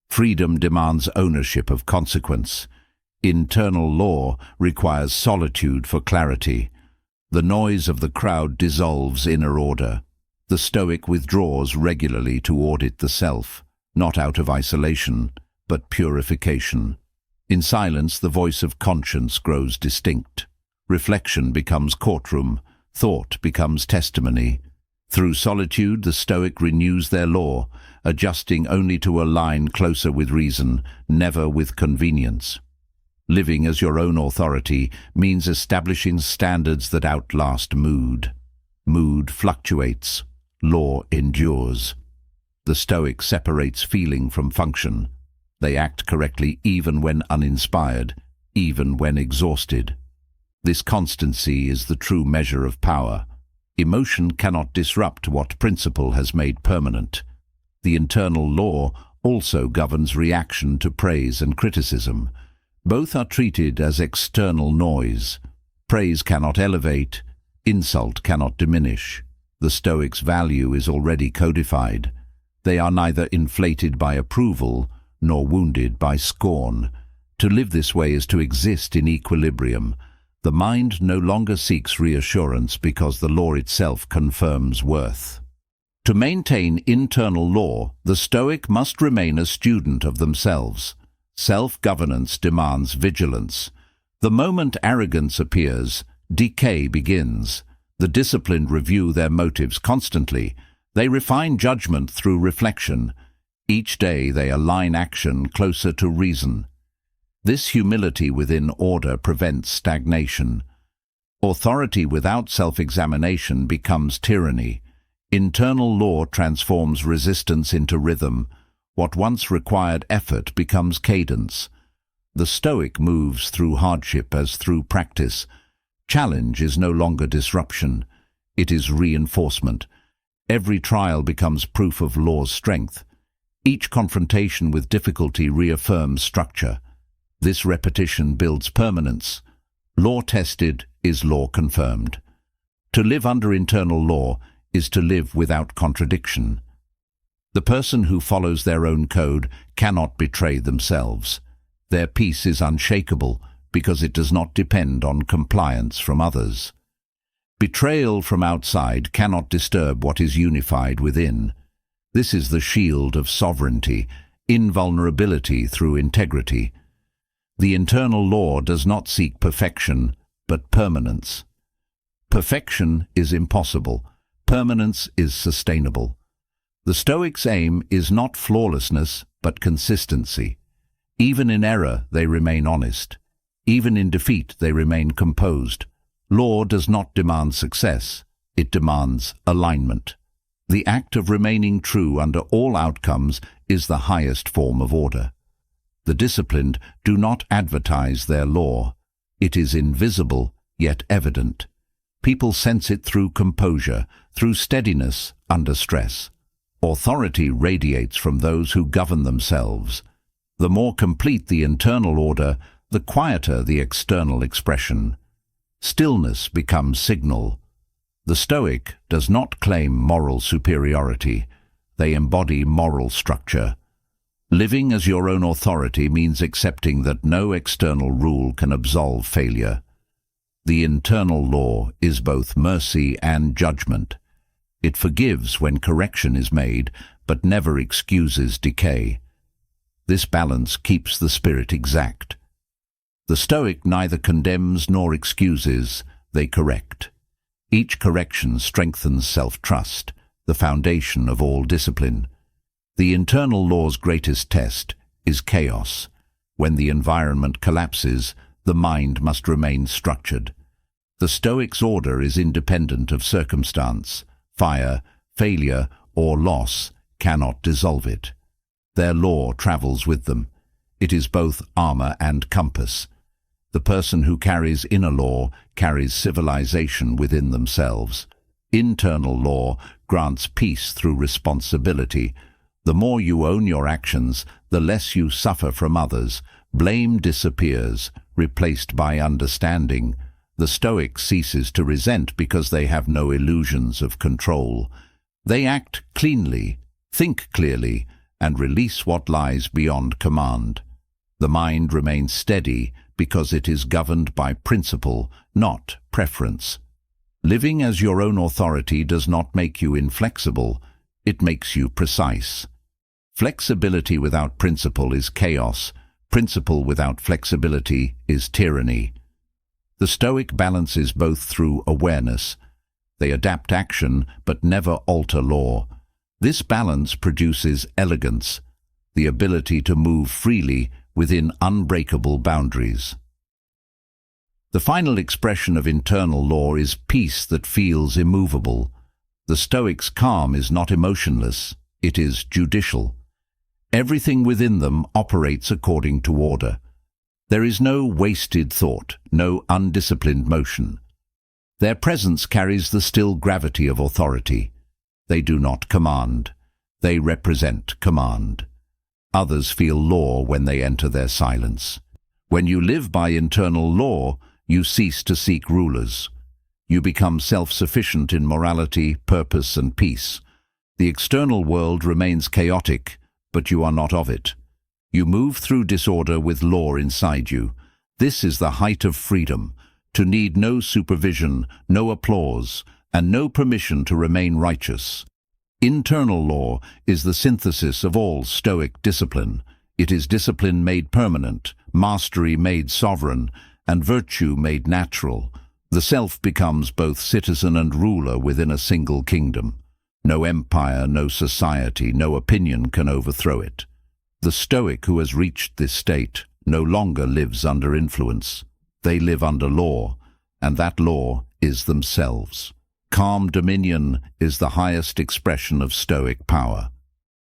Freedom demands ownership of consequence. Internal law requires solitude for clarity. The noise of the crowd dissolves inner order. The Stoic withdraws regularly to audit the self, not out of isolation, but purification. In silence, the voice of conscience grows distinct. Reflection becomes courtroom, thought becomes testimony. Through solitude, the Stoic renews their law, adjusting only to align closer with reason, never with convenience. Living as your own authority means establishing standards that outlast mood. Mood fluctuates, law endures. The Stoic separates feeling from function. They act correctly even when uninspired, even when exhausted. This constancy is the true measure of power. Emotion cannot disrupt what principle has made permanent. The internal law also governs reaction to praise and criticism. Both are treated as external noise. Praise cannot elevate, insult cannot diminish. The Stoics' value is already codified. They are neither inflated by approval nor wounded by scorn. To live this way is to exist in equilibrium. The mind no longer seeks reassurance because the law itself confirms worth. To maintain internal law, the Stoic must remain a student of themselves. Self-governance demands vigilance. The moment arrogance appears, decay begins. The disciplined review their motives constantly. They refine judgment through reflection. Each day they align action closer to reason. This humility within order prevents stagnation. Authority without self-examination becomes tyranny. Internal law transforms resistance into rhythm. What once required effort becomes cadence. The Stoic moves through hardship as through practice. Challenge is no longer disruption. It is reinforcement. Every trial becomes proof of law's strength. Each confrontation with difficulty reaffirms structure. This repetition builds permanence. Law tested is law confirmed. To live under internal law is to live without contradiction. The person who follows their own code cannot betray themselves. Their peace is unshakable because it does not depend on compliance from others. Betrayal from outside cannot disturb what is unified within. This is the shield of sovereignty, invulnerability through integrity. The internal law does not seek perfection, but permanence. Perfection is impossible. Permanence is sustainable. The Stoics' aim is not flawlessness, but consistency. Even in error, they remain honest. Even in defeat, they remain composed. Law does not demand success. It demands alignment. The act of remaining true under all outcomes is the highest form of order. The disciplined do not advertise their law. It is invisible, yet evident. People sense it through composure, through steadiness under stress. Authority radiates from those who govern themselves. The more complete the internal order, the quieter the external expression. Stillness becomes signal. The Stoic does not claim moral superiority. They embody moral structure. Living as your own authority means accepting that no external rule can absolve failure. The internal law is both mercy and judgment. It forgives when correction is made, but never excuses decay. This balance keeps the spirit exact. The Stoic neither condemns nor excuses, they correct. Each correction strengthens self-trust, the foundation of all discipline. The internal law's greatest test is chaos. When the environment collapses, the mind must remain structured. The Stoics' order is independent of circumstance. Fire, failure, or loss cannot dissolve it. Their law travels with them. It is both armor and compass. The person who carries inner law carries civilization within themselves. Internal law grants peace through responsibility. The more you own your actions, the less you suffer from others. Blame disappears, replaced by understanding. The Stoic ceases to resent because they have no illusions of control. They act cleanly, think clearly, and release what lies beyond command. The mind remains steady because it is governed by principle, not preference. Living as your own authority does not make you inflexible, it makes you precise. Flexibility without principle is chaos. Principle without flexibility is tyranny. The Stoic balances both through awareness. They adapt action but never alter law. This balance produces elegance, the ability to move freely within unbreakable boundaries. The final expression of internal law is peace that feels immovable. The Stoics' calm is not emotionless, it is judicial. Everything within them operates according to order. There is no wasted thought, no undisciplined motion. Their presence carries the still gravity of authority. They do not command. They represent command. Others feel law when they enter their silence. When you live by internal law, you cease to seek rulers. You become self-sufficient in morality, purpose, and peace. The external world remains chaotic, but you are not of it. You move through disorder with law inside you. This is the height of freedom, to need no supervision, no applause, and no permission to remain righteous. Internal law is the synthesis of all Stoic discipline. It is discipline made permanent, mastery made sovereign, and virtue made natural. The self becomes both citizen and ruler within a single kingdom. No empire, no society, no opinion can overthrow it. The Stoic who has reached this state no longer lives under influence. They live under law, and that law is themselves. Calm dominion is the highest expression of Stoic power.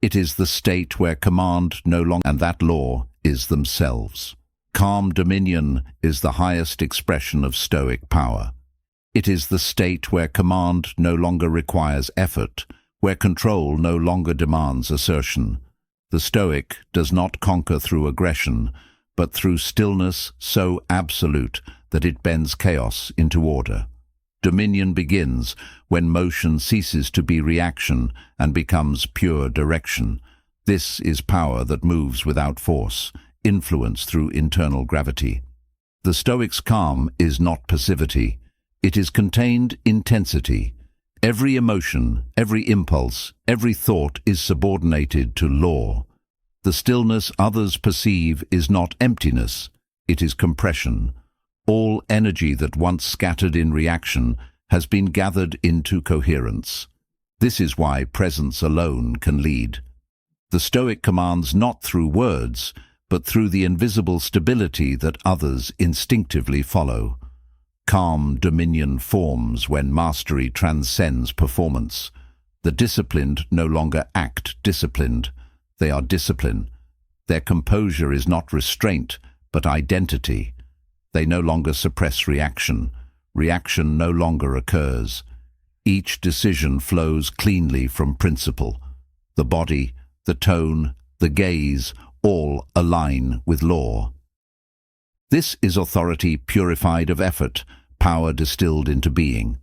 It is the state where command no longer, and that law is themselves. Calm dominion is the highest expression of Stoic power. It is the state where command no longer requires effort, where control no longer demands assertion. The Stoic does not conquer through aggression, but through stillness so absolute that it bends chaos into order. Dominion begins when motion ceases to be reaction and becomes pure direction. This is power that moves without force, influence through internal gravity. The Stoic's calm is not passivity. It is contained intensity. Every emotion, every impulse, every thought is subordinated to law. The stillness others perceive is not emptiness, it is compression. All energy that once scattered in reaction has been gathered into coherence. This is why presence alone can lead. The Stoic commands not through words, but through the invisible stability that others instinctively follow. Calm dominion forms when mastery transcends performance. The disciplined no longer act disciplined. They are discipline. Their composure is not restraint, but identity. They no longer suppress reaction. Reaction no longer occurs. Each decision flows cleanly from principle. The body, the tone, the gaze, all align with law. This is authority purified of effort, power distilled into being.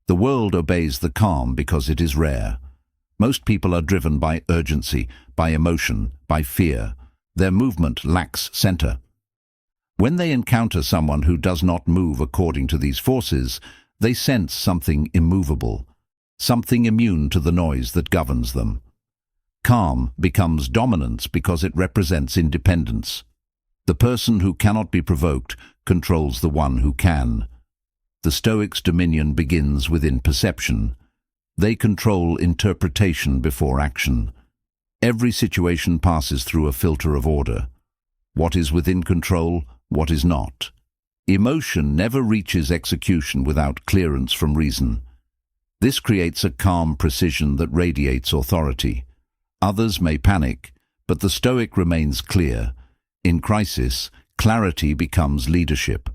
The world obeys the calm because it is rare. Most people are driven by urgency, by emotion, by fear. Their movement lacks center. When they encounter someone who does not move according to these forces, they sense something immovable, something immune to the noise that governs them. Calm becomes dominance because it represents independence. The person who cannot be provoked controls the one who can. The Stoics' dominion begins within perception. They control interpretation before action. Every situation passes through a filter of order. What is within control, what is not. Emotion never reaches execution without clearance from reason. This creates a calm precision that radiates authority. Others may panic, but the Stoic remains clear. In crisis, clarity becomes leadership.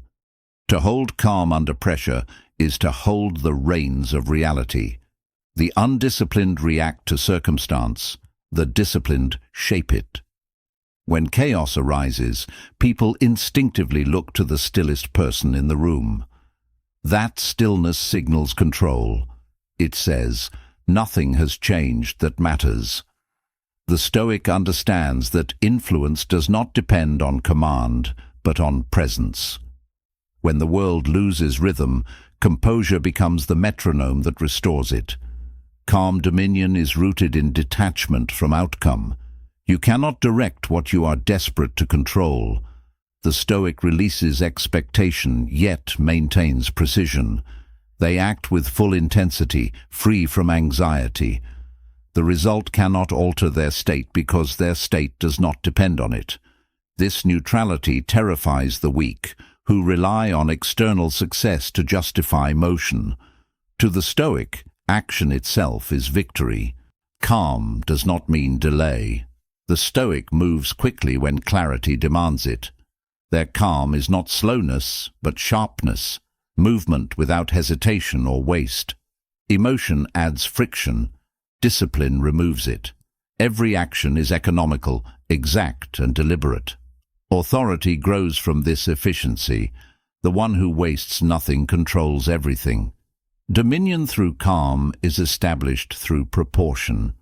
To hold calm under pressure is to hold the reins of reality. The undisciplined react to circumstance, the disciplined shape it. When chaos arises, people instinctively look to the stillest person in the room. That stillness signals control. It says, nothing has changed that matters. The Stoic understands that influence does not depend on command, but on presence. When the world loses rhythm, composure becomes the metronome that restores it. Calm dominion is rooted in detachment from outcome. You cannot direct what you are desperate to control. The Stoic releases expectation, yet maintains precision. They act with full intensity, free from anxiety. The result cannot alter their state because their state does not depend on it. This neutrality terrifies the weak, who rely on external success to justify motion. To the Stoic, action itself is victory. Calm does not mean delay. The Stoic moves quickly when clarity demands it. Their calm is not slowness, but sharpness, movement without hesitation or waste. Emotion adds friction. Discipline removes it. Every action is economical, exact, and deliberate. Authority grows from this efficiency. The one who wastes nothing controls everything. Dominion through calm is established through proportion.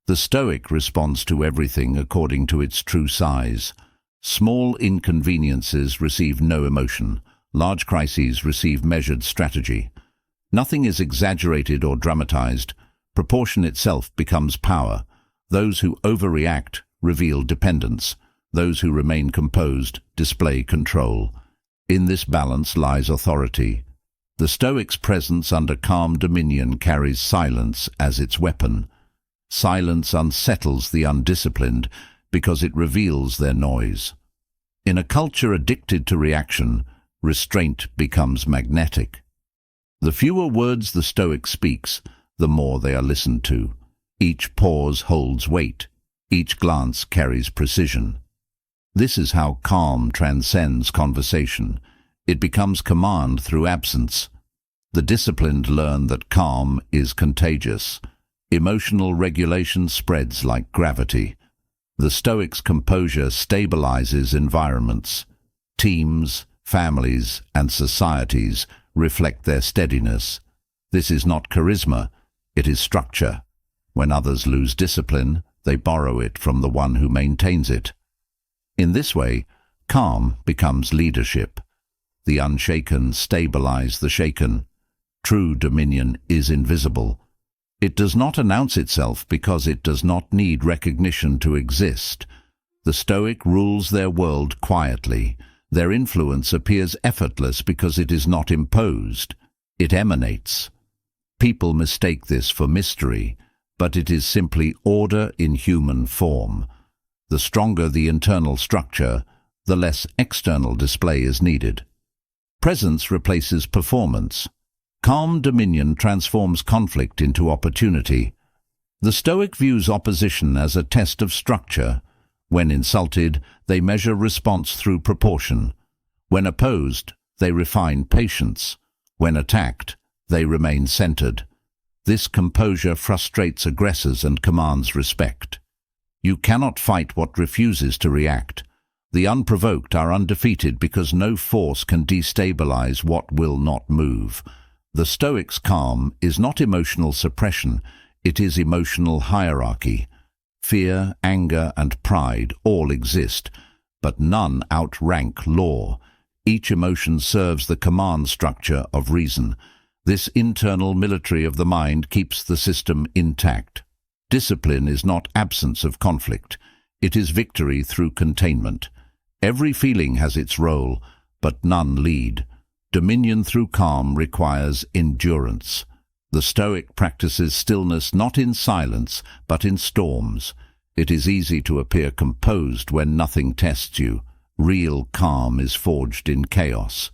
The Stoic responds to everything according to its true size. Small inconveniences receive no emotion. Large crises receive measured strategy. Nothing is exaggerated or dramatized. Proportion itself becomes power. Those who overreact reveal dependence. Those who remain composed display control. In this balance lies authority. The Stoic's presence under calm dominion carries silence as its weapon. Silence unsettles the undisciplined because it reveals their noise. In a culture addicted to reaction, restraint becomes magnetic. The fewer words the Stoic speaks, the more they are listened to. Each pause holds weight. Each glance carries precision. This is how calm transcends conversation. It becomes command through absence. The disciplined learn that calm is contagious. Emotional regulation spreads like gravity. The Stoic's composure stabilizes environments. Teams, families, and societies reflect their steadiness. This is not charisma, it is structure. When others lose discipline, they borrow it from the one who maintains it. In this way, calm becomes leadership. The unshaken stabilize the shaken. True dominion is invisible. It does not announce itself because it does not need recognition to exist. The Stoic rules their world quietly. Their influence appears effortless because it is not imposed. It emanates. People mistake this for mystery, but it is simply order in human form. The stronger the internal structure, the less external display is needed. Presence replaces performance. Calm dominion transforms conflict into opportunity. The Stoic views opposition as a test of structure. When insulted, they measure response through proportion. When opposed, they refine patience. When attacked, they remain centered. This composure frustrates aggressors and commands respect. You cannot fight what refuses to react. The unprovoked are undefeated because no force can destabilize what will not move. The Stoic's calm is not emotional suppression, it is emotional hierarchy. Fear, anger, and pride all exist, but none outrank law. Each emotion serves the command structure of reason. This internal military of the mind keeps the system intact. Discipline is not absence of conflict. It is victory through containment. Every feeling has its role, but none lead. Dominion through calm requires endurance. The Stoic practices stillness not in silence, but in storms. It is easy to appear composed when nothing tests you. Real calm is forged in chaos.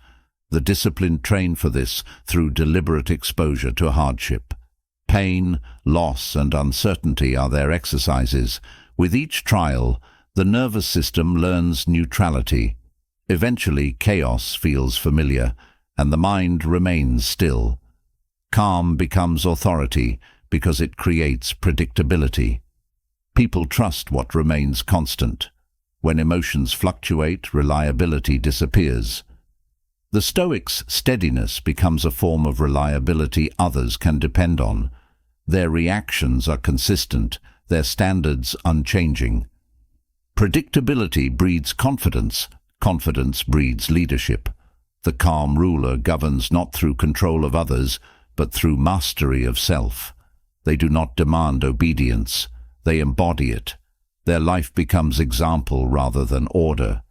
The disciplined train for this through deliberate exposure to hardship. Pain, loss, and uncertainty are their exercises. With each trial, the nervous system learns neutrality. Eventually, chaos feels familiar, and the mind remains still. Calm becomes authority because it creates predictability. People trust what remains constant. When emotions fluctuate, reliability disappears. The Stoics' steadiness becomes a form of reliability others can depend on. Their reactions are consistent, their standards unchanging. Predictability breeds confidence, confidence breeds leadership. The calm ruler governs not through control of others, but through mastery of self. They do not demand obedience, they embody it. Their life becomes example rather than order.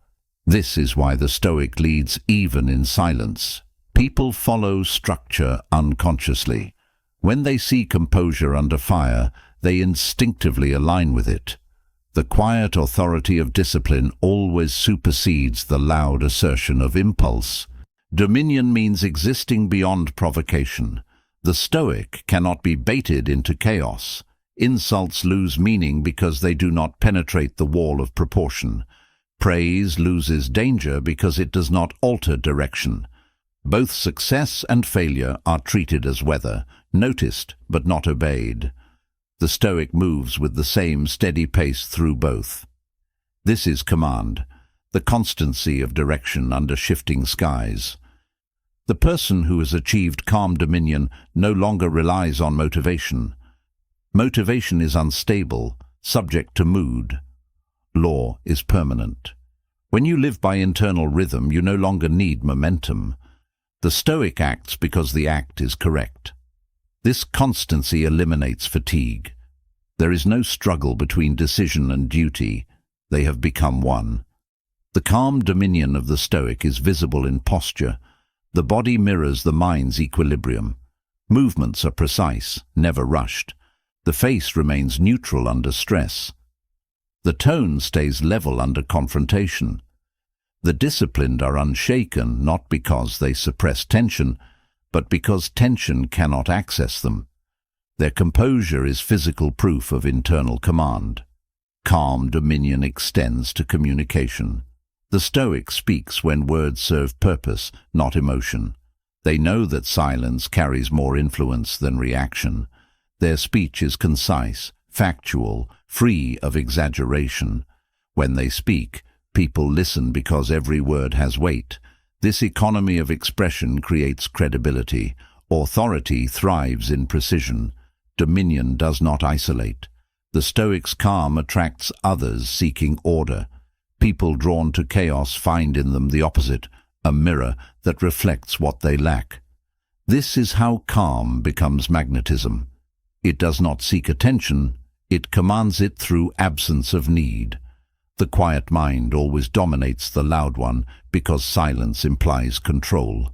This is why the Stoic leads even in silence. People follow structure unconsciously. When they see composure under fire, they instinctively align with it. The quiet authority of discipline always supersedes the loud assertion of impulse. Dominion means existing beyond provocation. The Stoic cannot be baited into chaos. Insults lose meaning because they do not penetrate the wall of proportion. Praise loses danger because it does not alter direction. Both success and failure are treated as weather, noticed but not obeyed. The Stoic moves with the same steady pace through both. This is command, the constancy of direction under shifting skies. The person who has achieved calm dominion no longer relies on motivation. Motivation is unstable, subject to mood. Law is permanent. When you live by internal rhythm, you no longer need momentum. The Stoic acts because the act is correct. This constancy eliminates fatigue. There is no struggle between decision and duty. They have become one. The calm dominion of the Stoic is visible in posture. The body mirrors the mind's equilibrium. Movements are precise, never rushed. The face remains neutral under stress. The tone stays level under confrontation. The disciplined are unshaken not because they suppress tension, but because tension cannot access them. Their composure is physical proof of internal command. Calm dominion extends to communication. The Stoic speaks when words serve purpose, not emotion. They know that silence carries more influence than reaction. Their speech is concise, factual, free of exaggeration. When they speak, people listen because every word has weight. This economy of expression creates credibility. Authority thrives in precision. Dominion does not isolate. The Stoic's calm attracts others seeking order. People drawn to chaos find in them the opposite, a mirror that reflects what they lack. This is how calm becomes magnetism. It does not seek attention, it commands it through absence of need. The quiet mind always dominates the loud one because silence implies control.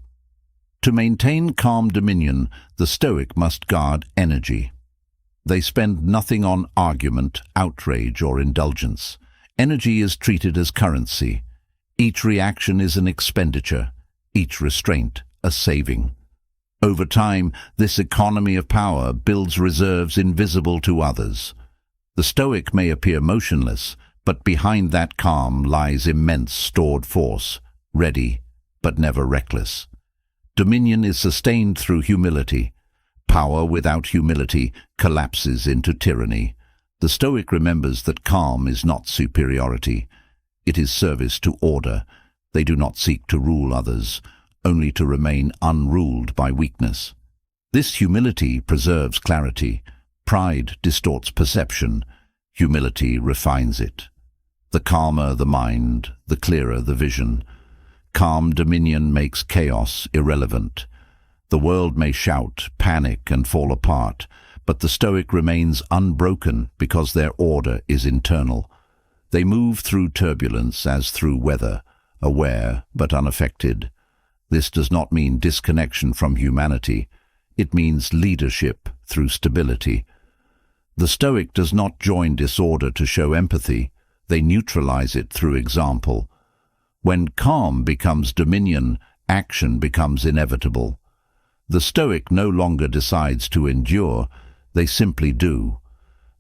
To maintain calm dominion, the Stoic must guard energy. They spend nothing on argument, outrage, or indulgence. Energy is treated as currency. Each reaction is an expenditure, each restraint a saving. Over time, this economy of power builds reserves invisible to others. The Stoic may appear motionless, but behind that calm lies immense stored force, ready but never reckless. Dominion is sustained through humility. Power without humility collapses into tyranny. The Stoic remembers that calm is not superiority. It is service to order. They do not seek to rule others, only to remain unruled by weakness. This humility preserves clarity. Pride distorts perception. Humility refines it. The calmer the mind, the clearer the vision. Calm dominion makes chaos irrelevant. The world may shout, panic, and fall apart, but the Stoic remains unbroken because their order is internal. They move through turbulence as through weather, aware but unaffected. This does not mean disconnection from humanity. It means leadership through stability. The Stoic does not join disorder to show empathy, they neutralize it through example. When calm becomes dominion, action becomes inevitable. The Stoic no longer decides to endure, they simply do.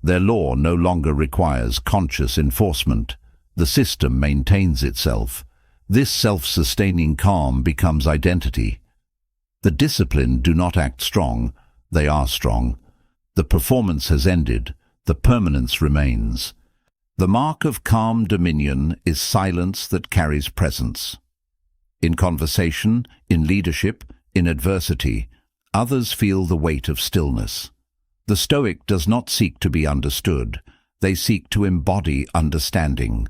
Their law no longer requires conscious enforcement. The system maintains itself. This self-sustaining calm becomes identity. The disciplined do not act strong, they are strong. The performance has ended, the permanence remains. The mark of calm dominion is silence that carries presence. In conversation, in leadership, in adversity, others feel the weight of stillness. The Stoic does not seek to be understood, they seek to embody understanding.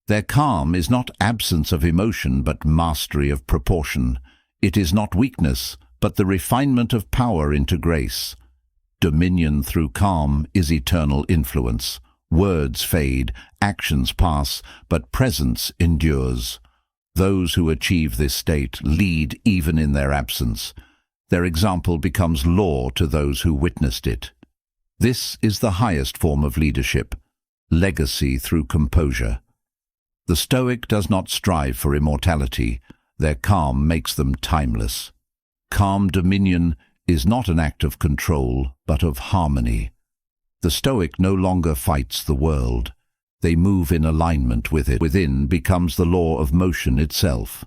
Their calm is not absence of emotion but mastery of proportion. It is not weakness, but the refinement of power into grace. Dominion through calm is eternal influence. Words fade, actions pass, but presence endures. Those who achieve this state lead even in their absence. Their example becomes law to those who witnessed it. This is the highest form of leadership, legacy through composure. The Stoic does not strive for immortality. Their calm makes them timeless. Calm dominion is not an act of control, but of harmony. The Stoic no longer fights the world. They move in alignment with it. Within becomes the law of motion itself.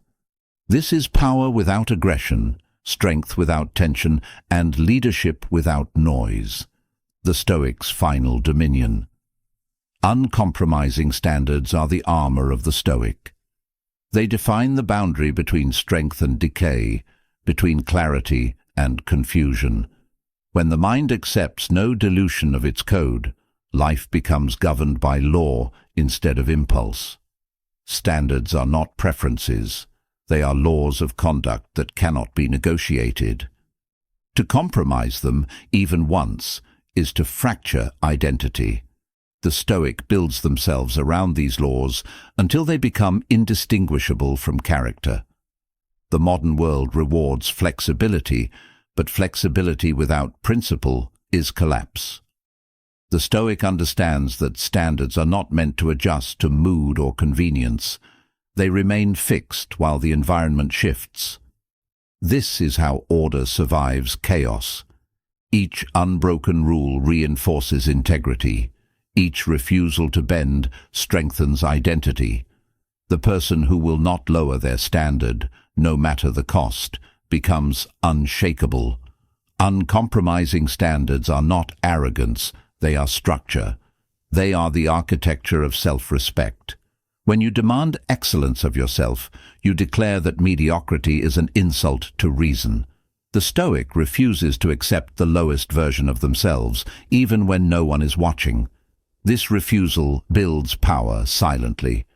This is power without aggression, strength without tension, and leadership without noise. The Stoic's final dominion. Uncompromising standards are the armor of the Stoic. They define the boundary between strength and decay, between clarity and confusion. When the mind accepts no dilution of its code, life becomes governed by law instead of impulse. Standards are not preferences. They are laws of conduct that cannot be negotiated. To compromise them, even once, is to fracture identity. The Stoic builds themselves around these laws until they become indistinguishable from character. The modern world rewards flexibility, but flexibility without principle is collapse. The Stoic understands that standards are not meant to adjust to mood or convenience. They remain fixed while the environment shifts. This is how order survives chaos. Each unbroken rule reinforces integrity. Each refusal to bend strengthens identity. The person who will not lower their standard, no matter the cost, becomes unshakable. Uncompromising standards are not arrogance, they are structure. They are the architecture of self-respect. When you demand excellence of yourself, you declare that mediocrity is an insult to reason. The Stoic refuses to accept the lowest version of themselves, even when no one is watching. This refusal builds power silently.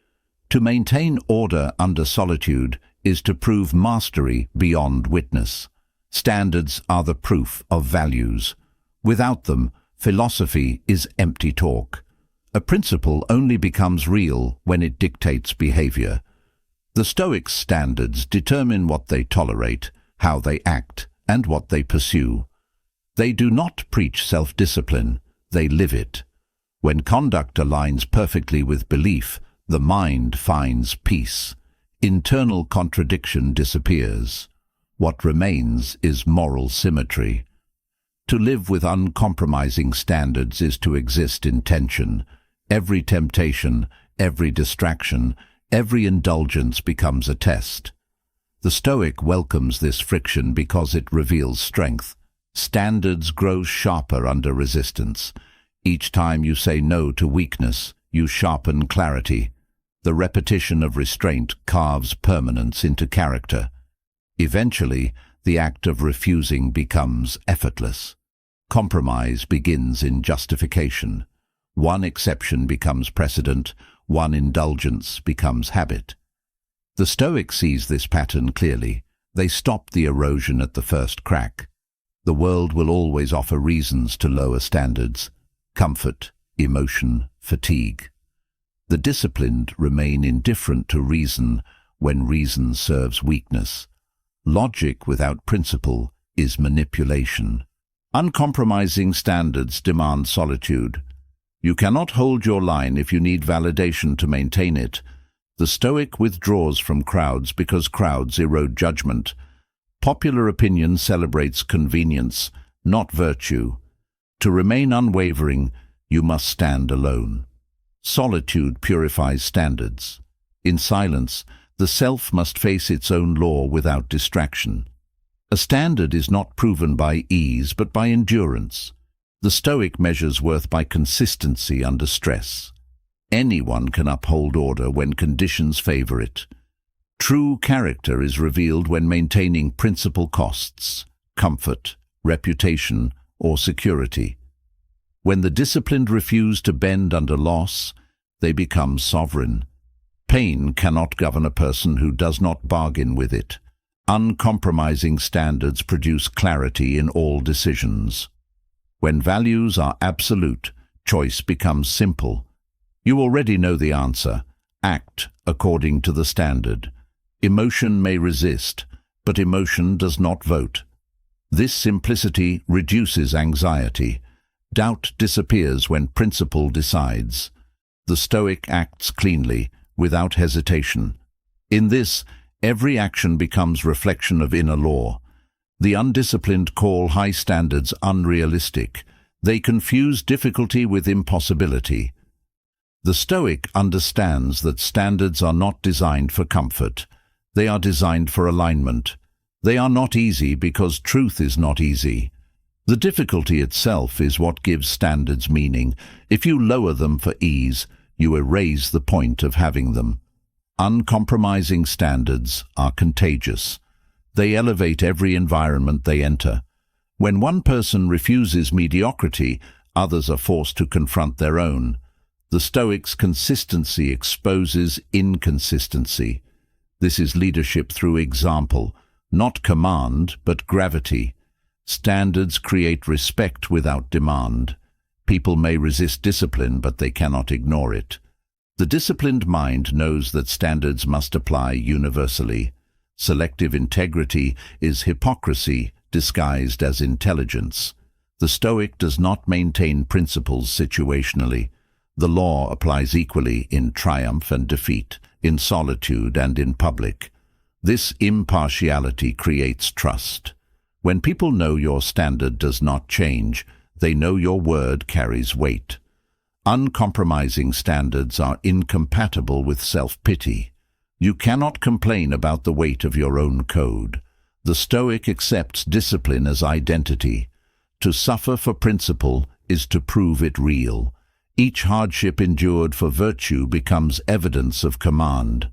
To maintain order under solitude is to prove mastery beyond witness. Standards are the proof of values. Without them, philosophy is empty talk. A principle only becomes real when it dictates behavior. The Stoics' standards determine what they tolerate, how they act, and what they pursue. They do not preach self-discipline, they live it. When conduct aligns perfectly with belief, the mind finds peace. Internal contradiction disappears. What remains is moral symmetry. To live with uncompromising standards is to exist in tension. Every temptation, every distraction, every indulgence becomes a test. The Stoic welcomes this friction because it reveals strength. Standards grow sharper under resistance. Each time you say no to weakness, you sharpen clarity. The repetition of restraint carves permanence into character. Eventually, the act of refusing becomes effortless. Compromise begins in justification. One exception becomes precedent, one indulgence becomes habit. The Stoic sees this pattern clearly. They stop the erosion at the first crack. The world will always offer reasons to lower standards: comfort, emotion, fatigue. The disciplined remain indifferent to reason when reason serves weakness. Logic without principle is manipulation. Uncompromising standards demand solitude. You cannot hold your line if you need validation to maintain it. The Stoic withdraws from crowds because crowds erode judgment. Popular opinion celebrates convenience, not virtue. To remain unwavering, you must stand alone. Solitude purifies standards. In silence, the self must face its own law without distraction. A standard is not proven by ease but by endurance. The Stoic measures worth by consistency under stress. Anyone can uphold order when conditions favor it. True character is revealed when maintaining principal costs, comfort, reputation, or security. When the disciplined refuse to bend under loss, they become sovereign. Pain cannot govern a person who does not bargain with it. Uncompromising standards produce clarity in all decisions. When values are absolute, choice becomes simple. You already know the answer. Act according to the standard. Emotion may resist, but emotion does not vote. This simplicity reduces anxiety. Doubt disappears when principle decides. The Stoic acts cleanly, without hesitation. In this, every action becomes reflection of inner law. The undisciplined call high standards unrealistic. They confuse difficulty with impossibility. The Stoic understands that standards are not designed for comfort. They are designed for alignment. They are not easy because truth is not easy. The difficulty itself is what gives standards meaning. If you lower them for ease, you erase the point of having them. Uncompromising standards are contagious. They elevate every environment they enter. When one person refuses mediocrity, others are forced to confront their own. The Stoics' consistency exposes inconsistency. This is leadership through example, not command, but gravity. Standards create respect without demand. People may resist discipline, but they cannot ignore it. The disciplined mind knows that standards must apply universally. Selective integrity is hypocrisy disguised as intelligence. The Stoic does not maintain principles situationally. The law applies equally in triumph and defeat, in solitude and in public. This impartiality creates trust. When people know your standard does not change, they know your word carries weight. Uncompromising standards are incompatible with self-pity. You cannot complain about the weight of your own code. The Stoic accepts discipline as identity. To suffer for principle is to prove it real. Each hardship endured for virtue becomes evidence of command.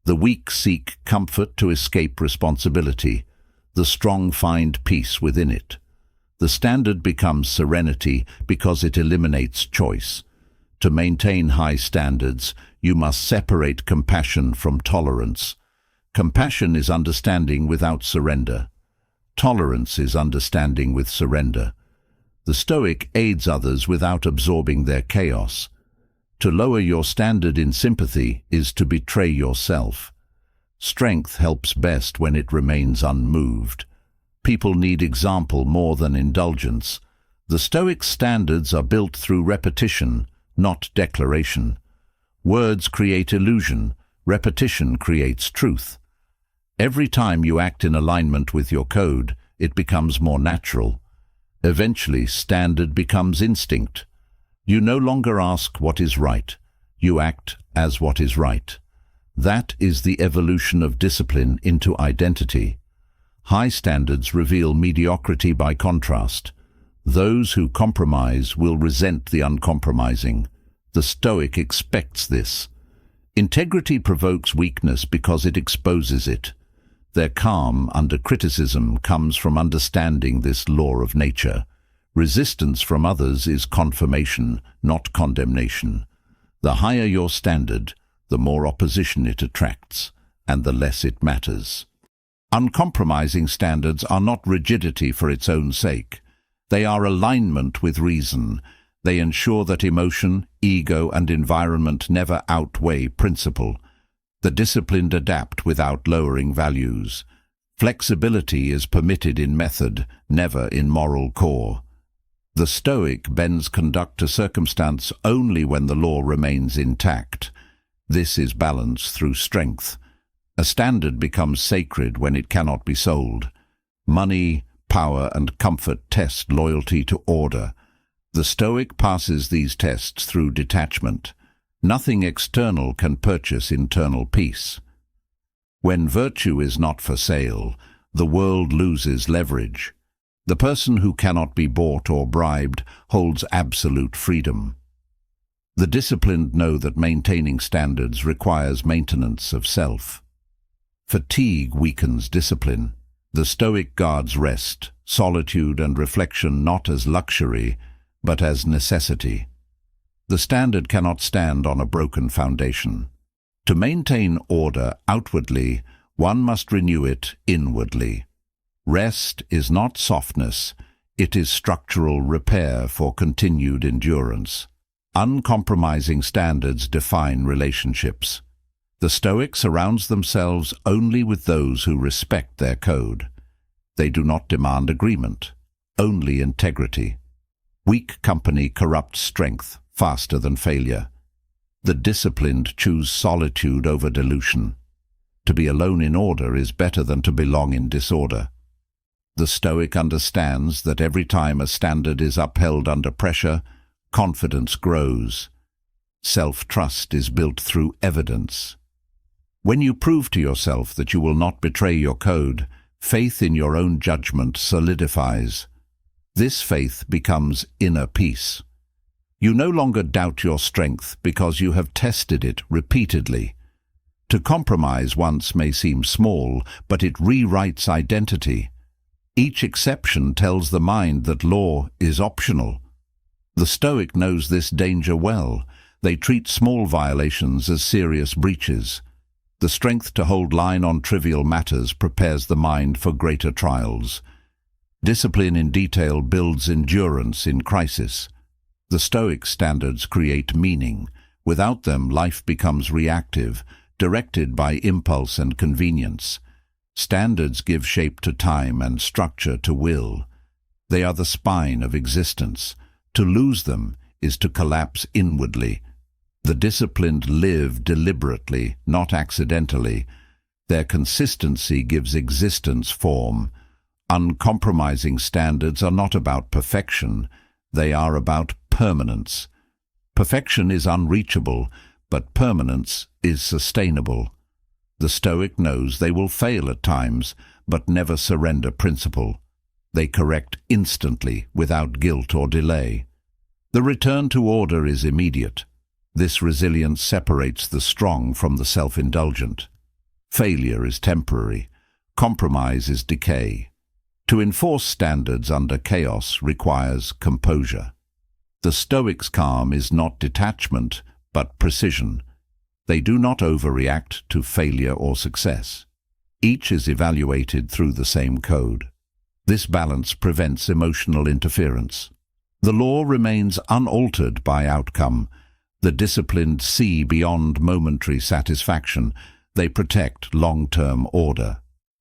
The weak seek comfort to escape responsibility. The strong find peace within it. The standard becomes serenity because it eliminates choice. To maintain high standards, you must separate compassion from tolerance. Compassion is understanding without surrender. Tolerance is understanding with surrender. The Stoic aids others without absorbing their chaos. To lower your standard in sympathy is to betray yourself. Strength helps best when it remains unmoved. People need example more than indulgence. The Stoic standards are built through repetition, not declaration. Words create illusion. Repetition creates truth. Every time you act in alignment with your code, it becomes more natural. Eventually, standard becomes instinct. You no longer ask what is right. You act as what is right. That is the evolution of discipline into identity. High standards reveal mediocrity by contrast. Those who compromise will resent the uncompromising. The Stoic expects this. Integrity provokes weakness because it exposes it. Their calm under criticism comes from understanding this law of nature. Resistance from others is confirmation, not condemnation. The higher your standard, the more opposition it attracts, and the less it matters. Uncompromising standards are not rigidity for its own sake. They are alignment with reason. They ensure that emotion, ego, and environment never outweigh principle. The disciplined adapt without lowering values. Flexibility is permitted in method, never in moral core. The Stoic bends conduct to circumstance only when the law remains intact. This is balance through strength. A standard becomes sacred when it cannot be sold. Money, power, and comfort test loyalty to order. The Stoic passes these tests through detachment. Nothing external can purchase internal peace. When virtue is not for sale, the world loses leverage. The person who cannot be bought or bribed holds absolute freedom. The disciplined know that maintaining standards requires maintenance of self. Fatigue weakens discipline. The Stoic guards rest, solitude, and reflection not as luxury, but as necessity. The standard cannot stand on a broken foundation. To maintain order outwardly, one must renew it inwardly. Rest is not softness, it is structural repair for continued endurance. Uncompromising standards define relationships. The Stoic surrounds themselves only with those who respect their code. They do not demand agreement, only integrity. Weak company corrupts strength faster than failure. The disciplined choose solitude over delusion. To be alone in order is better than to belong in disorder. The Stoic understands that every time a standard is upheld under pressure, confidence grows. Self-trust is built through evidence. When you prove to yourself that you will not betray your code, faith in your own judgment solidifies. This faith becomes inner peace. You no longer doubt your strength because you have tested it repeatedly. To compromise once may seem small, but it rewrites identity. Each exception tells the mind that law is optional. The Stoic knows this danger well. They treat small violations as serious breaches. The strength to hold line on trivial matters prepares the mind for greater trials. Discipline in detail builds endurance in crisis. The Stoic standards create meaning. Without them, life becomes reactive, directed by impulse and convenience. Standards give shape to time and structure to will. They are the spine of existence. To lose them is to collapse inwardly. The disciplined live deliberately, not accidentally. Their consistency gives existence form. Uncompromising standards are not about perfection. They are about permanence. Perfection is unreachable, but permanence is sustainable. The Stoic knows they will fail at times, but never surrender principle. They correct instantly, without guilt or delay. The return to order is immediate. This resilience separates the strong from the self-indulgent. Failure is temporary. Compromise is decay. To enforce standards under chaos requires composure. The Stoic's calm is not detachment, but precision. They do not overreact to failure or success. Each is evaluated through the same code. This balance prevents emotional interference. The law remains unaltered by outcome. The disciplined see beyond momentary satisfaction. They protect long-term order.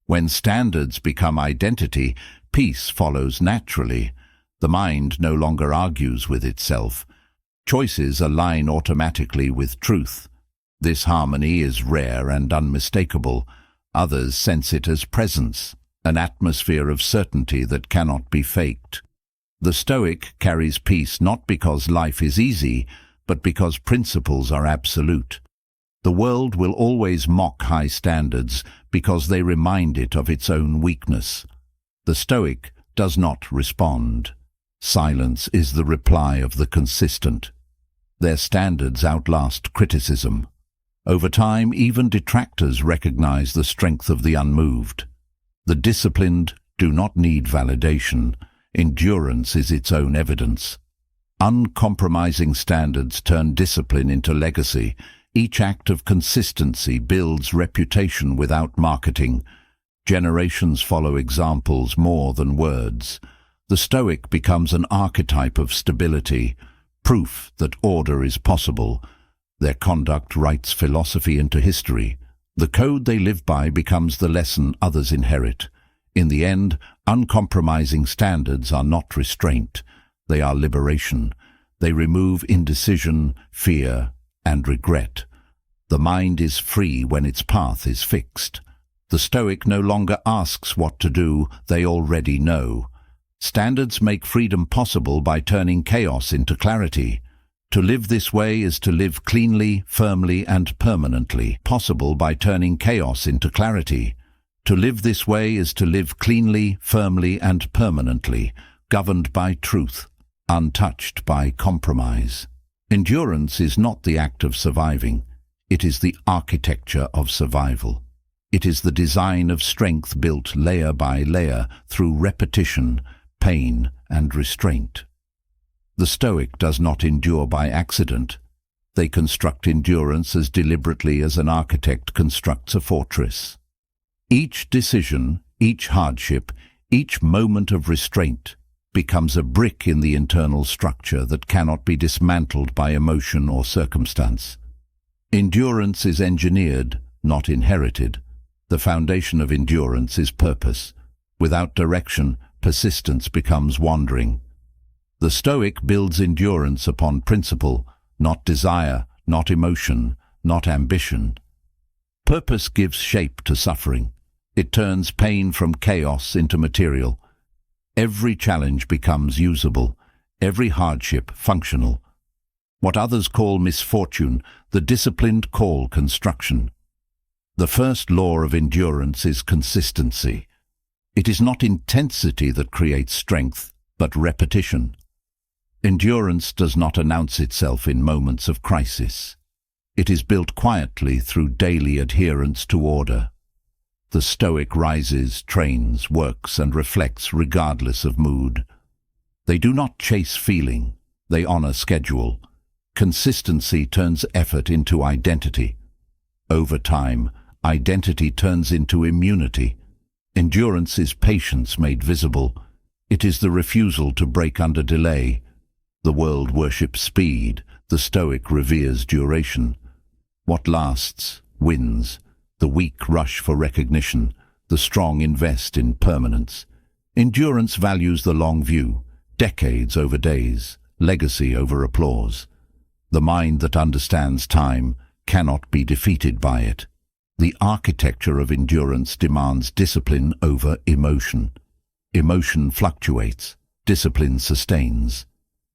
When standards become identity, peace follows naturally. The mind no longer argues with itself. Choices align automatically with truth. This harmony is rare and unmistakable. Others sense it as presence, an atmosphere of certainty that cannot be faked. The Stoic carries peace not because life is easy, but because principles are absolute. The world will always mock high standards because they remind it of its own weakness. The Stoic does not respond. Silence is the reply of the consistent. Their standards outlast criticism. Over time, even detractors recognize the strength of the unmoved. The disciplined do not need validation. Endurance is its own evidence. Uncompromising standards turn discipline into legacy. Each act of consistency builds reputation without marketing. Generations follow examples more than words. The Stoic becomes an archetype of stability, proof that order is possible. Their conduct writes philosophy into history. The code they live by becomes the lesson others inherit. In the end, uncompromising standards are not restraint, they are liberation. They remove indecision, fear, and regret. The mind is free when its path is fixed. The Stoic no longer asks what to do, they already know. Standards make freedom possible by turning chaos into clarity. To live this way is to live cleanly, firmly, and permanently, possible by turning chaos into clarity. To live this way is to live cleanly, firmly, and permanently, governed by truth, untouched by compromise. Endurance is not the act of surviving, it is the architecture of survival. It is the design of strength built layer by layer through repetition, pain, and restraint. The Stoic does not endure by accident. They construct endurance as deliberately as an architect constructs a fortress. Each decision, each hardship, each moment of restraint becomes a brick in the internal structure that cannot be dismantled by emotion or circumstance. Endurance is engineered, not inherited. The foundation of endurance is purpose. Without direction, persistence becomes wandering. The Stoic builds endurance upon principle, not desire, not emotion, not ambition. Purpose gives shape to suffering. It turns pain from chaos into material. Every challenge becomes usable, every hardship functional. What others call misfortune, the disciplined call construction. The first law of endurance is consistency. It is not intensity that creates strength, but repetition. Endurance does not announce itself in moments of crisis. It is built quietly through daily adherence to order. The Stoic rises, trains, works, and reflects regardless of mood. They do not chase feeling, they honor schedule. Consistency turns effort into identity. Over time, identity turns into immunity. Endurance is patience made visible. It is the refusal to break under delay. The world worships speed, the Stoic reveres duration. What lasts, wins. The weak rush for recognition, the strong invest in permanence. Endurance values the long view, decades over days, legacy over applause. The mind that understands time cannot be defeated by it. The architecture of endurance demands discipline over emotion. Emotion fluctuates, discipline sustains.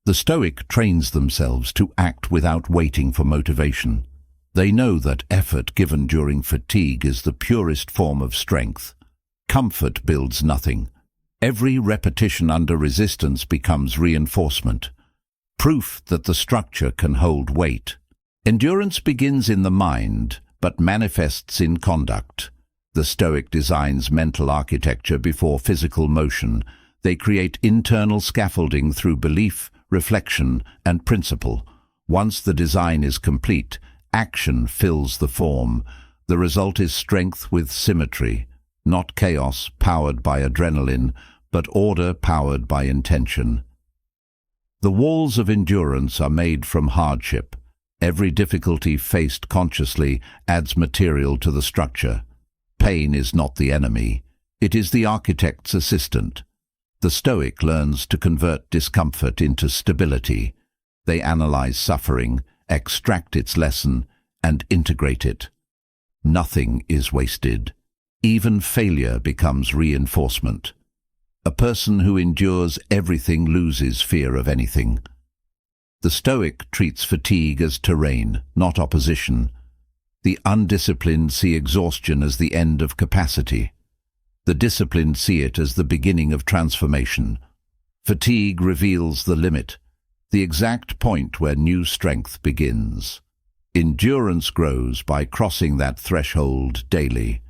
The Stoic trains themselves to act without waiting for motivation. They know that effort given during fatigue is the purest form of strength. Comfort builds nothing. Every repetition under resistance becomes reinforcement, proof that the structure can hold weight. Endurance begins in the mind, but manifests in conduct. The Stoic designs mental architecture before physical motion. They create internal scaffolding through belief, reflection, and principle. Once the design is complete, action fills the form. The result is strength with symmetry, not chaos powered by adrenaline, but order powered by intention. The walls of endurance are made from hardship. Every difficulty faced consciously adds material to the structure. Pain is not the enemy, it is the architect's assistant. The Stoic learns to convert discomfort into stability. They analyze suffering, extract its lesson, and integrate it. Nothing is wasted. Even failure becomes reinforcement. A person who endures everything loses fear of anything. The Stoic treats fatigue as terrain, not opposition. The undisciplined see exhaustion as the end of capacity. The disciplined see it as the beginning of transformation. Fatigue reveals the limit, the exact point where new strength begins. Endurance grows by crossing that threshold daily.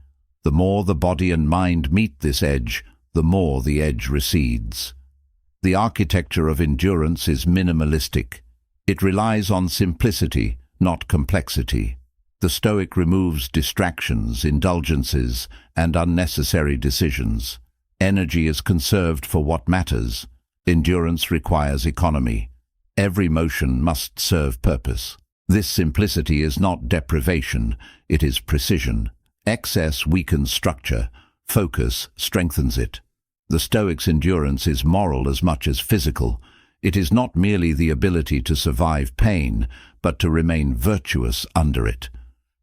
The more the body and mind meet this edge, the more the edge recedes. The architecture of endurance is minimalistic. It relies on simplicity, not complexity. The Stoic removes distractions, indulgences, and unnecessary decisions. Energy is conserved for what matters. Endurance requires economy. Every motion must serve purpose. This simplicity is not deprivation, it is precision. Excess weakens structure, focus strengthens it. The Stoics' endurance is moral as much as physical. It is not merely the ability to survive pain, but to remain virtuous under it.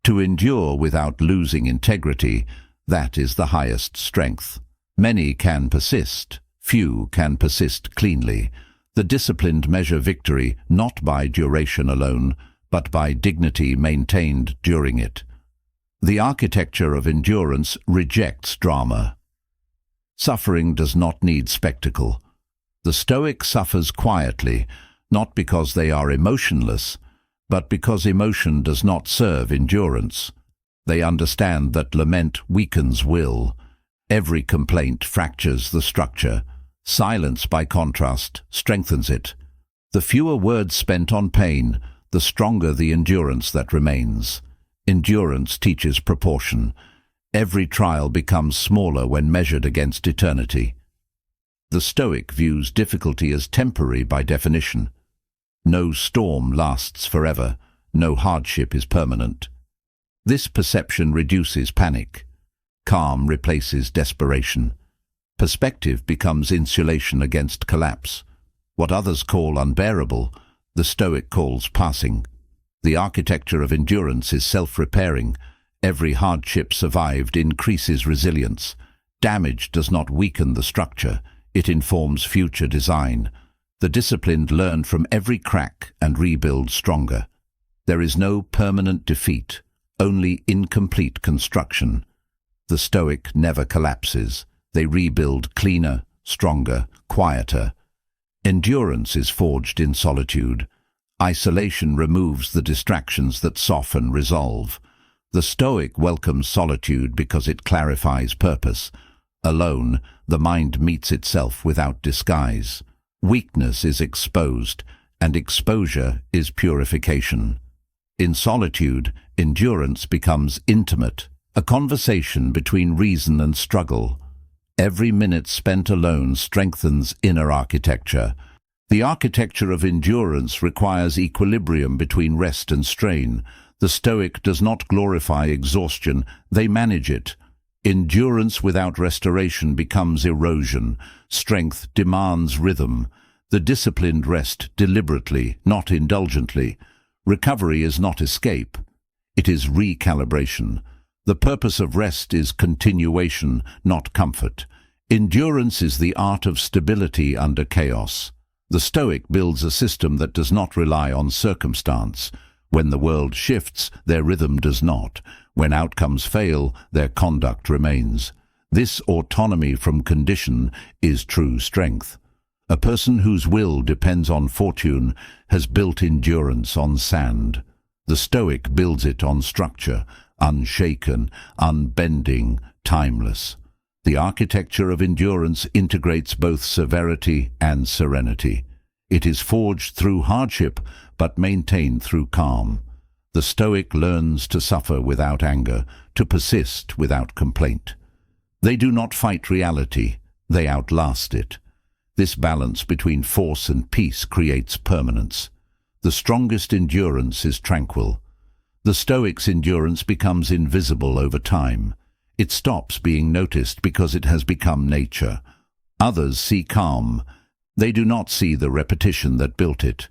To endure without losing integrity, that is the highest strength. Many can persist, few can persist cleanly. The disciplined measure victory not by duration alone, but by dignity maintained during it. The architecture of endurance rejects drama. Suffering does not need spectacle. The Stoic suffers quietly, not because they are emotionless, but because emotion does not serve endurance. They understand that lament weakens will. Every complaint fractures the structure. Silence, by contrast, strengthens it. The fewer words spent on pain, the stronger the endurance that remains. Endurance teaches proportion. Every trial becomes smaller when measured against eternity. The Stoic views difficulty as temporary by definition. No storm lasts forever. No hardship is permanent. This perception reduces panic. Calm replaces desperation. Perspective becomes insulation against collapse. What others call unbearable, the Stoic calls passing. The architecture of endurance is self-repairing. Every hardship survived increases resilience. Damage does not weaken the structure, it informs future design. The disciplined learn from every crack and rebuild stronger. There is no permanent defeat, only incomplete construction. The Stoic never collapses. They rebuild cleaner, stronger, quieter. Endurance is forged in solitude. Isolation removes the distractions that soften resolve. The Stoic welcomes solitude because it clarifies purpose. Alone, the mind meets itself without disguise. Weakness is exposed, and exposure is purification. In solitude, endurance becomes intimate, a conversation between reason and struggle. Every minute spent alone strengthens inner architecture. The architecture of endurance requires equilibrium between rest and strain. The Stoic does not glorify exhaustion, they manage it. Endurance without restoration becomes erosion. Strength demands rhythm. The disciplined rest deliberately, not indulgently. Recovery is not escape. It is recalibration. The purpose of rest is continuation, not comfort. Endurance is the art of stability under chaos. The Stoic builds a system that does not rely on circumstance. When the world shifts, their rhythm does not. When outcomes fail, their conduct remains. This autonomy from condition is true strength. A person whose will depends on fortune has built endurance on sand. The Stoic builds it on structure, unshaken, unbending, timeless. The architecture of endurance integrates both severity and serenity. It is forged through hardship, but maintained through calm. The Stoic learns to suffer without anger, to persist without complaint. They do not fight reality, they outlast it. This balance between force and peace creates permanence. The strongest endurance is tranquil. The Stoic's endurance becomes invisible over time. It stops being noticed because it has become nature. Others see calm. They do not see the repetition that built it.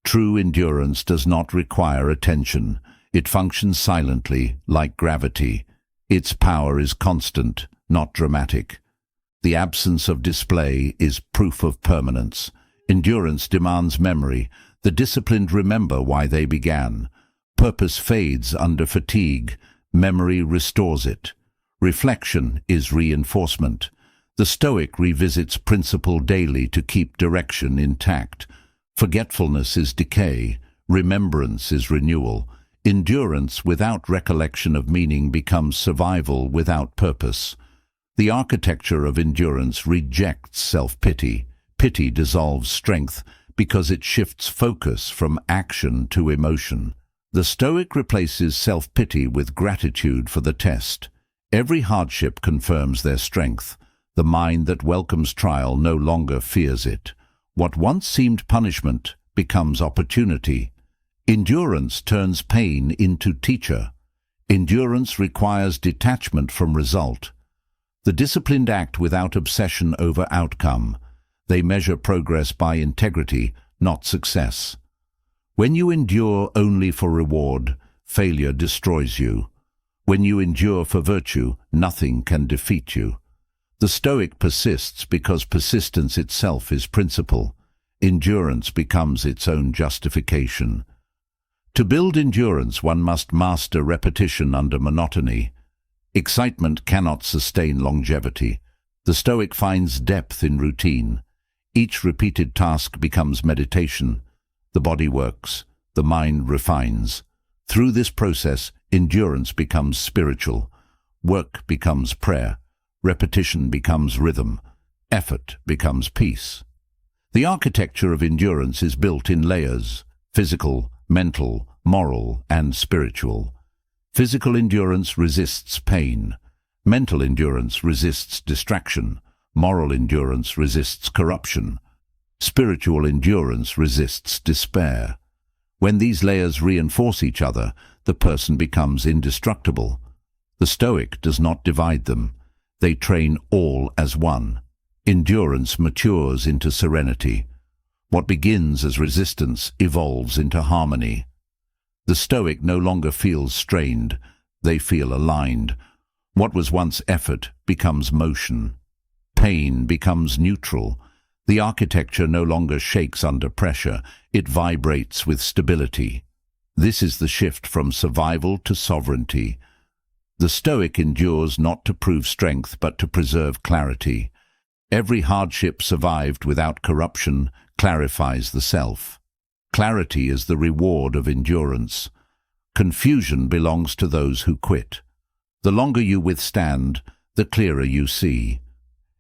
True endurance does not require attention. It functions silently, like gravity. Its power is constant, not dramatic. The absence of display is proof of permanence. Endurance demands memory. The disciplined remember why they began. Purpose fades under fatigue. Memory restores it. Reflection is reinforcement. The Stoic revisits principle daily to keep direction intact. Forgetfulness is decay. Remembrance is renewal. Endurance without recollection of meaning becomes survival without purpose. The architecture of endurance rejects self-pity. Pity dissolves strength because it shifts focus from action to emotion. The Stoic replaces self-pity with gratitude for the test. Every hardship confirms their strength. The mind that welcomes trial no longer fears it. What once seemed punishment becomes opportunity. Endurance turns pain into teacher. Endurance requires detachment from result. The disciplined act without obsession over outcome. They measure progress by integrity, not success. When you endure only for reward, failure destroys you. When you endure for virtue, nothing can defeat you. The Stoic persists because persistence itself is principle. Endurance becomes its own justification. To build endurance, one must master repetition under monotony. Excitement cannot sustain longevity. The Stoic finds depth in routine. Each repeated task becomes meditation. The body works, the mind refines. Through this process, endurance becomes spiritual. Work becomes prayer. Repetition becomes rhythm. Effort becomes peace. The architecture of endurance is built in layers: physical, mental, moral, and spiritual. Physical endurance resists pain. Mental endurance resists distraction. Moral endurance resists corruption. Spiritual endurance resists despair. When these layers reinforce each other, the person becomes indestructible. The Stoic does not divide them. They train all as one. Endurance matures into serenity. What begins as resistance evolves into harmony. The Stoic no longer feels strained. They feel aligned. What was once effort becomes motion. Pain becomes neutral. The architecture no longer shakes under pressure. It vibrates with stability. This is the shift from survival to sovereignty. The Stoic endures not to prove strength but to preserve clarity. Every hardship survived without corruption clarifies the self. Clarity is the reward of endurance. Confusion belongs to those who quit. The longer you withstand, the clearer you see.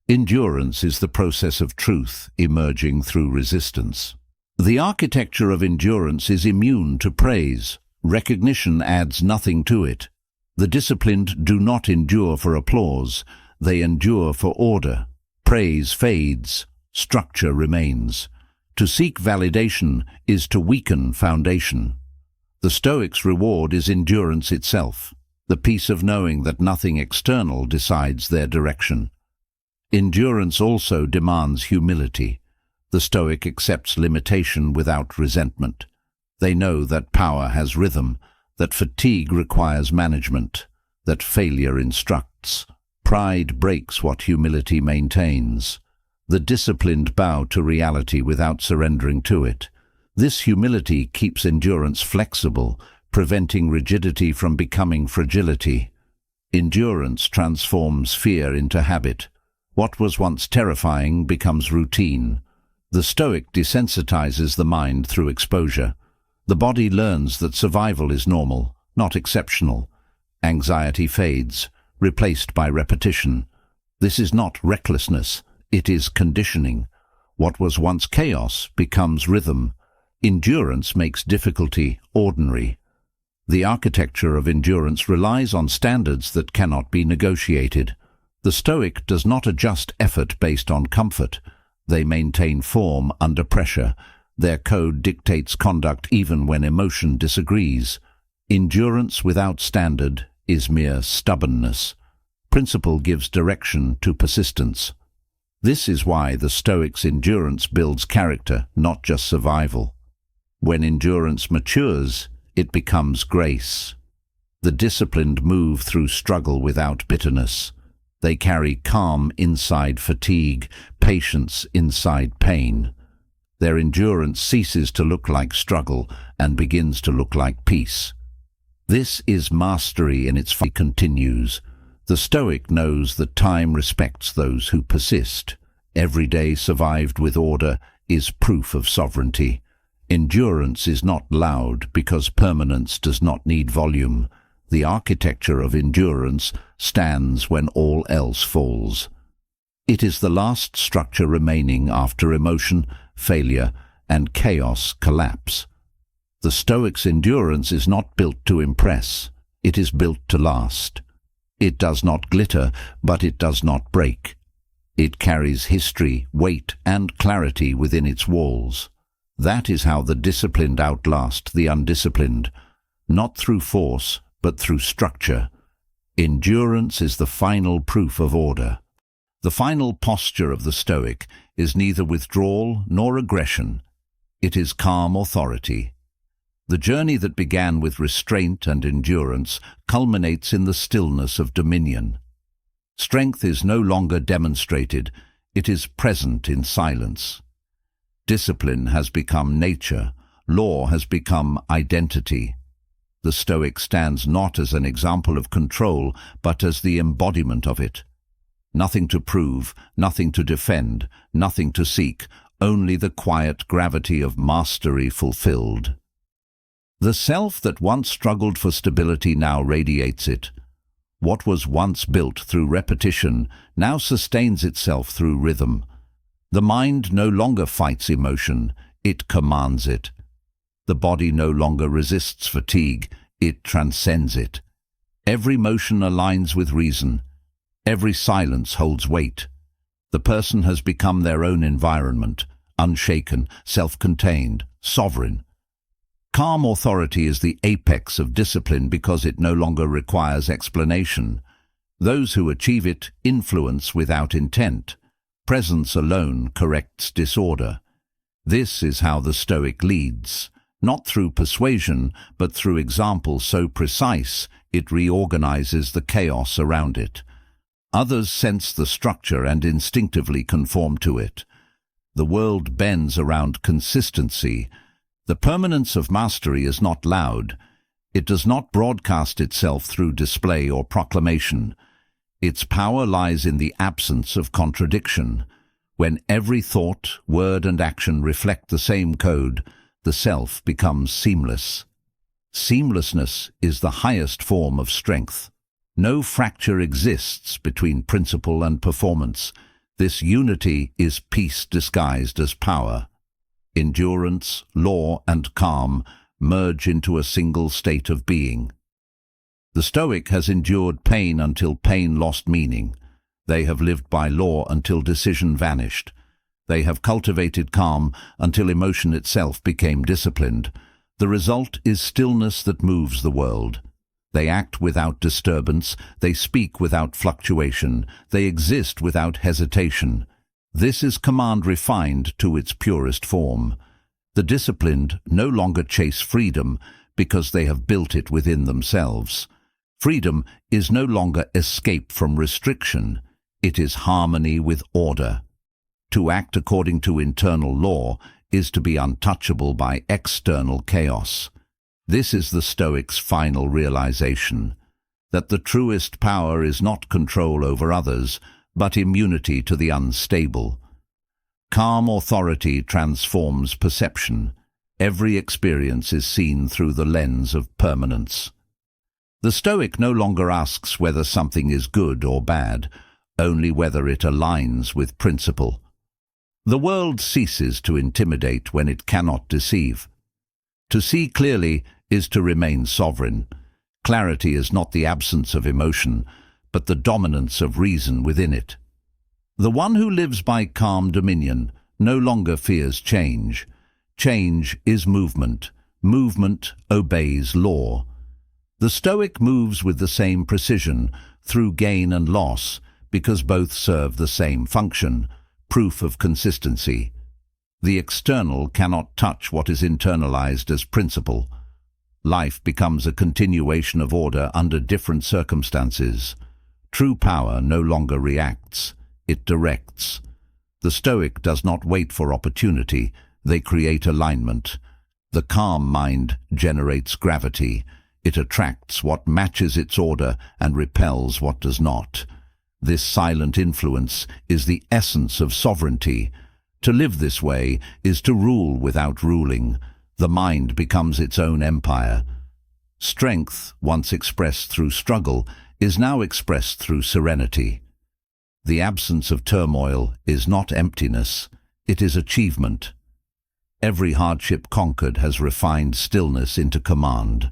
Endurance is the process of truth emerging through resistance. The architecture of endurance is immune to praise. Recognition adds nothing to it. The disciplined do not endure for applause, they endure for order. Praise fades, structure remains. To seek validation is to weaken foundation. The Stoics' reward is endurance itself, the peace of knowing that nothing external decides their direction. Endurance also demands humility. The Stoic accepts limitation without resentment. They know that power has rhythm, that fatigue requires management, that failure instructs. Pride breaks what humility maintains. The disciplined bow to reality without surrendering to it. This humility keeps endurance flexible, preventing rigidity from becoming fragility. Endurance transforms fear into habit. What was once terrifying becomes routine. The Stoic desensitizes the mind through exposure. The body learns that survival is normal, not exceptional. Anxiety fades, replaced by repetition. This is not recklessness, it is conditioning. What was once chaos becomes rhythm. Endurance makes difficulty ordinary. The architecture of endurance relies on standards that cannot be negotiated. The Stoic does not adjust effort based on comfort. They maintain form under pressure. Their code dictates conduct even when emotion disagrees. Endurance without standard is mere stubbornness. Principle gives direction to persistence. This is why the Stoics' endurance builds character, not just survival. When endurance matures, it becomes grace. The disciplined move through struggle without bitterness. They carry calm inside fatigue, patience inside pain. Their endurance ceases to look like struggle and begins to look like peace. This is mastery in its fight continues. The Stoic knows that time respects those who persist. Every day survived with order is proof of sovereignty. Endurance is not loud because permanence does not need volume. The architecture of endurance stands when all else falls. It is the last structure remaining after emotion, failure, and chaos collapse. The Stoics' endurance is not built to impress. It is built to last. It does not glitter, but it does not break. It carries history, weight, and clarity within its walls. That is how the disciplined outlast the undisciplined, not through force, but through structure. Endurance is the final proof of order. The final posture of the Stoic is neither withdrawal nor aggression. It is calm authority. The journey that began with restraint and endurance culminates in the stillness of dominion. Strength is no longer demonstrated, it is present in silence. Discipline has become nature, law has become identity. The Stoic stands not as an example of control, but as the embodiment of it. Nothing to prove, nothing to defend, nothing to seek, only the quiet gravity of mastery fulfilled. The self that once struggled for stability now radiates it. What was once built through repetition now sustains itself through rhythm. The mind no longer fights emotion, it commands it. The body no longer resists fatigue, it transcends it. Every motion aligns with reason. Every silence holds weight. The person has become their own environment, unshaken, self-contained, sovereign. Calm authority is the apex of discipline because it no longer requires explanation. Those who achieve it influence without intent. Presence alone corrects disorder. This is how the Stoic leads, not through persuasion, but through example so precise it reorganizes the chaos around it. Others sense the structure and instinctively conform to it. The world bends around consistency. The permanence of mastery is not loud. It does not broadcast itself through display or proclamation. Its power lies in the absence of contradiction. When every thought, word and action reflect the same code, the self becomes seamless. Seamlessness is the highest form of strength. No fracture exists between principle and performance. This unity is peace disguised as power. Endurance, law, and calm merge into a single state of being. The Stoic has endured pain until pain lost meaning. They have lived by law until decision vanished. They have cultivated calm until emotion itself became disciplined. The result is stillness that moves the world. They act without disturbance, they speak without fluctuation, they exist without hesitation. This is command refined to its purest form. The disciplined no longer chase freedom because they have built it within themselves. Freedom is no longer escape from restriction. It is harmony with order. To act according to internal law is to be untouchable by external chaos. This is the Stoic's final realization, that the truest power is not control over others, but immunity to the unstable. Calm authority transforms perception. Every experience is seen through the lens of permanence. The Stoic no longer asks whether something is good or bad, only whether it aligns with principle. The world ceases to intimidate when it cannot deceive. To see clearly is to remain sovereign. Clarity is not the absence of emotion, but the dominance of reason within it. The one who lives by calm dominion no longer fears change. Change is movement. Movement obeys law. The Stoic moves with the same precision, through gain and loss, because both serve the same function, proof of consistency. The external cannot touch what is internalized as principle. Life becomes a continuation of order under different circumstances. True power no longer reacts, it directs. The Stoic does not wait for opportunity, they create alignment. The calm mind generates gravity. It attracts what matches its order and repels what does not. This silent influence is the essence of sovereignty. To live this way is to rule without ruling. The mind becomes its own empire. Strength, once expressed through struggle, is now expressed through serenity. The absence of turmoil is not emptiness, it is achievement. Every hardship conquered has refined stillness into command.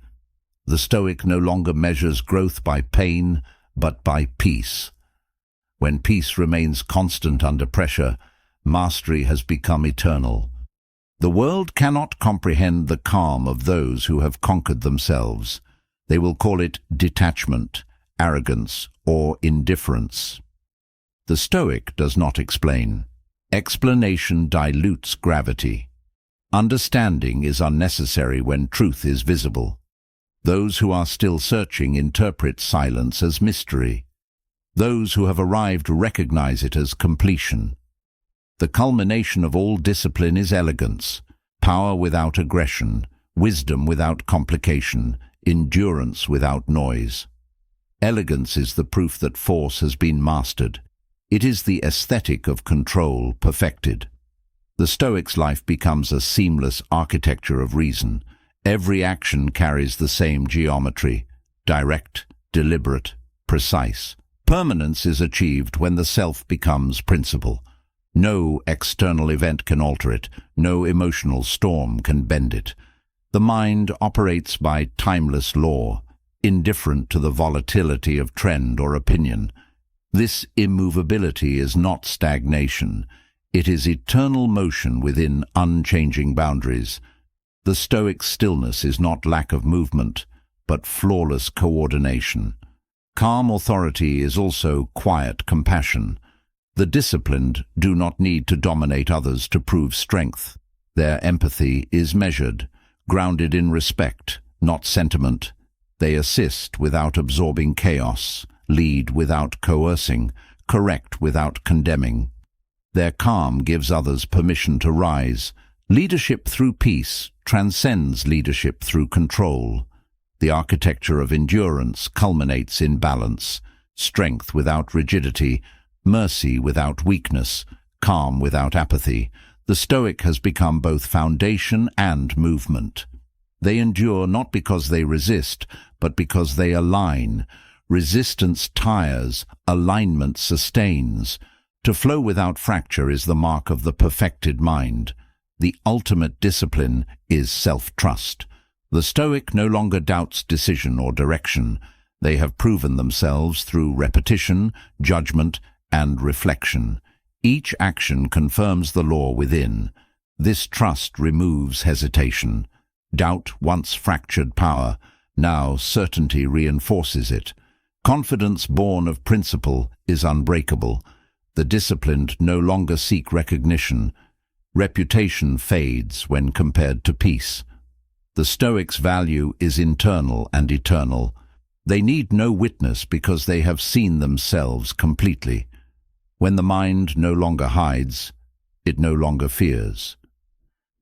The Stoic no longer measures growth by pain, but by peace. When peace remains constant under pressure, mastery has become eternal. The world cannot comprehend the calm of those who have conquered themselves. They will call it detachment, arrogance, or indifference. The Stoic does not explain. Explanation dilutes gravity. Understanding is unnecessary when truth is visible. Those who are still searching interpret silence as mystery. Those who have arrived recognize it as completion. The culmination of all discipline is elegance, power without aggression, wisdom without complication, endurance without noise. Elegance is the proof that force has been mastered. It is the aesthetic of control perfected. The Stoic's life becomes a seamless architecture of reason. Every action carries the same geometry, direct, deliberate, precise. Permanence is achieved when the self becomes principle. No external event can alter it, no emotional storm can bend it. The mind operates by timeless law, indifferent to the volatility of trend or opinion. This immovability is not stagnation. It is eternal motion within unchanging boundaries. The Stoic stillness is not lack of movement, but flawless coordination. Calm authority is also quiet compassion. The disciplined do not need to dominate others to prove strength. Their empathy is measured, grounded in respect, not sentiment. They assist without absorbing chaos, lead without coercing, correct without condemning. Their calm gives others permission to rise. Leadership through peace transcends leadership through control. The architecture of endurance culminates in balance, strength without rigidity, mercy without weakness, calm without apathy. The Stoic has become both foundation and movement. They endure not because they resist, but because they align. Resistance tires, alignment sustains. To flow without fracture is the mark of the perfected mind. The ultimate discipline is self-trust. The Stoic no longer doubts decision or direction. They have proven themselves through repetition, judgment, and reflection. Each action confirms the law within. This trust removes hesitation. Doubt once fractured power. Now certainty reinforces it. Confidence born of principle is unbreakable. The disciplined no longer seek recognition. Reputation fades when compared to peace. The Stoic's value is internal and eternal. They need no witness because they have seen themselves completely. When the mind no longer hides, it no longer fears.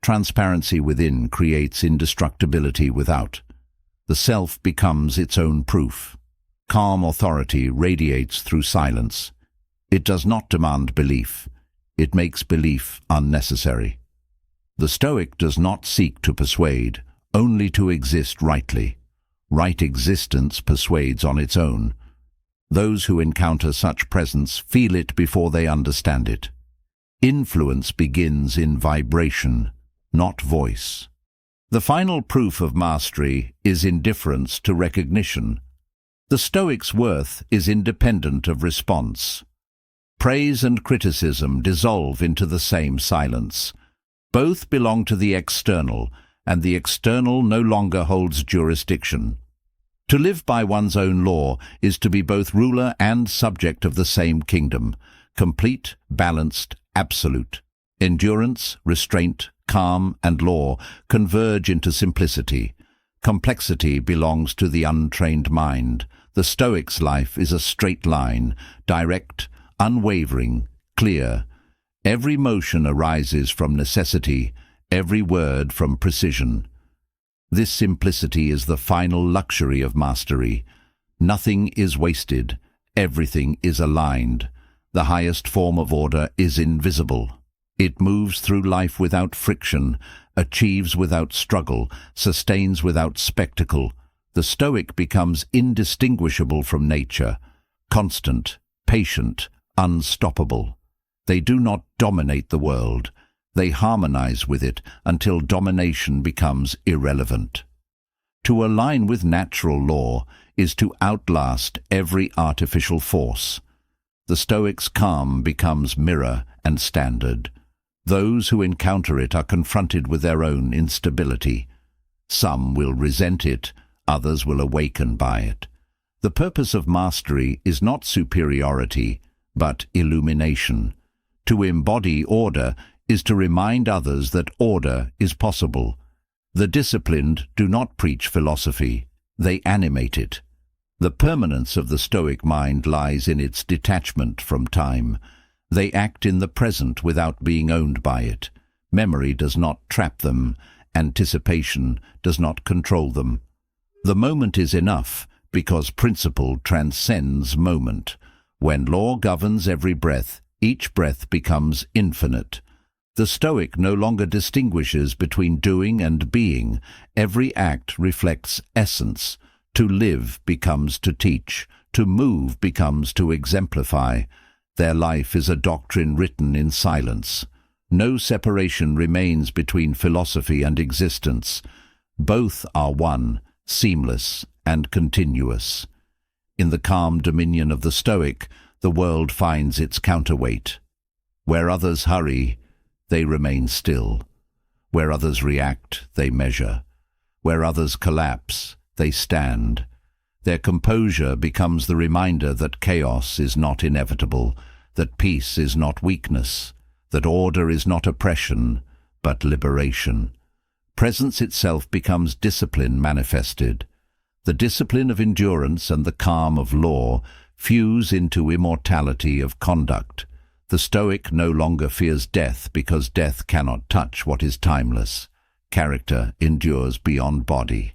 Transparency within creates indestructibility without. The self becomes its own proof. Calm authority radiates through silence. It does not demand belief. It makes belief unnecessary. The Stoic does not seek to persuade, only to exist rightly. Right existence persuades on its own. Those who encounter such presence feel it before they understand it. Influence begins in vibration, not voice. The final proof of mastery is indifference to recognition. The Stoic's worth is independent of response. Praise and criticism dissolve into the same silence. Both belong to the external, and the external no longer holds jurisdiction. To live by one's own law is to be both ruler and subject of the same kingdom, complete, balanced, absolute. Endurance, restraint, calm, and law converge into simplicity. Complexity belongs to the untrained mind. The Stoic's life is a straight line, direct, unwavering, clear. Every motion arises from necessity, every word from precision. This simplicity is the final luxury of mastery. Nothing is wasted, everything is aligned. The highest form of order is invisible. It moves through life without friction, achieves without struggle, sustains without spectacle. The Stoic becomes indistinguishable from nature, constant, patient, unstoppable. They do not dominate the world. They harmonize with it until domination becomes irrelevant. To align with natural law is to outlast every artificial force. The Stoic's calm becomes mirror and standard. Those who encounter it are confronted with their own instability. Some will resent it, others will awaken by it. The purpose of mastery is not superiority, but illumination. To embody order is to remind others that order is possible. The disciplined do not preach philosophy, they animate it. The permanence of the Stoic mind lies in its detachment from time. They act in the present without being owned by it. Memory does not trap them. Anticipation does not control them. The moment is enough, because principle transcends moment. When law governs every breath, each breath becomes infinite. The Stoic no longer distinguishes between doing and being. Every act reflects essence. To live becomes to teach. To move becomes to exemplify. Their life is a doctrine written in silence. No separation remains between philosophy and existence. Both are one, seamless and continuous. In the calm dominion of the Stoic, the world finds its counterweight. Where others hurry, they remain still. Where others react, they measure. Where others collapse, they stand. Their composure becomes the reminder that chaos is not inevitable, that peace is not weakness, that order is not oppression, but liberation. Presence itself becomes discipline manifested. The discipline of endurance and the calm of law fuse into immortality of conduct. The Stoic no longer fears death because death cannot touch what is timeless. Character endures beyond body.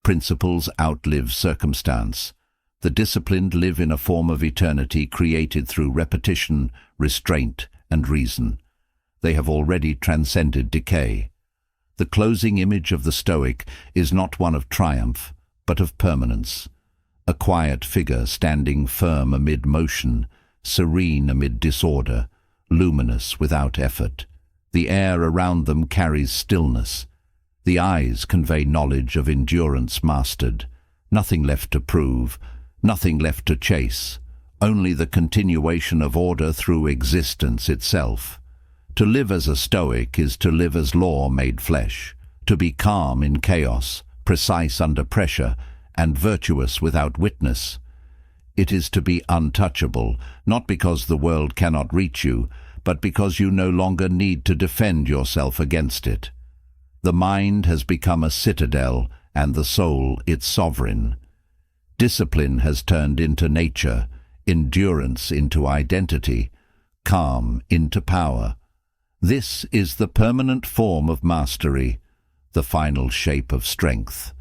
Principles outlive circumstance. The disciplined live in a form of eternity created through repetition, restraint, and reason. They have already transcended decay. The closing image of the Stoic is not one of triumph, but of permanence. A quiet figure standing firm amid motion, serene amid disorder, luminous without effort. The air around them carries stillness. The eyes convey knowledge of endurance mastered. Nothing left to prove, nothing left to chase, only the continuation of order through existence itself. To live as a Stoic is to live as law made flesh, to be calm in chaos, precise under pressure, and virtuous without witness. It is to be untouchable, not because the world cannot reach you, but because you no longer need to defend yourself against it. The mind has become a citadel, and the soul its sovereign. Discipline has turned into nature, endurance into identity, calm into power. This is the permanent form of mastery, the final shape of strength.